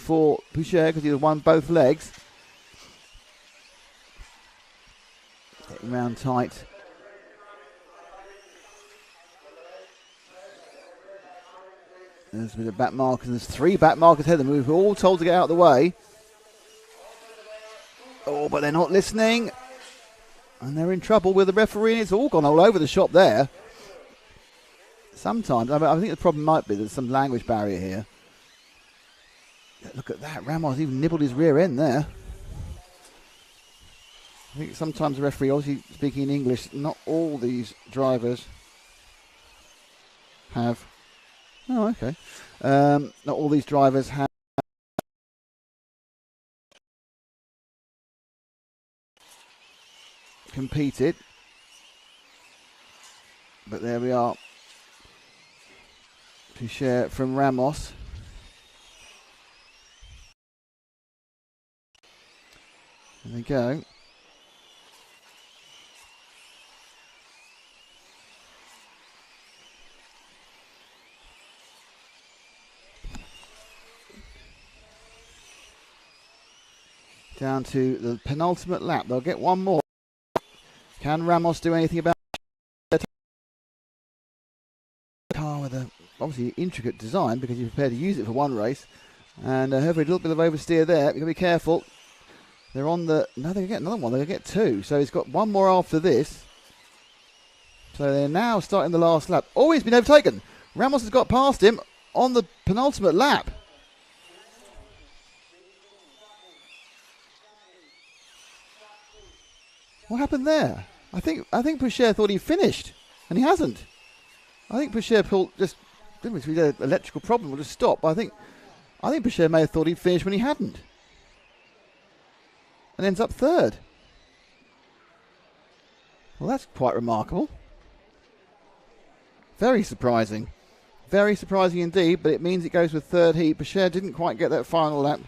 for Pouchet because he won both legs. Getting round tight. There's a bit of back markers. There's 3 back markers ahead of them. We're all told to get out of the way. Oh, but they're not listening. And they're in trouble with the referee. It's all gone all over the shop there. Sometimes, I think the problem might be there's some language barrier here. Look at that. Ramos even nibbled his rear end there. I think sometimes the referee, obviously speaking in English, not all these drivers have... Oh, okay. Not all these drivers have competed. But there we are. Pouchet from Ramos. There we go. Down to the penultimate lap. They'll get one more. Can Ramos do anything about it? Car with a obviously intricate design because you're prepared to use it for one race. And hopefully a little bit of oversteer there. You've got to be careful. They're on the... No, they're going to get another one. They're going to get 2. So he's got one more after this. So they're now starting the last lap. Oh, he's been overtaken. Ramos has got past him on the penultimate lap. What happened there? I think Pouchet thought he finished, and he hasn't. I think Pouchet just didn't really an electrical problem will just stop. But I think Pouchet may have thought he'd finished when he hadn't, and ends up 3rd. Well, that's quite remarkable. Very surprising indeed. But it means it goes with 3rd heat. Pouchet didn't quite get that final lap.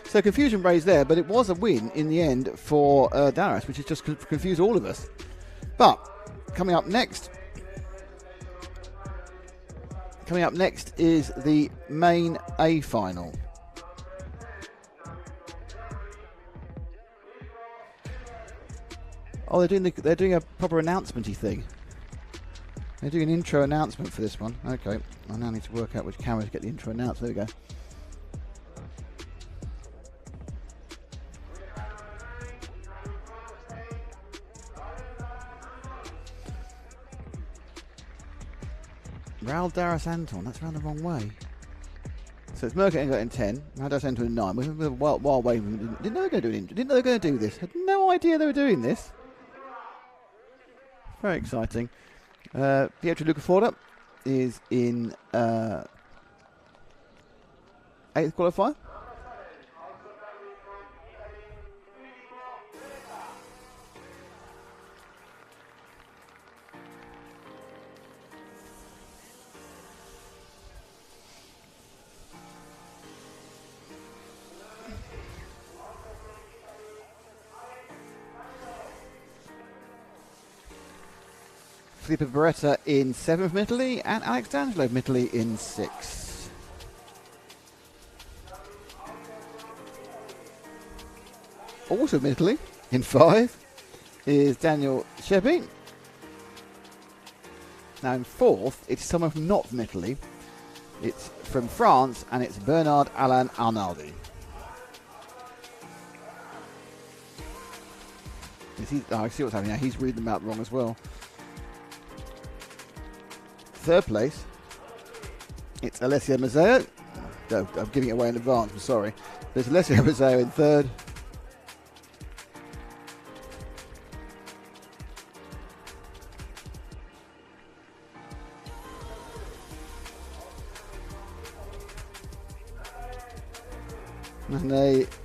So confusion raised there, but it was a win in the end for Darras, which has just confused all of us. But coming up next is the main A final. Oh, they're doing a proper announcement-y thing. They're doing an intro announcement for this one. Okay, I now need to work out which camera to get the intro announcement. There we go. Raul Darras Anton, that's round the wrong way. So it's Merkel got in 10, Raul Darras Anton in 9. While waiting, didn't know they were going to do an intro. Didn't know they were going to do this. Had no idea they were doing this. Very exciting. Pietro Lucaforda is in 8th qualifier. Filippo Beretta in 7th from Italy, and Alex D'Angelo from Italy in 6th. Also from Italy in 5 is Daniel Sheppy. Now in fourth, it's someone from not from Italy. It's from France, and it's Bernard Alain Arnaldi. I see what's happening now. He's reading them out wrong as well. Third place, it's Alessio Mazzeo. No, I'm giving it away in advance, I'm sorry. There's Alessio Mazzeo in third.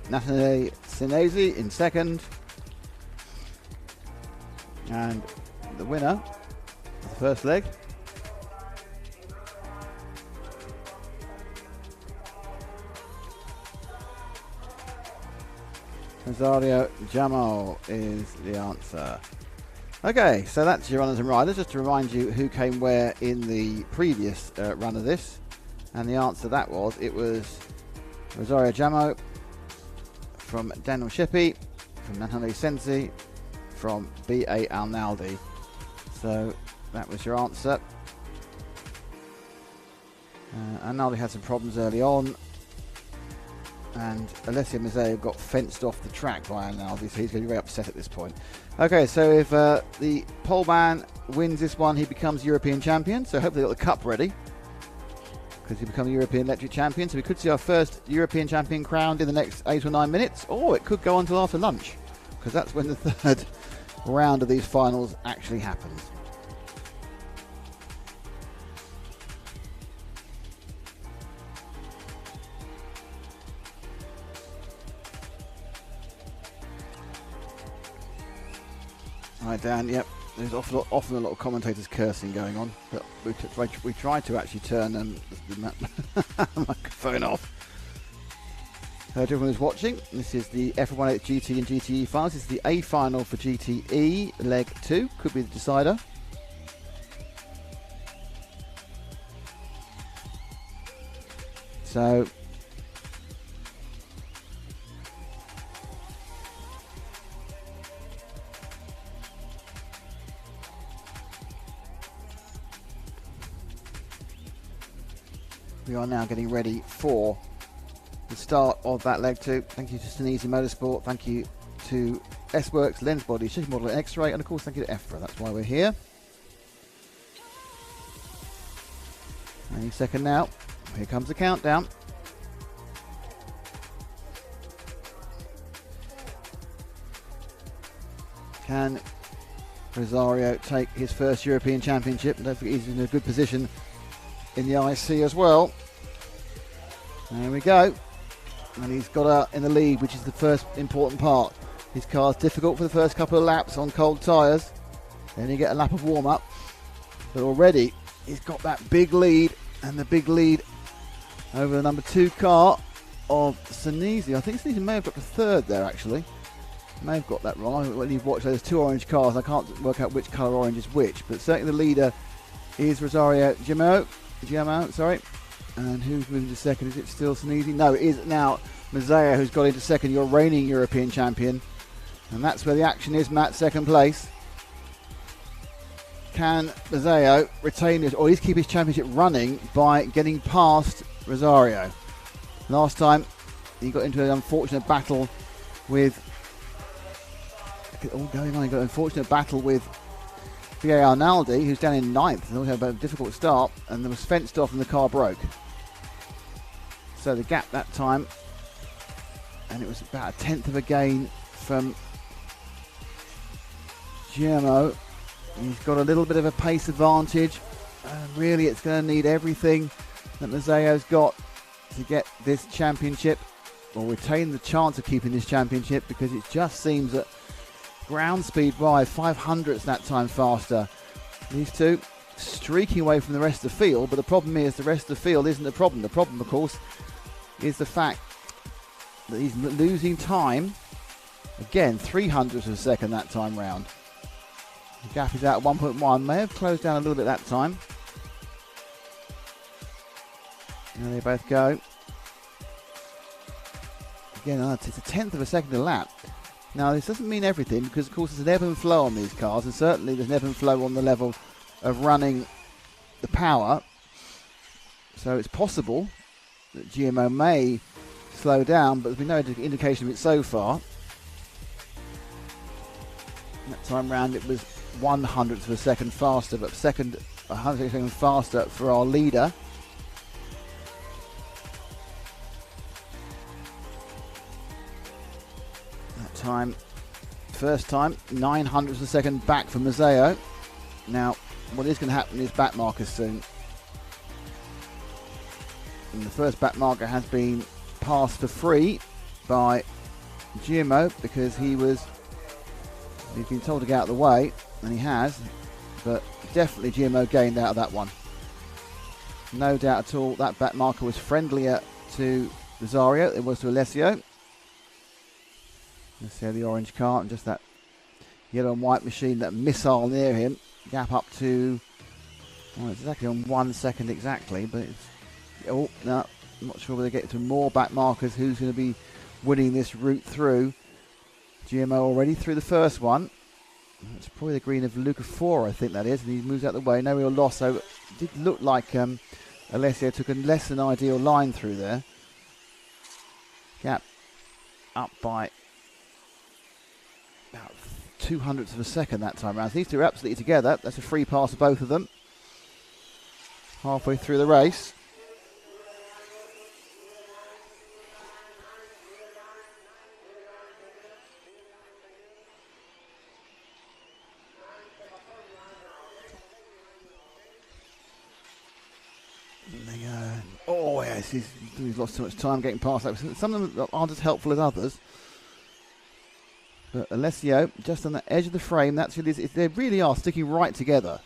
Nathalie Senesi in second. And the winner of the first leg Rosario Jamal is the answer. Okay, so that's your runners and riders. Just to remind you who came where in the previous run of this. And the answer it was Rosario Jamal from Daniel Shippi, from Nathalie Sensi, from B.A. Arnaldi. So that was your answer. Arnaldi had some problems early on, and Alessio Mazzeo got fenced off the track by Arnaldi, so he's going to be very upset at this point. Okay, so if the pole man wins this one, he becomes European champion. So hopefully they've got the cup ready, because he becomes European electric champion. So we could see our first European champion crowned in the next 8 or 9 minutes, or it could go on till after lunch, because that's when the third round of these finals actually happens. Right, Dan, yep, there's often a lot of commentators cursing going on, but we try to actually turn the microphone off. Everyone who's watching, this is the EFRA GT and GTE finals. This is the A final for GTE, leg 2, could be the decider. So we are now getting ready for the start of that leg 2. Thank you to Senesi Motorsport. Thank you to S-Works, Lens Body, Shifting Model and X-Ray. And of course, thank you to EFRA. That's why we're here. Any second now. Here comes the countdown. Can Rosario take his first European Championship? And don't forget, he's in a good position in the IC as well. There we go. And he's got out in the lead, which is the first important part. His car's difficult for the first couple of laps on cold tyres. Then you get a lap of warm-up. But already he's got that big lead, and the big lead over the number 2 car of Senesi. I think Senesi may have got the third there, actually. May have got that wrong. When you've watched those 2 orange cars, I can't work out which colour orange is which. But certainly the leader is Rosario Giammo, sorry. And who's moving to second? Is it still Senesi? No, it is now Mazzeo who's got into second, your reigning European champion. And that's where the action is, Matt, second place. Can Mazzeo retain it, or at least keep his championship running by getting past Rosario? Last time he got into an unfortunate battle with... all going on, he got an unfortunate battle with B.A. Arnaldi, who's down in 9th, and also had a difficult start, and was fenced off and the car broke. So the gap that time, and it was about a 10th of a gain from Giammo. He's got a little bit of a pace advantage, and really it's going to need everything that Mazzeo's got to get this championship, or retain the chance of keeping this championship, because it just seems that ground speed wise, 500ths that time faster. These two streaking away from the rest of the field, but the problem is the rest of the field isn't the problem. The problem, of course, is the fact that he's losing time. Again, 300ths of a second that time round. The gap is out at 1.1. May have closed down a little bit that time. There they both go. Again, it's a 10th of a second a lap. Now, this doesn't mean everything, because, of course, there's an ebb and flow on these cars, and certainly there's an ebb and flow on the level of running the power. So it's possible that GMO may slow down, but there's been no indication of it so far. That time round it was 100th of a second faster, but 100th of a second faster for our leader. That time, first time, 900th of a second back for Mazzeo. Now, what is going to happen is back markers soon. And the first back marker has been passed for free by GMO because he's been told to get out of the way, and he has, but definitely GMO gained out of that one. No doubt at all that back marker was friendlier to Rosario than it was to Alessio. Let's see the orange car and just that yellow and white machine, that missile near him. Gap up to, well, it's exactly on 1 second exactly, but it's, oh, no, I'm not sure whether they get to more back markers. Who's going to be winning this route through? GMO already through the first one. It's probably the green of Luca 4, I think that is, and he moves out of the way. No real loss, so it did look like Alessio took a less than ideal line through there. Gap up by about 200ths of a second that time round. These two are absolutely together. That's a free pass for both of them. Halfway through the race. Oh yes, he's lost too much time getting past that. Some of them aren't as helpful as others. But Alessio, just on the edge of the frame, that's really, they really are sticking right together.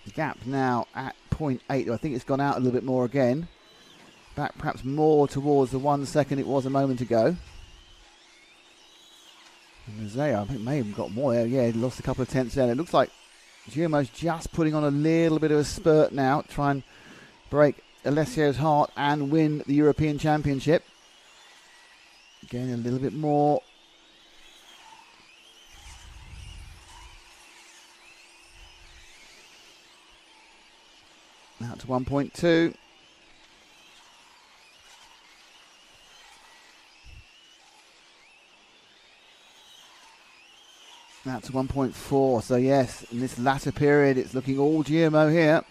The gap now at 0.8. I think it's gone out a little bit more again. Back perhaps more towards the 1 second it was a moment ago. And Mazzeo, I think may have got more there. Yeah, he lost a couple of tenths there. It looks like GMO's just putting on a little bit of a spurt now, try and break Alessio's heart and win the European Championship. Again, a little bit more. Out to 1.2. Out to 1.4. So yes, in this latter period, it's looking all GMO here.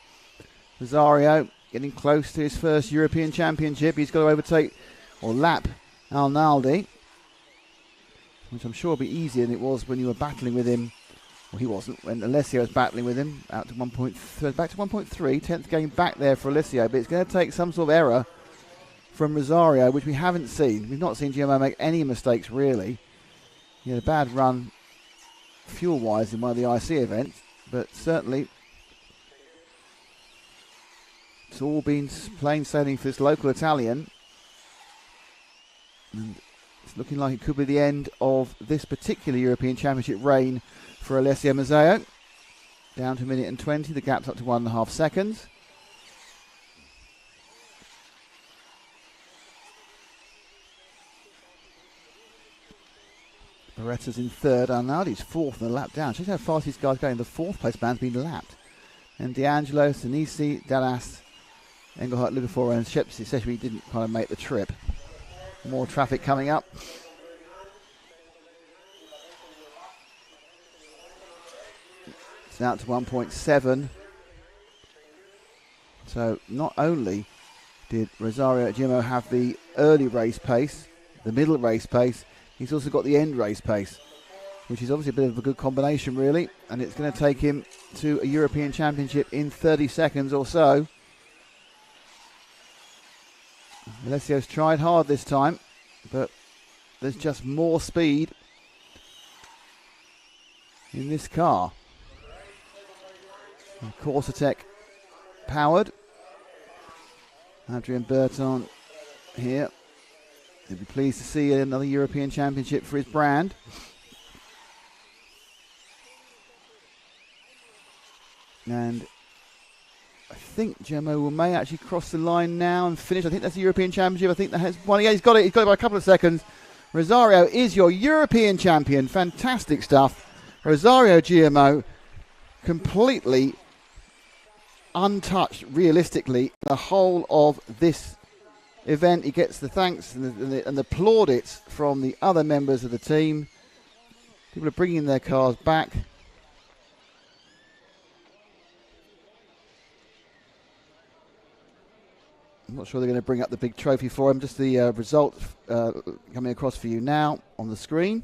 Rosario getting close to his first European Championship. He's got to overtake or lap Arnaldi, which I'm sure will be easier than it was when you were battling with him. Well, he wasn't when Alessio was battling with him. Out to 1.3, back to 1.3. 10th game back there for Alessio, but it's going to take some sort of error from Rosario, which we haven't seen. We've not seen GMO make any mistakes really. He had a bad run fuel-wise in one of the IC events, but certainly it's all been plain sailing for this local Italian, and it's looking like it could be the end of this particular European Championship reign for Alessio Mazzeo. Down to 1 minute and 20, the gap's up to 1.5 seconds. Beretta's in third, Arnaldi's fourth and a lap down. Shows how fast these guys going. The fourth place man's been lapped. And D'Angelo, Senesi, Dallas, Engelhardt, Lucafor and Shepsey especially didn't kind of make the trip. More traffic coming up. It's out to 1.7. So not only did Rosario at GMO have the early race pace, the middle race pace, he's also got the end race pace, which is obviously a bit of a good combination, really. And it's going to take him to a European Championship in 30 seconds or so. Alessio's tried hard this time, but there's just more speed in this car. Corsa-Tech powered. Adrian Berton here. He'll be pleased to see another European Championship for his brand. And I think Gemmo may actually cross the line now and finish. I think that's the European Championship. I think that has one. Yeah, he's got it. He's got it by a couple of seconds. Rosario is your European champion. Fantastic stuff. Rosario GMO, completely untouched realistically the whole of this event. He gets the thanks and the plaudits from the other members of the team. People are bringing their cars back. I'm not sure they're going to bring up the big trophy for him. Just the result coming across for you now on the screen.